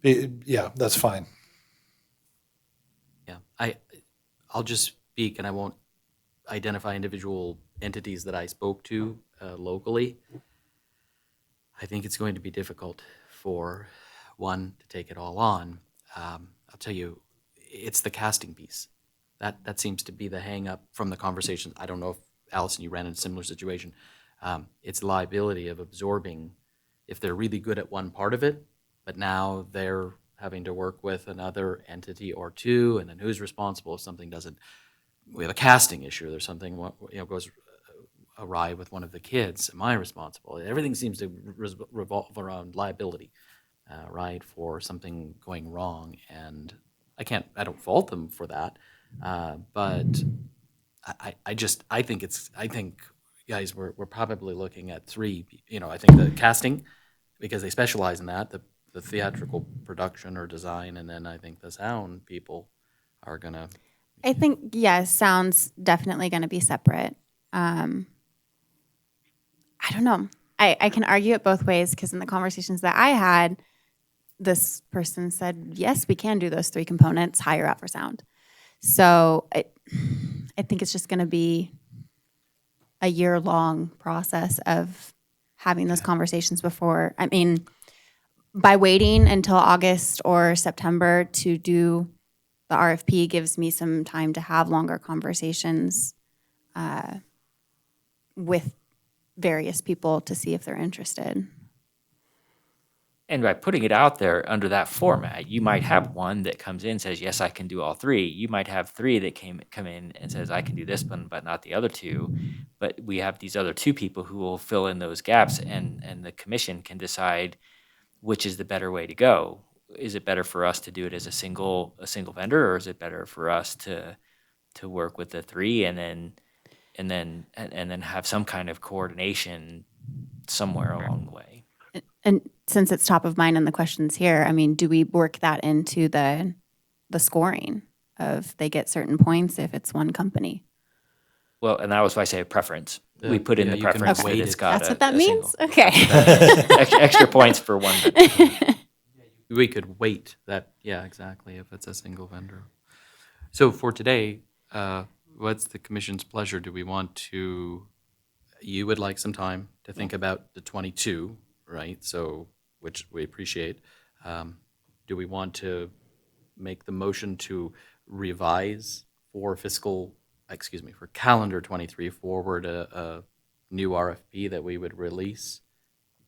Yeah, that's fine. Yeah, I'll just speak, and I won't identify individual entities that I spoke to locally. I think it's going to be difficult for one to take it all on. I'll tell you, it's the casting piece. That seems to be the hang up from the conversation. I don't know if, Allison, you ran into a similar situation. It's liability of absorbing, if they're really good at one part of it, but now they're having to work with another entity or two, and then who's responsible if something doesn't, we have a casting issue, there's something, goes awry with one of the kids, am I responsible? Everything seems to revolve around liability, right, for something going wrong, and I don't fault them for that, but I think, guys, we're probably looking at three, I think the casting, because they specialize in that, the theatrical production or design, and then I think the sound people are gonna, I think, yes, sound's definitely going to be separate. I don't know. I can argue it both ways because in the conversations that I had, this person said, yes, we can do those three components, hire out for sound. So I think it's just going to be a year-long process of having those conversations before. I mean, by waiting until August or September to do the RFP gives me some time to have longer conversations with various people to see if they're interested. And by putting it out there under that format, you might have one that comes in and says, yes, I can do all three. You might have three that come in and says, I can do this one, but not the other two. But we have these other two people who will fill in those gaps, and the commission can decide which is the better way to go. Is it better for us to do it as a single vendor, or is it better for us to work with the three and then have some kind of coordination somewhere along the way? And since it's top of mind in the questions here, I mean, do we work that into the scoring of they get certain points if it's one company? Well, and that was why I say preference. We put in the you can preference that weight it's it. got That's what that a means? single. Okay. Extra points for one vendor. we could weight that, yeah, exactly, if it's a single vendor. So for today, what's the commission's pleasure? Do we want to, you would like some time to think about the 22, right? So, which we appreciate. Do we want to make the motion to revise for for calendar 23 forward a new RFP that we would release?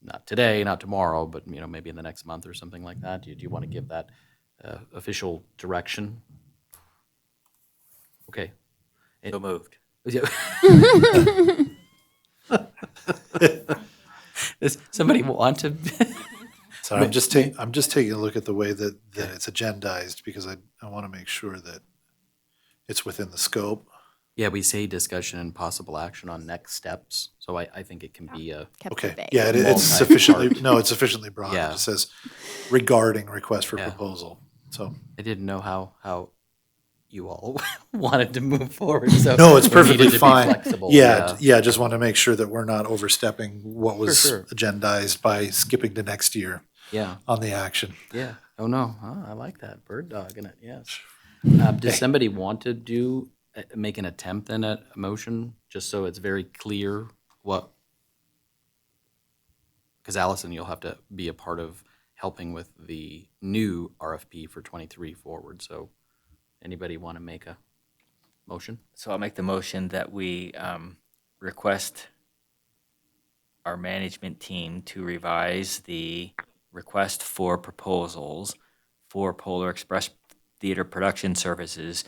Not today, not tomorrow, but maybe in the next month or something like that. Do you want to give that official direction? Okay. So moved. Does somebody want to? Sorry, I'm just taking a look at the way that it's agendized because I want to make sure that it's within the scope. Yeah, we say discussion and possible action on next steps, so I think it can be a, Kept Okay, it vague. yeah, it's Multi-part. sufficiently broad. Yeah. It just says regarding request for Yeah. proposal. So, I didn't know how you all wanted to move forward, so. no, it's we perfectly needed to be fine. flexible, Yeah, just want to make sure that we're not overstepping what was sure. agendized by skipping to next year Yeah, on the action. yeah. Oh, no, I like that, bird dog in it, yes. Does somebody want to make an attempt then at a motion, just so it's very clear what? Because Allison, you'll have to be a part of helping with the new RFP for 23 forward, so anybody want to make a motion? So I'll make the motion that we request our management team to revise the request for proposals for Polar Express Theater Production Services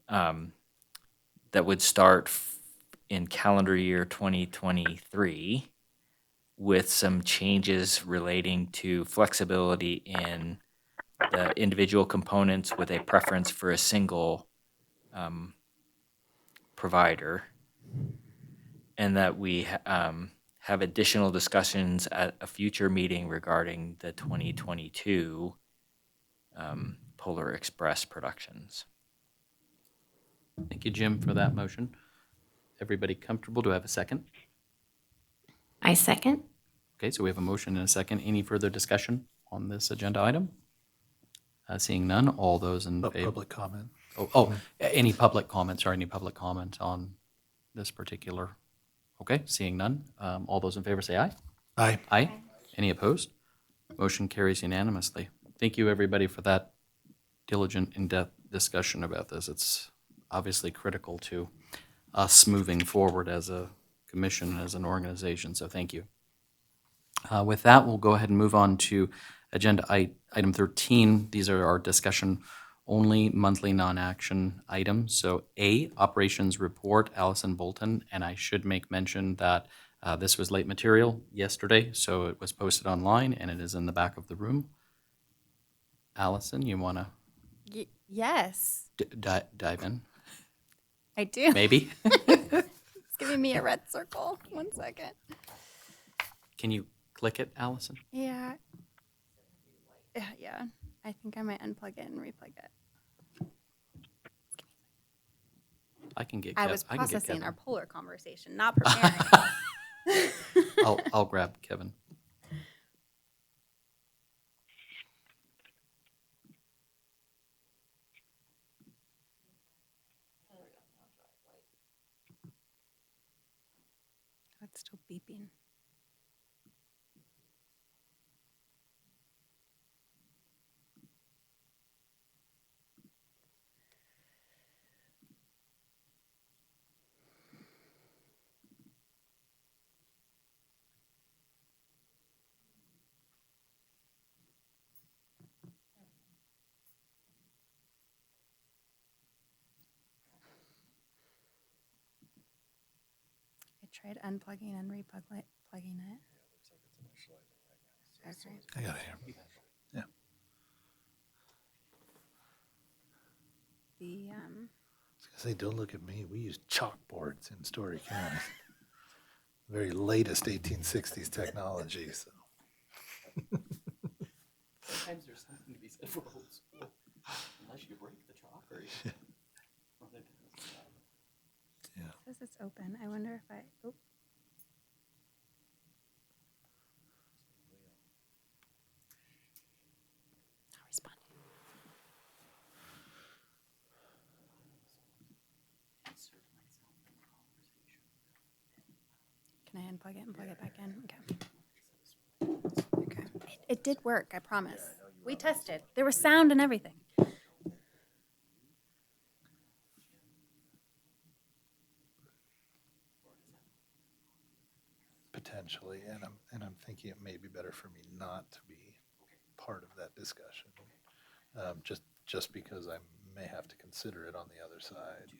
that would start in calendar year 2023 with some changes relating to flexibility in the individual components with a preference for a single provider, and that we have additional discussions at a future meeting regarding the 2022 Polar Express productions. Thank you, Jim, for that motion. Everybody comfortable? Do I have a second? I second. Okay, so we have a motion and a second. Any further discussion on this agenda item? Seeing none, all those in favor? Public comment. Any public comments or any public comment on this particular? Okay, seeing none, all those in favor say aye. Aye. Aye. Any opposed? Motion carries unanimously. Thank you, everybody, for that diligent, in-depth discussion about this. It's obviously critical to us moving forward as a commission and as an organization, so thank you. With that, we'll go ahead and move on to agenda item 13. These are our discussion-only monthly non-action items. So A, operations report, Allison Bolton, and I should make mention that this was late material yesterday, so it was posted online, and it is in the back of the room. Allison, you want to Yes, dive in? I do. Maybe? It's giving me a red circle. 1 second. Can you click it, Allison? Yeah. Yeah. I think I might unplug it and replug it. I can get I Kev- was I can get processing Kevin. our polar conversation, not preparing. I'll grab Kevin. It's still beeping. I tried unplugging and replugging it. Okay. I got it here. Yeah. The I was gonna say, don't look at me. We use chalkboards in Story County. Very latest 1860s technology. So. Sometimes there's something to be said for old school, unless you break the chalk or you. Yeah. it says it's open. I wonder if I. Oh. Not responding. Can I unplug it and plug it back in? Okay. It did work, I promise. We tested. There was sound and everything. Potentially, and I'm thinking it may be better for me not to be part of that discussion, just because I may have to consider it on the other side.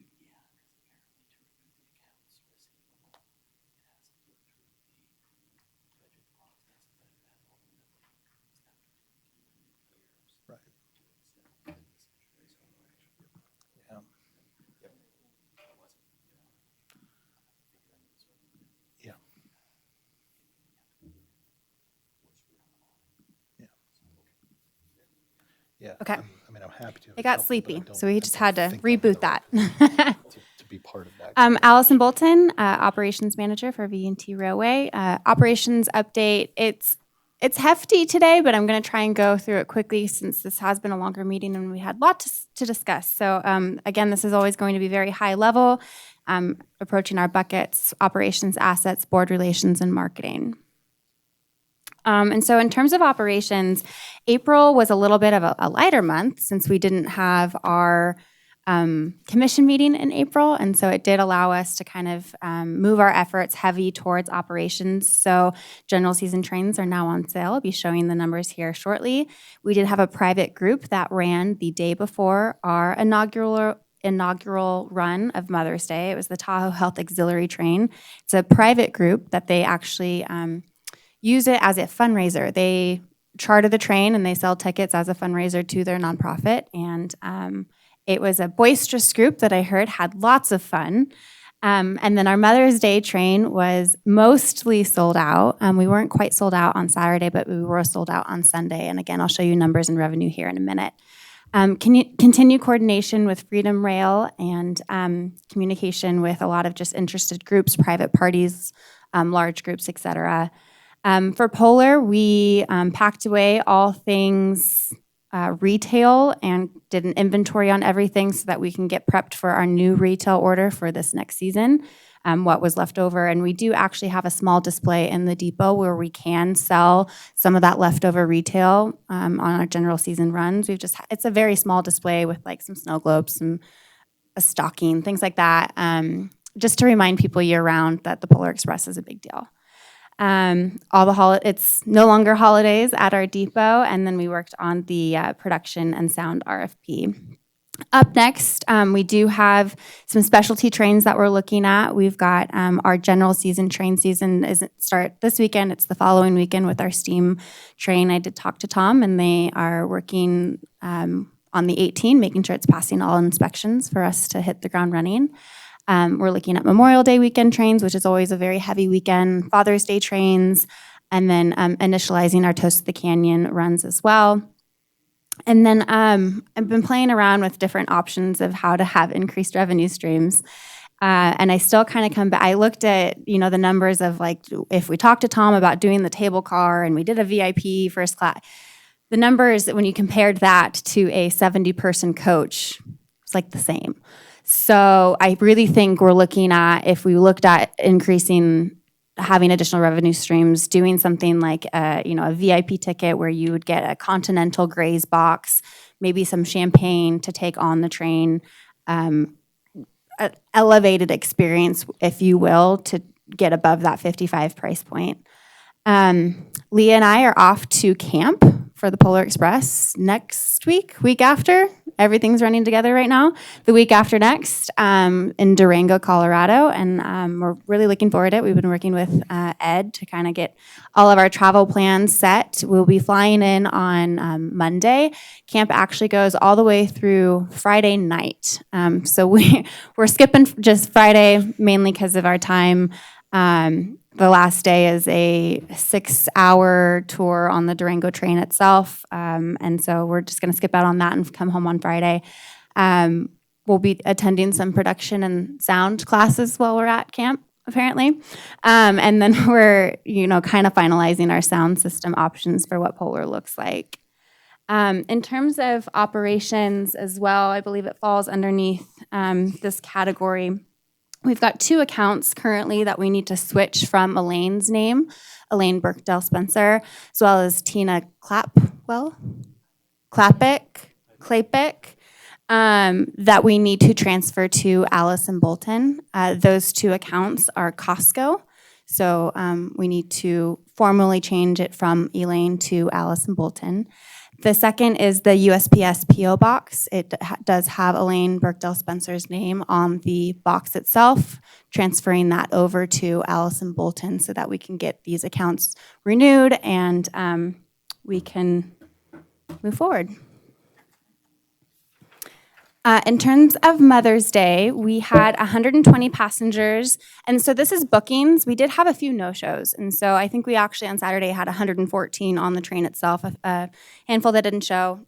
Right. Yeah. Yeah. Yeah. Okay. I mean, I'm happy to. It got help, but I sleepy, don't- so I we just don't had to think I'm reboot the right that. to be part of that. Allison Bolton, Operations Manager for V&T Railway. Operations update, it's hefty today, but I'm going to try and go through it quickly since this has been a longer meeting and we had lots to discuss. So again, this is always going to be very high level, approaching our buckets, operations, assets, board relations, and marketing. And so in terms of operations, April was a little bit of a lighter month since we didn't have our commission meeting in April. And so it did allow us to kind of move our efforts heavy towards operations. So general season trains are now on sale. I'll be showing the numbers here shortly. We did have a private group that ran the day before our inaugural run of Mother's Day. It was the Tahoe Health Auxiliary Train. It's a private group that they actually use it as a fundraiser. They charter the train and they sell tickets as a fundraiser to their nonprofit. And it was a boisterous group that I heard had lots of fun. And then our Mother's Day train was mostly sold out. We weren't quite sold out on Saturday, but we were sold out on Sunday. And again, I'll show you numbers and revenue here in a minute. Continue coordination with Freedom Rail and communication with a lot of just interested groups, private parties, large groups, et cetera. For Polar, we packed away all things retail and did an inventory on everything so that we can get prepped for our new retail order for this next season, what was left over. And we do actually have a small display in the depot where we can sell some of that leftover retail on our general season runs. It's a very small display with like some snow globes, a stocking, things like that, just to remind people year round that the Polar Express is a big deal. It's no longer holidays at our depot, and then we worked on the production and sound RFP. Up next, we do have some specialty trains that we're looking at. We've got our general season train season isn't start this weekend, it's the following weekend with our steam train. I did talk to Tom, and they are working on the 18, making sure it's passing all inspections for us to hit the ground running. We're looking at Memorial Day weekend trains, which is always a very heavy weekend, Father's Day trains, and then initializing our Toast of the Canyon runs as well. And then I've been playing around with different options of how to have increased revenue streams. And I still kind of come back. I looked at, the numbers of like, if we talked to Tom about doing the table car and we did a VIP first class, the numbers, when you compared that to a 70-person coach, it's like the same. So I really think we're looking at, if we looked at having additional revenue streams, doing something like a VIP ticket where you would get a continental graze box, maybe some champagne to take on the train, an elevated experience, if you will, to get above that 55 price point. Leah and I are off to camp for the Polar Express next week after. Everything's running together right now. The week after next in Durango, Colorado, and we're really looking forward to it. We've been working with Ed to kind of get all of our travel plans set. We'll be flying in on Monday. Camp actually goes all the way through Friday night. So we're skipping just Friday mainly because of our time. The last day is a 6-hour tour on the Durango train itself. And so we're just going to skip out on that and come home on Friday. We'll be attending some production and sound classes while we're at camp, apparently. And then we're, kind of finalizing our sound system options for what Polar looks like. In terms of operations as well, I believe it falls underneath this category. We've got 2 accounts currently that we need to switch from Elaine's name, Elaine Burkdale Spencer, as well as Tina Klapik, that we need to transfer to Allison Bolton. Those 2 accounts are Costco, so we need to formally change it from Elaine to Allison Bolton. The second is the USPS PO box. It does have Elaine Burkdale Spencer's name on the box itself, transferring that over to Allison Bolton so that we can get these accounts renewed and we can move forward. In terms of Mother's Day, we had 120 passengers, and so this is bookings. We did have a few no-shows, and so I think we actually on Saturday had 114 on the train itself, a handful that didn't show,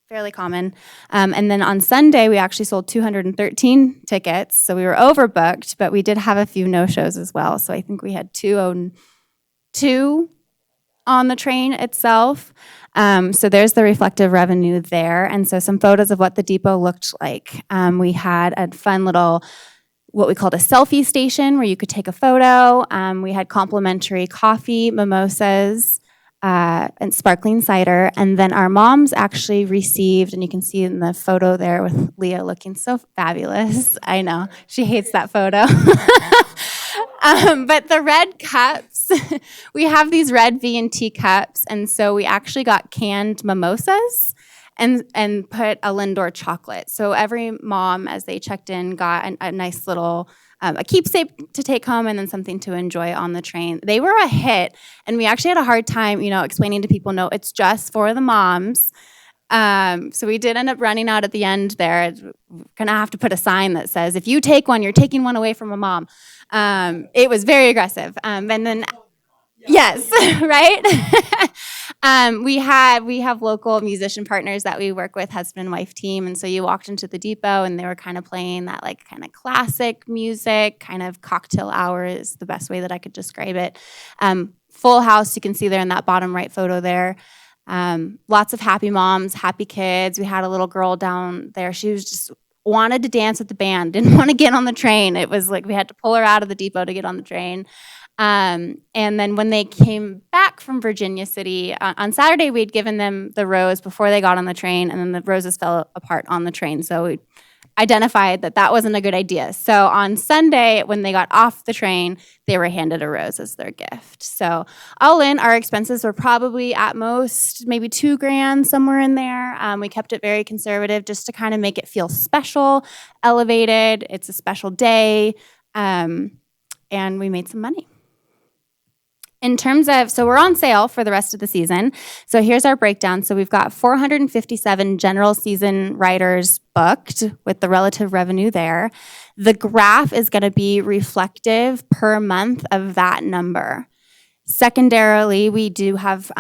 fairly common. And then on Sunday, we actually sold 213 tickets, so we were overbooked, but we did have a few no-shows as well. So I think we had 202 on the train itself. So there's the reflective revenue there. And so some photos of what the depot looked like. We had a fun little, what we called a selfie station where you could take a photo. We had complimentary coffee, mimosas, and sparkling cider. And then our moms actually received, and you can see in the photo there with Leah looking so fabulous. I know, she hates that photo. But the red cups, we have these red V&T cups, and so we actually got canned mimosas and put a Lindor chocolate. So every mom, as they checked in, got a nice little a keepsake to take home and then something to enjoy on the train. They were a hit, and we actually had a hard time, explaining to people, no, it's just for the moms. So we did end up running out at the end there. We're going to have to put a sign that says, if you take one, you're taking one away from a mom. It was very aggressive. And then, yes, right? We have local musician partners that we work with, husband and wife team. And so you walked into the depot and they were kind of playing that like kind of classic music, kind of cocktail hour is the best way that I could describe it. Full house, you can see there in that bottom right photo there. Lots of happy moms, happy kids. We had a little girl down there. She was just wanted to dance with the band, didn't want to get on the train. It was like we had to pull her out of the depot to get on the train. And then when they came back from Virginia City, on Saturday, we'd given them the rose before they got on the train, and then the roses fell apart on the train. So we identified that that wasn't a good idea. So on Sunday, when they got off the train, they were handed a rose as their gift. So all in, our expenses were probably at most maybe $2,000, somewhere in there. We kept it very conservative just to kind of make it feel special, elevated. It's a special day, and we made some money. In terms of, so we're on sale for the rest of the season. So here's our breakdown. So we've got 457 general season riders booked with the relative revenue there. The graph is going to be reflective per month of that number. Secondarily, we do have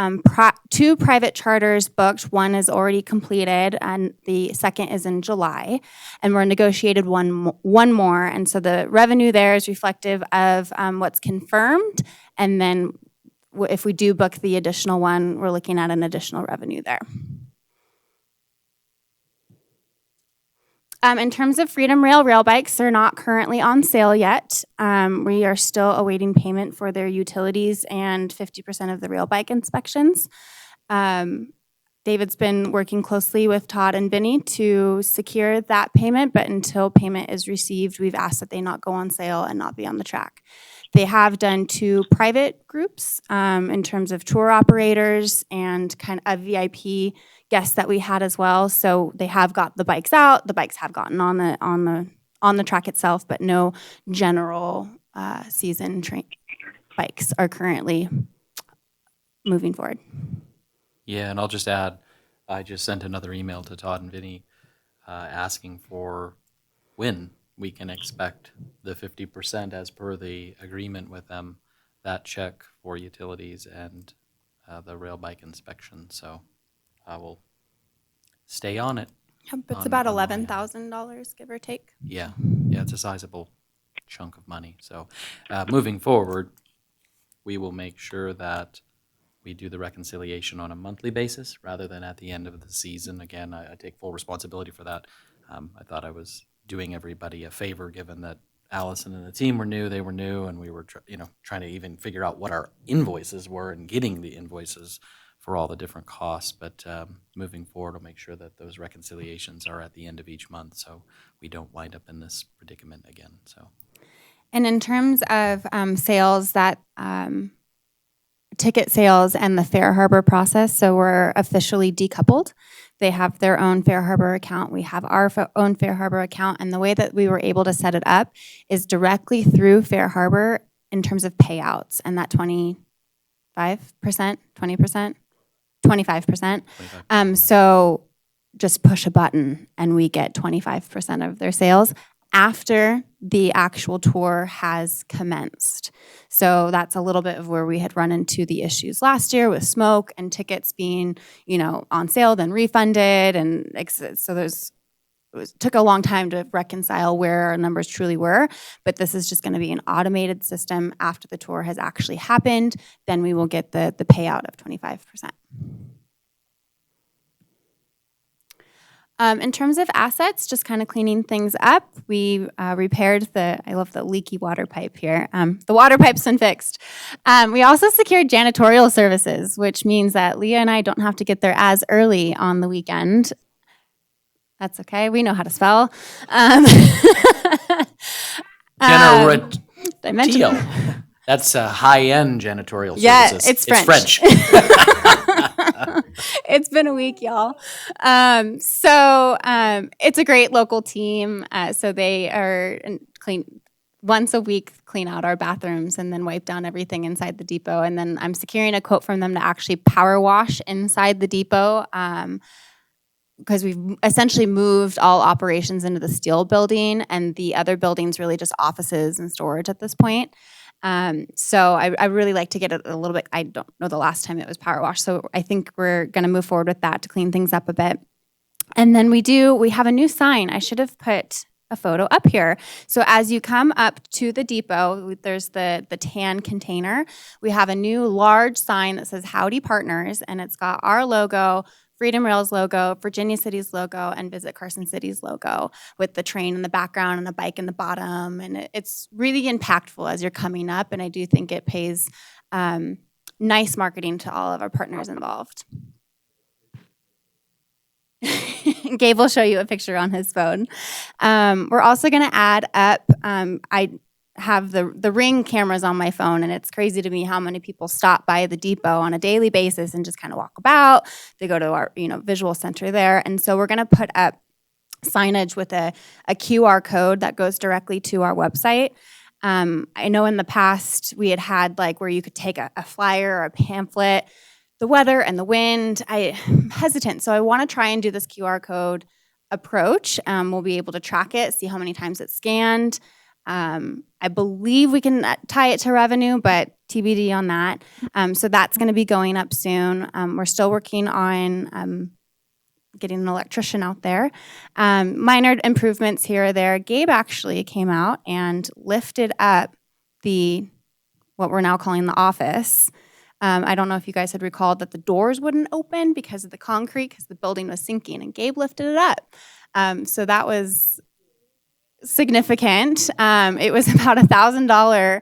2 private charters booked. One is already completed, and the second is in July. And we're negotiated one more. And so the revenue there is reflective of what's confirmed. And then if we do book the additional one, we're looking at an additional revenue there. In terms of Freedom rail bikes, they're not currently on sale yet. We are still awaiting payment for their utilities and 50% of the rail bike inspections. David's been working closely with Todd and Benny to secure that payment, but until payment is received, we've asked that they not go on sale and not be on the track. They have done 2 private groups in terms of tour operators and kind of a VIP guests that we had as well. So they have got the bikes out. The bikes have gotten on the track itself, but no general season bikes are currently moving forward. Yeah, and I'll just add, I just sent another email to Todd and Vinny asking for when we can expect the 50% as per the agreement with them, that check for utilities and the rail bike inspection. So I will stay on it. Yep, it's on- about on my end. $11,000, give or take. Yeah, it's a sizable chunk of money. So moving forward, we will make sure that we do the reconciliation on a monthly basis rather than at the end of the season. Again, I take full responsibility for that. I thought I was doing everybody a favor, given that Allison and the team were new, they were new, and we were trying to even figure out what our invoices were and getting the invoices for all the different costs. But moving forward, we'll make sure that those reconciliations are at the end of each month so we don't wind up in this predicament again. So, And in terms of sales, that ticket sales and the Fair Harbor process, so we're officially decoupled. They have their own Fair Harbor account. We have our own Fair Harbor account. And the way that we were able to set it up is directly through Fair Harbor in terms of payouts. And that 25%, 20%, 25%. So just push a button and we get 25% of their sales after the actual tour has commenced. So that's a little bit of where we had run into the issues last year with smoke and tickets being, on sale, then refunded. And so it took a long time to reconcile where our numbers truly were. But this is just going to be an automated system after the tour has actually happened. Then we will get the payout of 25%. In terms of assets, just kind of cleaning things up, we repaired I love the leaky water pipe here. The water pipe's been fixed. We also secured janitorial services, which means that Leah and I don't have to get there as early on the weekend. That's okay. We know how to spell. Janitorial. I mentioned That's high-end janitorial Yeah, services. it's French. It's been a week, y'all. So it's a great local team. So they are clean once a week, clean out our bathrooms and then wipe down everything inside the depot. And then I'm securing a quote from them to actually power wash inside the depot because we've essentially moved all operations into the steel building, and the other building's really just offices and storage at this point. So I really like to get it a little bit, I don't know the last time it was power washed, so I think we're going to move forward with that to clean things up a bit. And then we have a new sign. I should have put a photo up here. So as you come up to the depot, there's the tan container. We have a new large sign that says Howdy Partners, and it's got our logo, Freedom Rails logo, Virginia City's logo, and Visit Carson City's logo with the train in the background and a bike in the bottom. And it's really impactful as you're coming up, and I do think it pays nice marketing to all of our partners involved. Gabe will show you a picture on his phone. We're also going to add up, I have the Ring cameras on my phone, and it's crazy to me how many people stop by the depot on a daily basis and just kind of walk about. They go to our visual center there. And so we're going to put up signage with a QR code that goes directly to our website. I know in the past we had like where you could take a flyer or a pamphlet, the weather and the wind. I'm hesitant, so I want to try and do this QR code approach. We'll be able to track it, see how many times it's scanned. I believe we can tie it to revenue, but TBD on that. So that's going to be going up soon. We're still working on getting an electrician out there. Minor improvements here or there. Gabe actually came out and lifted up what we're now calling the office. I don't know if you guys had recalled that the doors wouldn't open because of the concrete, because the building was sinking, and Gabe lifted it up. So that was significant. It was about $1,000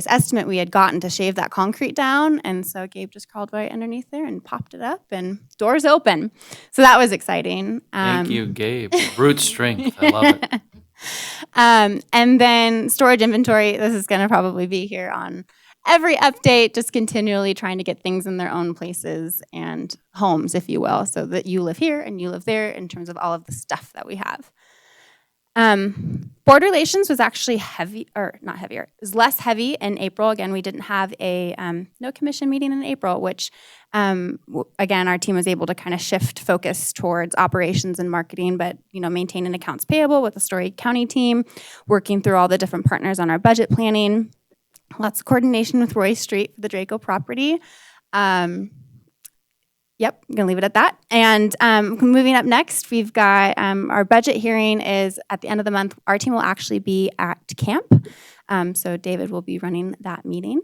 estimate we had gotten to shave that concrete down. And so Gabe just crawled right underneath there and popped it up, and doors open. So that was exciting. Thank you, Gabe. Brute strength. I love it. And then storage inventory. This is going to probably be here on every update, just continually trying to get things in their own places and homes, if you will, so that you live here and you live there in terms of all of the stuff that we have. Board relations was actually not heavier. It was less heavy in April. Again, we didn't have a no commission meeting in April, which again, our team was able to kind of shift focus towards operations and marketing, but maintaining accounts payable with the Story County team, working through all the different partners on our budget planning. Lots of coordination with Roy Street for the Draco property. Yep, I'm going to leave it at that. And moving up next, we've got our budget hearing is at the end of the month. Our team will actually be at camp. So David will be running that meeting.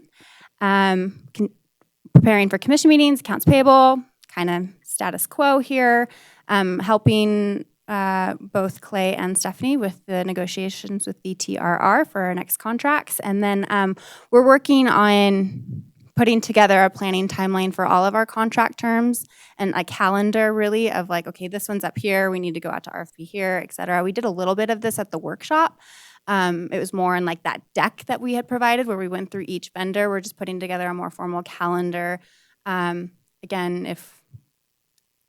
Preparing for commission meetings, accounts payable, kind of status quo here. Helping both Clay and Stephanie with the negotiations with the TRR for our next contracts. And then we're working on putting together a planning timeline for all of our contract terms and a calendar really of like, okay, this one's up here, we need to go out to RFP here, et cetera. We did a little bit of this at the workshop. It was more in like that deck that we had provided where we went through each vendor. We're just putting together a more formal calendar. Again, if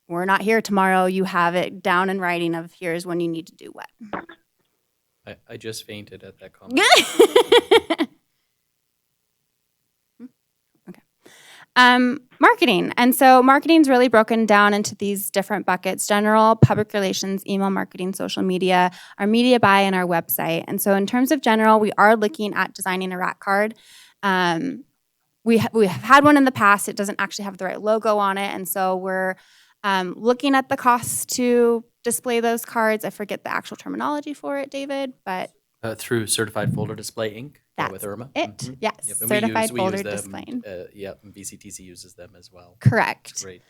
we're not here tomorrow, you have it down in writing of here's when you need to do what. I just fainted at that comment. Marketing. And so marketing is really broken down into these different buckets: general, public relations, email marketing, social media, our media buy, and our website. And so in terms of general, we are looking at designing a rack card. We have had one in the past. It doesn't actually have the right logo on it. And so we're looking at the costs to display those cards. I forget the actual terminology for it, David, but Through Certified Folder Display Inc. That's with Irma. it. Mhm. Yes, Yep, and certified we folder use them, displaying. Yep, and VCTC uses them as well. Correct. Great.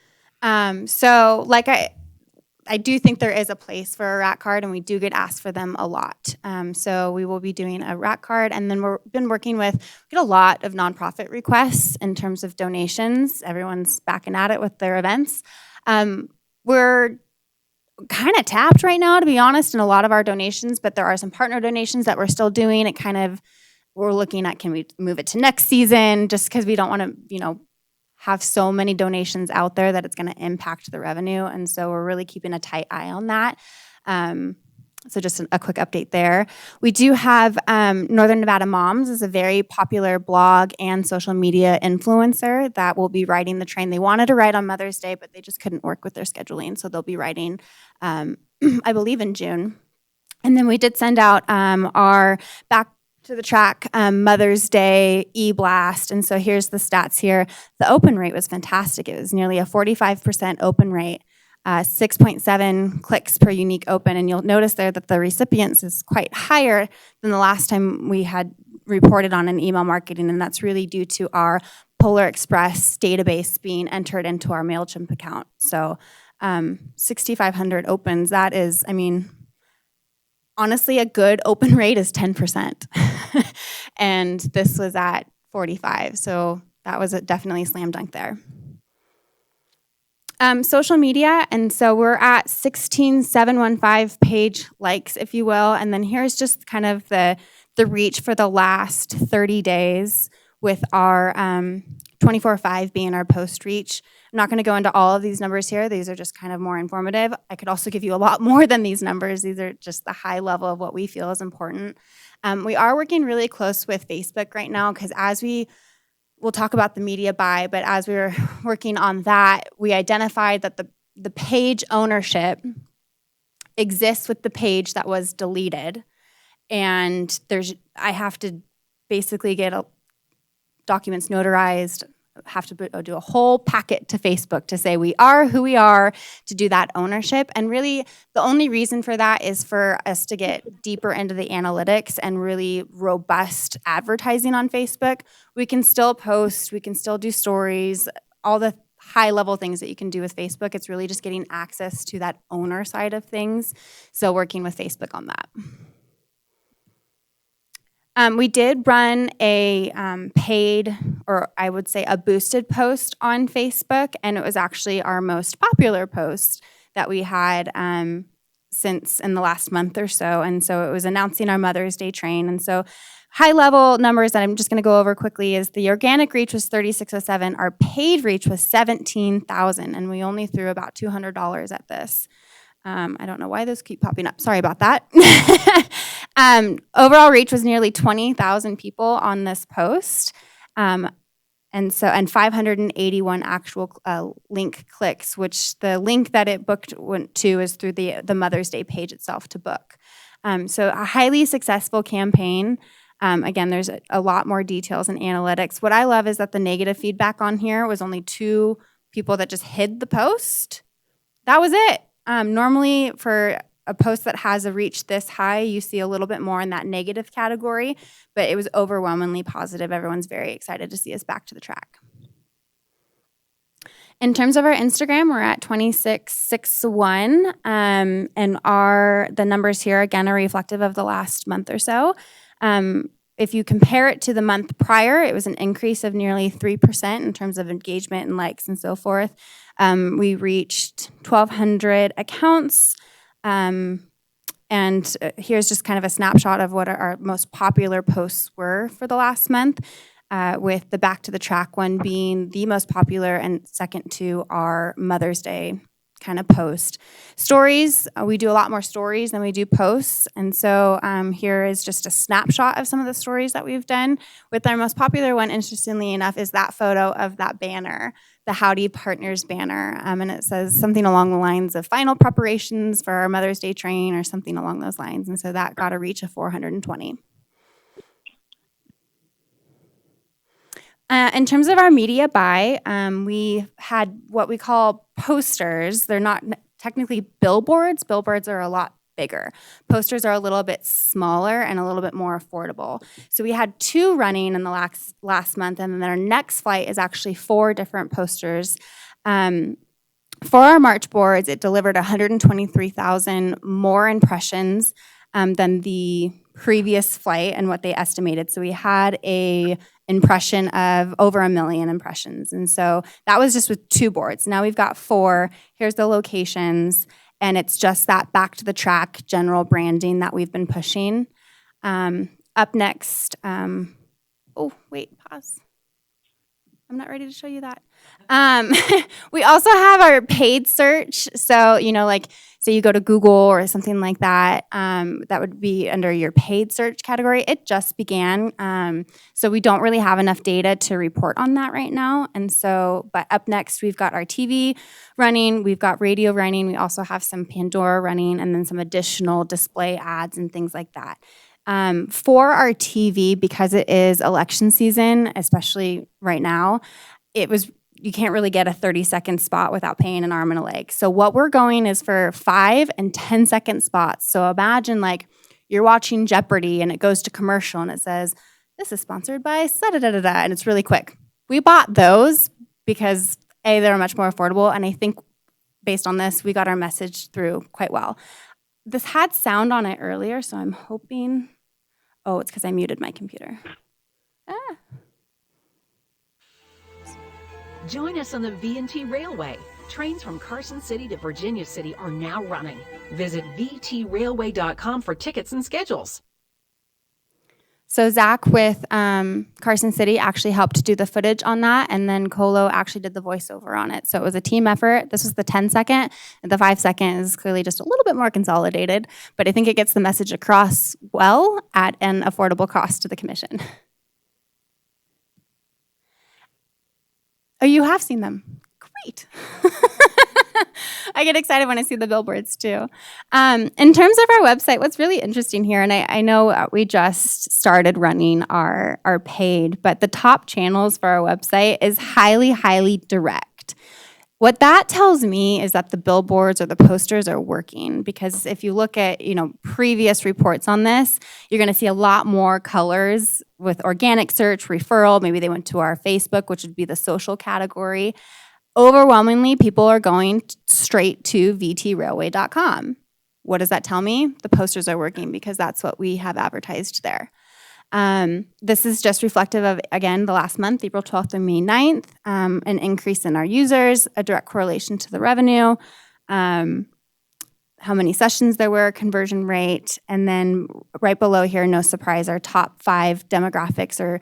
So like I do think there is a place for a rack card, and we do get asked for them a lot. So we will be doing a rack card, and then we get a lot of nonprofit requests in terms of donations. Everyone's backing at it with their events. We're kind of tapped right now, to be honest, in a lot of our donations, but there are some partner donations that we're still doing. We're looking at, can we move it to next season, just because we don't want to, have so many donations out there that it's going to impact the revenue. And so we're really keeping a tight eye on that. So just a quick update there. We do have Northern Nevada Moms is a very popular blog and social media influencer that will be riding the train. They wanted to ride on Mother's Day, but they just couldn't work with their scheduling. So they'll be riding, I believe, in June. And then we did send out our Back to the Track Mother's Day e-blast. And so here's the stats here. The open rate was fantastic. It was nearly a 45% open rate. 6.7 clicks per unique open, and you'll notice there that the recipients is quite higher than the last time we had reported on an email marketing, and that's really due to our Polar Express database being entered into our MailChimp account. So 6,500 opens, that is, I mean, honestly, a good open rate is 10%. And this was at 45, so that was definitely a slam dunk there. Social media, and so we're at 16,715 page likes, if you will, and then here's just kind of the reach for the last 30 days with our 24/5 being our post reach. I'm not going to go into all of these numbers here. These are just kind of more informative. I could also give you a lot more than these numbers. These are just the high level of what we feel is important. We are working really close with Facebook right now because we'll talk about the media buy, but as we were working on that, we identified that the page ownership exists with the page that was deleted. And I have to basically get documents notarized, have to do a whole packet to Facebook to say we are who we are, to do that ownership. And really, the only reason for that is for us to get deeper into the analytics and really robust advertising on Facebook. We can still post, we can still do stories, all the high-level things that you can do with Facebook. It's really just getting access to that owner side of things. So working with Facebook on that. We did run a paid, or I would say a boosted post on Facebook, and it was actually our most popular post that we had since in the last month or so. And so it was announcing our Mother's Day train. And so high-level numbers that I'm just going to go over quickly is the organic reach was 3,607. Our paid reach was 17,000, and we only threw about $200 at this. I don't know why those keep popping up. Sorry about that. Overall reach was nearly 20,000 people on this post. And 581 actual link clicks, which the link that it went to is through the Mother's Day page itself to book. So a highly successful campaign. Again, there's a lot more details and analytics. What I love is that the negative feedback on here was only 2 people that just hid the post. That was it. Normally for a post that has a reach this high, you see a little bit more in that negative category, but it was overwhelmingly positive. Everyone's very excited to see us back to the track. In terms of our Instagram, we're at 2661, and the numbers here, again, are reflective of the last month or so. If you compare it to the month prior, it was an increase of nearly 3% in terms of engagement and likes and so forth. We reached 1,200 accounts, and here's just kind of a snapshot of what our most popular posts were for the last month, with the Back to the Track one being the most popular and second to our Mother's Day kind of post. Stories, we do a lot more stories than we do posts, and so here is just a snapshot of some of the stories that we've done. With our most popular one, interestingly enough, is that photo of that banner, the Howdy Partners banner, and it says something along the lines of final preparations for our Mother's Day train or something along those lines, and so that got a reach of 420. In terms of our media buy, we had what we call posters. They're not technically billboards. Billboards are a lot bigger. Posters are a little bit smaller and a little bit more affordable. So we had 2 running in the last month, and then our next flight is actually 4 different posters. For our March boards, it delivered 123,000 more impressions than the previous flight and what they estimated. So we had a impression of over 1 million impressions. And so that was just with 2 boards. Now we've got 4. Here's the locations, and it's just that Back to the Track general branding that we've been pushing. Up next, pause. I'm not ready to show you that. We also have our paid search. So, like say you go to Google or something like that, that would be under your paid search category. It just began. So we don't really have enough data to report on that right now. And so, but up next, we've got our TV running, we've got radio running, we also have some Pandora running, and then some additional display ads and things like that. For our TV, because it is election season, especially right now, you can't really get a 30-second spot without paying an arm and a leg. So what we're going is for 5 and 10-second spots. So imagine like you're watching Jeopardy and it goes to commercial and it says, this is sponsored by da-da-da-da-da, and it's really quick. We bought those because A, they're much more affordable, and I think based on this, we got our message through quite well. This had sound on it earlier, so I'm hoping, oh, it's because I muted my computer. Join us on the V&T Railway. Trains from Carson City to Virginia City are now running. Visit vtrailway.com for tickets and schedules. So Zach with Carson City actually helped do the footage on that, and then Colo actually did the voiceover on it. So it was a team effort. This was the 10-second, and the 5-second is clearly just a little bit more consolidated, but I think it gets the message across well at an affordable cost to the commission. Oh, you have seen them. Great. I get excited when I see the billboards too. In terms of our website, what's really interesting here, and I know we just started running our paid, but the top channels for our website is highly, highly direct. What that tells me is that the billboards or the posters are working, because if you look at, previous reports on this, you're going to see a lot more colors with organic search, referral. Maybe they went to our Facebook, which would be the social category. Overwhelmingly, people are going straight to vtrailway.com. What does that tell me? The posters are working because that's what we have advertised there. This is just reflective of, again, the last month, April 12th and May 9th, an increase in our users, a direct correlation to the revenue, how many sessions there were, conversion rate, and then right below here, no surprise, our top 5 demographics or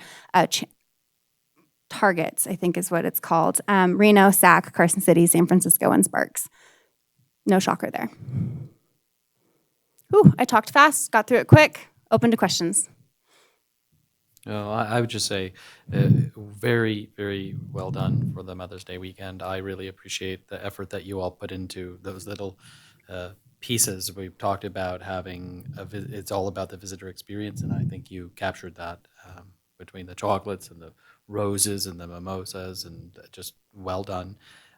targets, I think is what it's called. Reno, Sac, Carson City, San Francisco, and Sparks. No shocker there. Whew, I talked fast, got through it quick. Open to questions. I would just say very, very well done for the Mother's Day weekend. I really appreciate the effort that you all put into those little pieces. We've talked about having, it's all about the visitor experience, and I think you captured that between the chocolates and the roses and the mimosas, and just well done.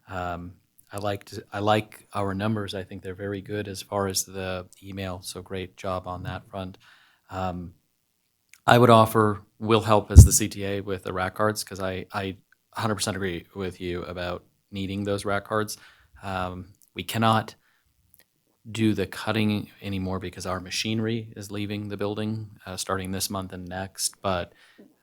I like our numbers. I think they're very good as far as the email, so great job on that front. I would offer, we'll help as the CTA with the rack cards, because I 100% agree with you about needing those rack cards. We cannot do the cutting anymore because our machinery is leaving the building starting this month and next, but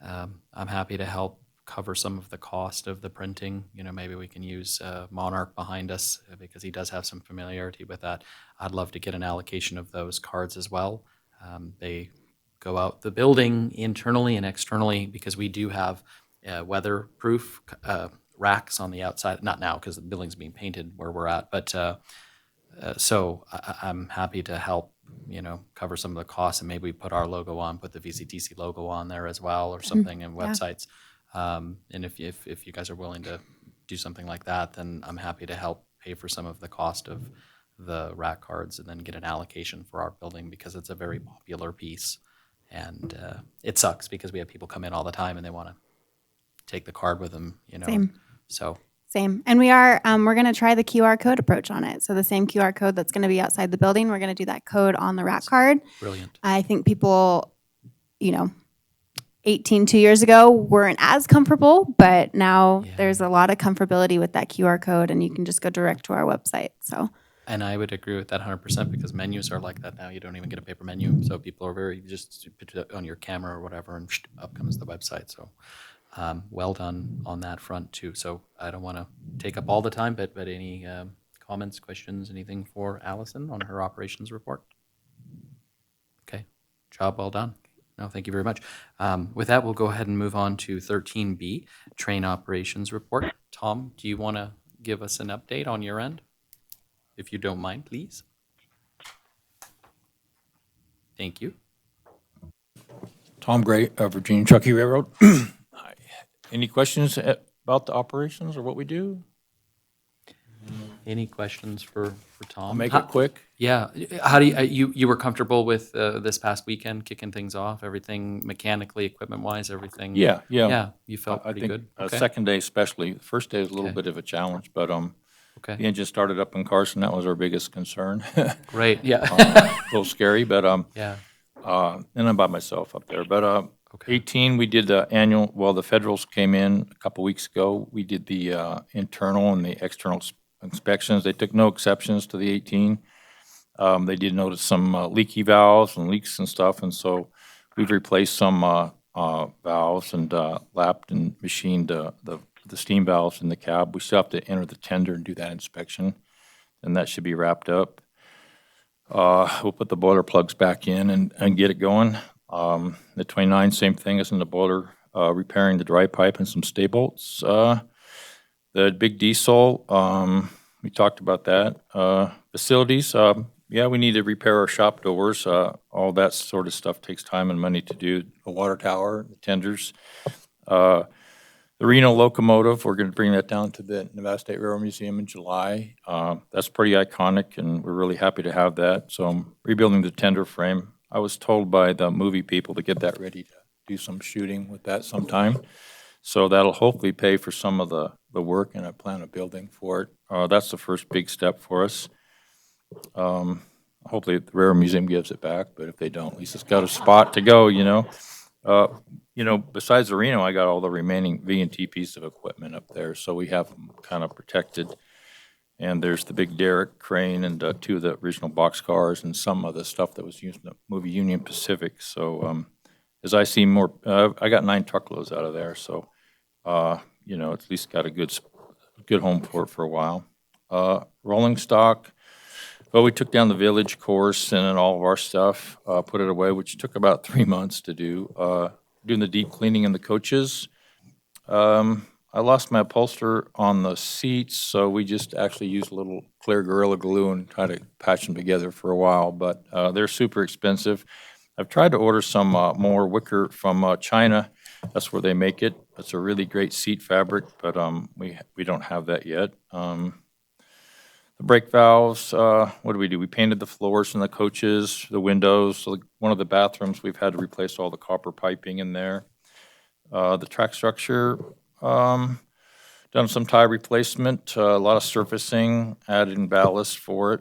I'm happy to help cover some of the cost of the printing. Maybe we can use Monarch behind us because he does have some familiarity with that. I'd love to get an allocation of those cards as well. They go out the building internally and externally because we do have weatherproof racks on the outside. Not now because the building's being painted where we're at, but so I'm happy to help, cover some of the costs, and maybe we put our logo on, put the VCTC logo on there as well, or something in websites. And if you guys are willing to do something like that, then I'm happy to help pay for some of the cost of the rack cards and then get an allocation for our building because it's a very popular piece. And it sucks because we have people come in all the time and they want to take the card with them, Same. So. Same. And we're going to try the QR code approach on it. So the same QR code that's going to be outside the building, we're going to do that code on the rack card. Brilliant. I think people, 2 years ago weren't as comfortable, but now there's a lot of comfortability with that QR code, and you can just go direct to our website. So. And I would agree with that 100% because menus are like that now. You don't even get a paper menu. So people are just put it on your camera or whatever, and up comes the website. So well done on that front too. So I don't want to take up all the time, but any comments, questions, anything for Allison on her operations report? Okay, job well done. No, thank you very much. With that, we'll go ahead and move on to 13B, train operations report. Tom, do you want to give us an update on your end? If you don't mind, please. Thank you. Tom Gray, Virginia Truckee Railroad. Hi. Any questions about the operations or what we do? Any questions for Tom? I'll make it quick. Yeah. How do you were comfortable with this past weekend kicking things off? Everything mechanically, equipment-wise, everything? Yeah. Yeah, you felt I pretty think good? Okay. second day especially. The first day was a little Okay. bit of a challenge, but the Okay, engine started up in Carson. That was our biggest concern. great, yeah. A little scary, but Yeah, and I'm by myself up there. But okay, 18, we did the annual. Well, the federals came in a couple weeks ago. We did the internal and the external inspections. They took no exceptions to the 18. They did notice some leaky valves and leaks and stuff, and so we've replaced some valves and lapped and machined the steam valves in the cab. We still have to enter the tender and do that inspection, and that should be wrapped up. We'll put the boiler plugs back in and get it going. The 29, same thing as in the boiler, repairing the dry pipe and some stay bolts. The big diesel, we talked about that. Facilities, yeah, we need to repair our shop doors. All that sort of stuff takes time and money to do. The water tower, the tenders. The Reno locomotive, we're going to bring that down to the Nevada State Railroad Museum in July. That's pretty iconic, and we're really happy to have that. So I'm rebuilding the tender frame. I was told by the movie people to get that ready to do some shooting with that sometime. So that'll hopefully pay for some of the work, and I plan on building for it. That's the first big step for us. Hopefully the Railroad Museum gives it back, but if they don't, at least it's got a spot to go, you know. Besides the Reno, I got all the remaining V&T pieces of equipment up there, so we have them kind of protected. And there's the big derrick crane and two of the original boxcars and some of the stuff that was used in the movie Union Pacific. So as I see more, I got 9 truckloads out of there, so at least got a good home port for a while. Rolling stock. Well, we took down the village course and then all of our stuff, put it away, which took about 3 months to do. Doing the deep cleaning in the coaches. I lost my upholster on the seats, so we just actually used a little clear Gorilla Glue and try to patch them together for a while, but they're super expensive. I've tried to order some more wicker from China. That's where they make it. It's a really great seat fabric, but we don't have that yet. The brake valves, what do? We painted the floors in the coaches, the windows. So one of the bathrooms, we've had to replace all the copper piping in there. The track structure, done some tie replacement, a lot of surfacing, adding ballast for it.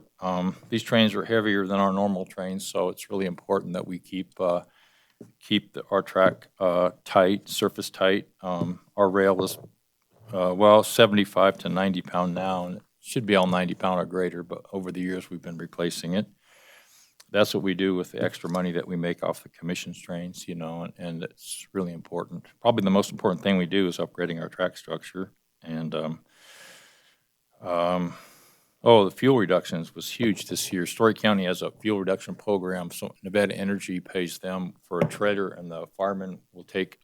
These trains are heavier than our normal trains, so it's really important that we keep our track tight, surface tight. Our rail is 75 to 90 pound now, and it should be all 90 pound or greater, but over the years we've been replacing it. That's what we do with the extra money that we make off the commissions trains, and it's really important. Probably the most important thing we do is upgrading our track structure. And the fuel reductions was huge this year. Story County has a fuel reduction program, so Nevada Energy pays them for a trailer, and the firemen will take.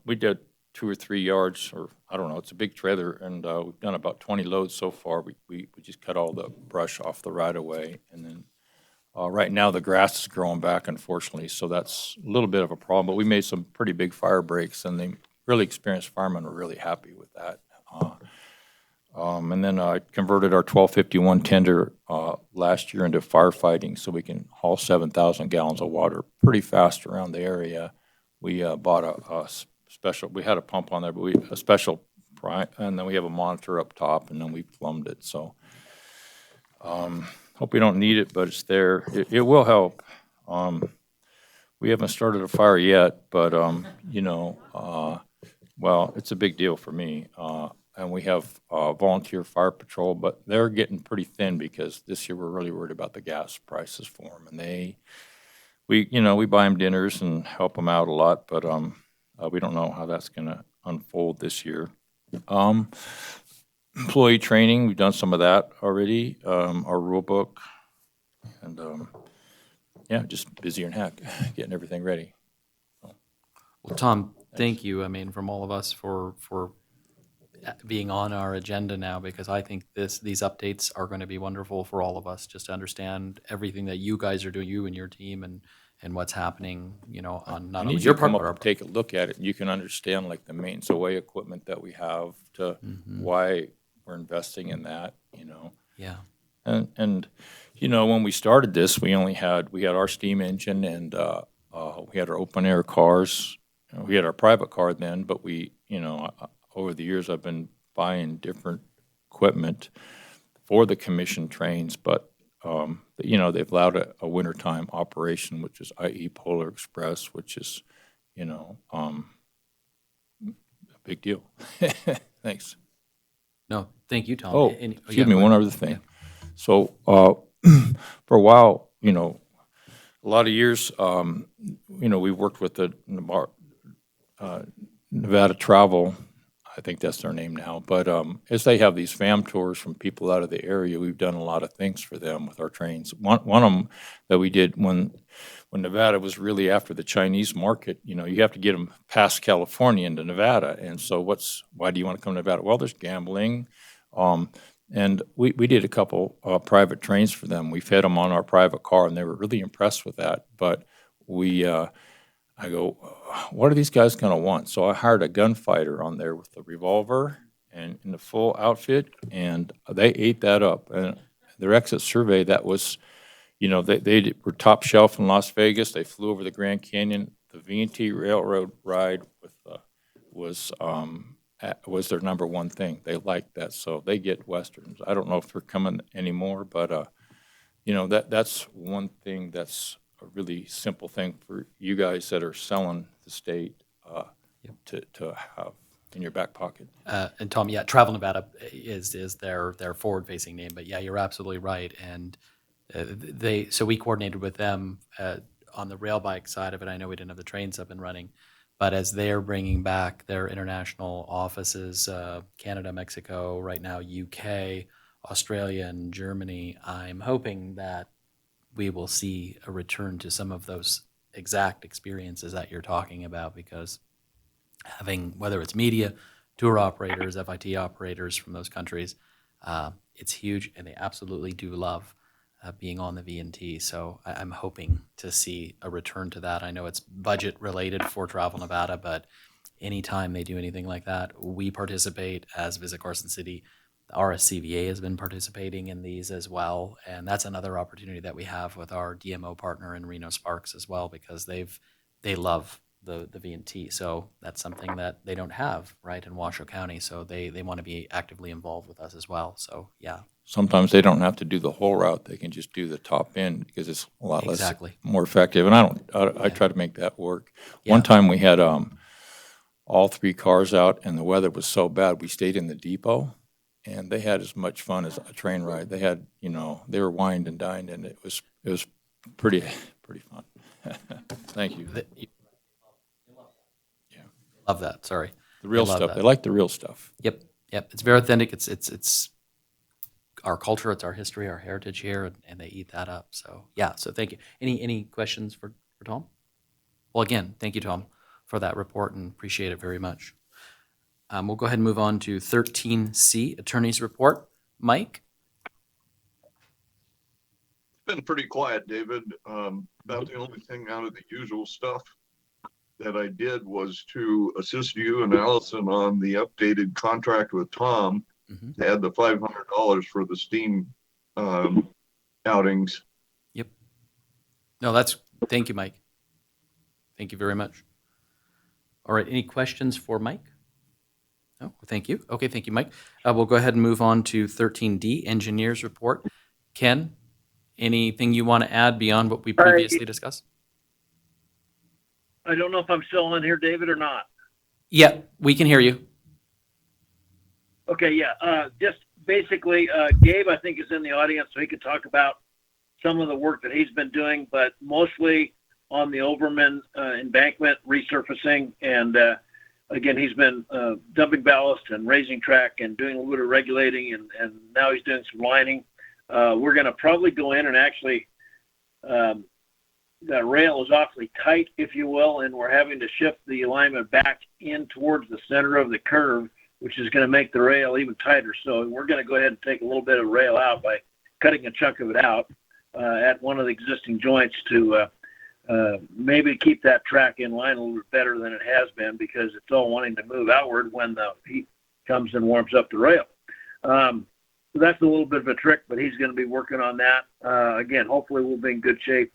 We did 2 or 3 yards, or I don't know. It's a big trailer, and we've done about 20 loads so far. We just cut all the brush off the right of way, and then right now the grass is growing back, unfortunately, so that's a little bit of a problem. But we made some pretty big fire breaks, and the really experienced firemen were really happy with that. And then I converted our 1251 tender last year into firefighting, so we can haul 7,000 gallons of water pretty fast around the area. We bought a special. We had a pump on there, but a special, and then we have a monitor up top, and then we plumbed it. So hope we don't need it, but it's there. It will help. We haven't started a fire yet, but it's a big deal for me. And we have volunteer fire patrol, but they're getting pretty thin because this year we're really worried about the gas prices for them. And we buy them dinners and help them out a lot, but we don't know how that's going to unfold this year. Employee training, we've done some of that already. Our rule book, and just busier than heck, getting everything ready. Well, Tom, thank you, from all of us for being on our agenda now, because I think these updates are going to be wonderful for all of us, just to understand everything that you guys are doing, you and your team, and what's happening, on not only your part, come but our up and take a look at it, and you can understand like the maintenance away equipment that we have to why we're investing in that, you know. Yeah. And you know, when we started this, we had our steam engine and we had our open air cars. We had our private car then, but over the years I've been buying different equipment for the commission trains, but they've allowed a wintertime operation, which is i.e. Polar Express, which is, a big deal. Thanks. No, thank you, Tom. Oh, Any- excuse yeah, me, go one ahead. other thing. So, for a while, a lot of years, we worked with the Nevada Travel, I think that's their name now, but as they have these fam tours from people out of the area, we've done a lot of things for them with our trains. One of them that we did when Nevada was really after the Chinese market, you have to get them past California into Nevada. And so why do you want to come to Nevada? Well, there's gambling. And we did a couple private trains for them. We fed them on our private car, and they were really impressed with that. But I go, what are these guys going to want? So I hired a gunfighter on there with the revolver and in the full outfit, and they ate that up. And their exit survey, that was, they were top shelf in Las Vegas. They flew over the Grand Canyon. The V&T Railroad ride was their number one thing. They liked that, so they get Westerns. I don't know if they're coming anymore, but that's one thing that's a really simple thing for you guys that are selling the state to have in your back pocket. And Tom, yeah, Travel Nevada is their forward-facing name, but yeah, you're absolutely right. And so we coordinated with them on the rail bike side of it. I know we didn't have the trains up and running, but as they're bringing back their international offices, Canada, Mexico, right now UK, Australia, and Germany, I'm hoping that we will see a return to some of those exact experiences that you're talking about, because having, whether it's media, tour operators, FIT operators from those countries, it's huge, and they absolutely do love being on the V&T. So I'm hoping to see a return to that. I know it's budget related for Travel Nevada, but anytime they do anything like that, we participate as Visit Carson City. The RSCVA has been participating in these as well, and that's another opportunity that we have with our DMO partner in Reno Sparks as well, because they love the V&T. So that's something that they don't have right in Washoe County. So they want to be actively involved with us as well. So yeah, Sometimes they don't have to do the whole route; they can just do the top end because it's a lot exactly. more effective. And I try to make that work. Yeah. One time we had all three cars out, and the weather was so bad we stayed in the depot. And they had as much fun as a train ride. They had, they were wined and dined, and it was pretty fun. Thank you. Yeah, love that. Sorry, The real They love stuff. that. They like the real stuff. Yep. It's very authentic. It's our culture. It's our history, our heritage here, and they eat that up. So yeah. So thank you. Any questions for Tom? Well, again, thank you, Tom, for that report, and appreciate it very much. We'll go ahead and move on to 13C, Attorney's Report. Mike? Been pretty quiet, David. About the only thing out of the usual stuff that I did was to assist you and Allison on the updated contract with Tom. Mhm. To add the $500 for the steam outings. Yep. No, thank you, Mike. Thank you very much. All right, any questions for Mike? No, thank you. Okay, thank you, Mike. We'll go ahead and move on to 13D, Engineers Report. Ken, anything you want to add beyond what we previously discussed? I don't know if I'm still on here, David, or not. Yeah, we can hear you. Okay, yeah. Just basically, Gabe, I think, is in the audience, so he could talk about some of the work that he's been doing, but mostly on the Overman embankment resurfacing. And again, he's been dumping ballast and raising track and doing a little bit of regulating, and now he's doing some lining. We're going to probably go in and actually, that rail is awfully tight, if you will, and we're having to shift the alignment back in towards the center of the curve, which is going to make the rail even tighter. So we're going to go ahead and take a little bit of rail out by cutting a chunk of it out at one of the existing joints to maybe keep that track in line a little bit better than it has been, because it's all wanting to move outward when the heat comes and warms up the rail. So that's a little bit of a trick, but he's going to be working on that. Again, hopefully we'll be in good shape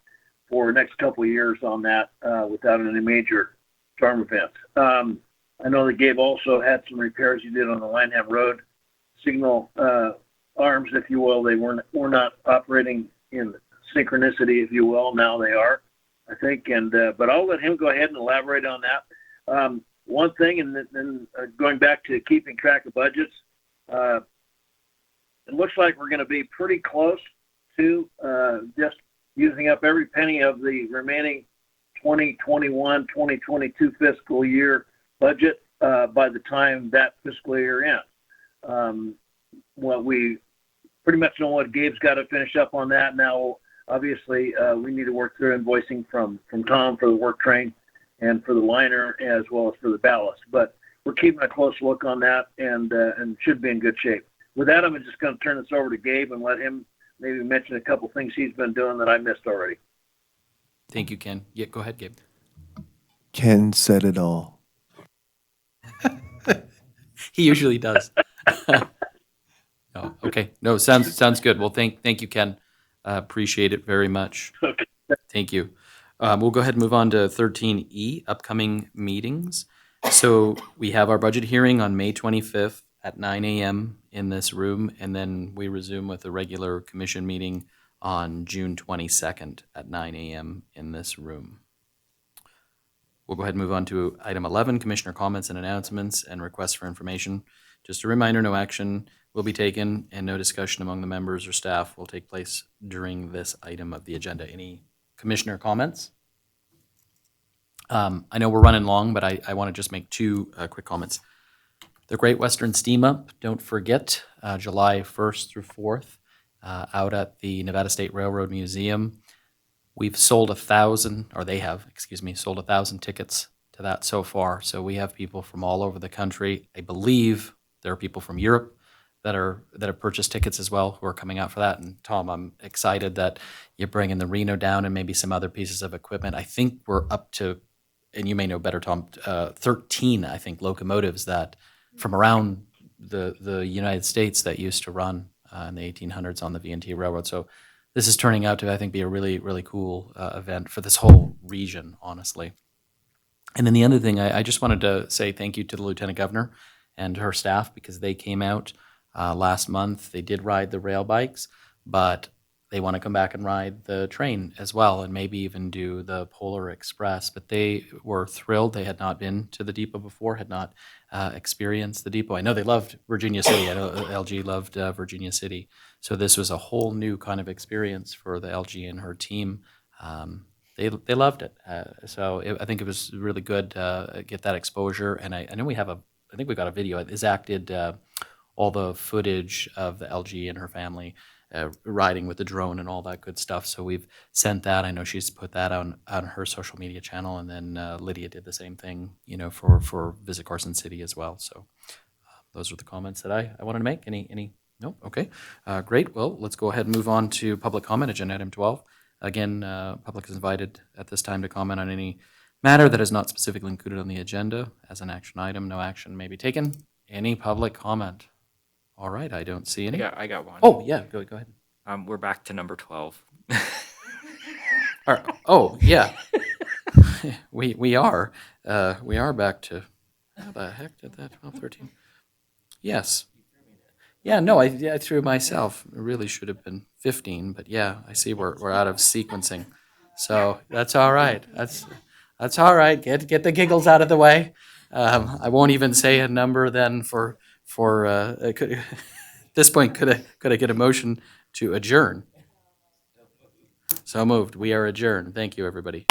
for the next couple of years on that without any major storm events. I know that Gabe also had some repairs he did on the Lineham Road signal arms, if you will. They were not operating in synchronicity, if you will. Now they are, I think. But I'll let him go ahead and elaborate on that. One thing, and then going back to keeping track of budgets, it looks like we're going to be pretty close to just using up every penny of the remaining 2021, 2022 fiscal year budget by the time that fiscal year ends. Well, we pretty much know what Gabe's got to finish up on that. Now, obviously, we need to work through invoicing from Tom for the work train and for the liner as well as for the ballast. But we're keeping a close look on that and should be in good shape. With that, I'm just going to turn this over to Gabe and let him maybe mention a couple things he's been doing that I missed already. Thank you, Ken. Yeah, go ahead, Gabe. Ken said it all. He usually does. No, okay. No, sounds good. Well, thank you, Ken. Appreciate it very much. Okay. Thank you. We'll go ahead and move on to 13E, upcoming meetings. So we have our budget hearing on May 25th at 9 a.m. in this room, and then we resume with a regular commission meeting on June 22nd at 9 a.m. in this room. We'll go ahead and move on to item 11, commissioner comments and announcements and requests for information. Just a reminder, no action will be taken and no discussion among the members or staff will take place during this item of the agenda. Any commissioner comments? I know we're running long, but I want to just make two quick comments. The Great Western Steam Up, don't forget, July 1st through 4th, out at the Nevada State Railroad Museum. We've sold 1,000, or they have, sold 1,000 tickets to that so far. So we have people from all over the country. I believe there are people from Europe that have purchased tickets as well who are coming out for that. And Tom, I'm excited that you're bringing the Reno down and maybe some other pieces of equipment. I think we're up to, and you may know better, Tom, 13, I think, locomotives that from around the United States that used to run in the 1800s on the V&T Railroad. So this is turning out to, I think, be a really, really cool event for this whole region, honestly. And then the other thing, I just wanted to say thank you to the Lieutenant Governor and her staff because they came out last month. They did ride the rail bikes, but they want to come back and ride the train as well and maybe even do the Polar Express. But they were thrilled. They had not been to the depot before, had not experienced the depot. I know they loved Virginia City. I know LG loved Virginia City. So this was a whole new kind of experience for the LG and her team. They loved it. I think it was really good to get that exposure. And I know I think we got a video. Zach did all the footage of the LG and her family riding with the drone and all that good stuff. So we've sent that. I know she's put that on her social media channel, and then Lydia did the same thing, for Visit Carson City as well. So those are the comments that I wanted to make. Any? No? Okay. Great. Well, let's go ahead and move on to public comment, agenda item 12. Again, public is invited at this time to comment on any matter that is not specifically included on the agenda as an action item. No action may be taken. Any public comment? All right, I don't see any. I got one. Oh, yeah, go ahead. We're back to number 12. Oh, yeah. we are. We are back to, how the heck did that, 12, 13? Yes. Yeah, no, I threw myself. It really should have been 15, but yeah, I see we're out of sequencing. So that's all right. That's all right. Get the giggles out of the way. I won't even say a number then for at this point, could I get a motion to adjourn? So moved. We are adjourned. Thank you, everybody.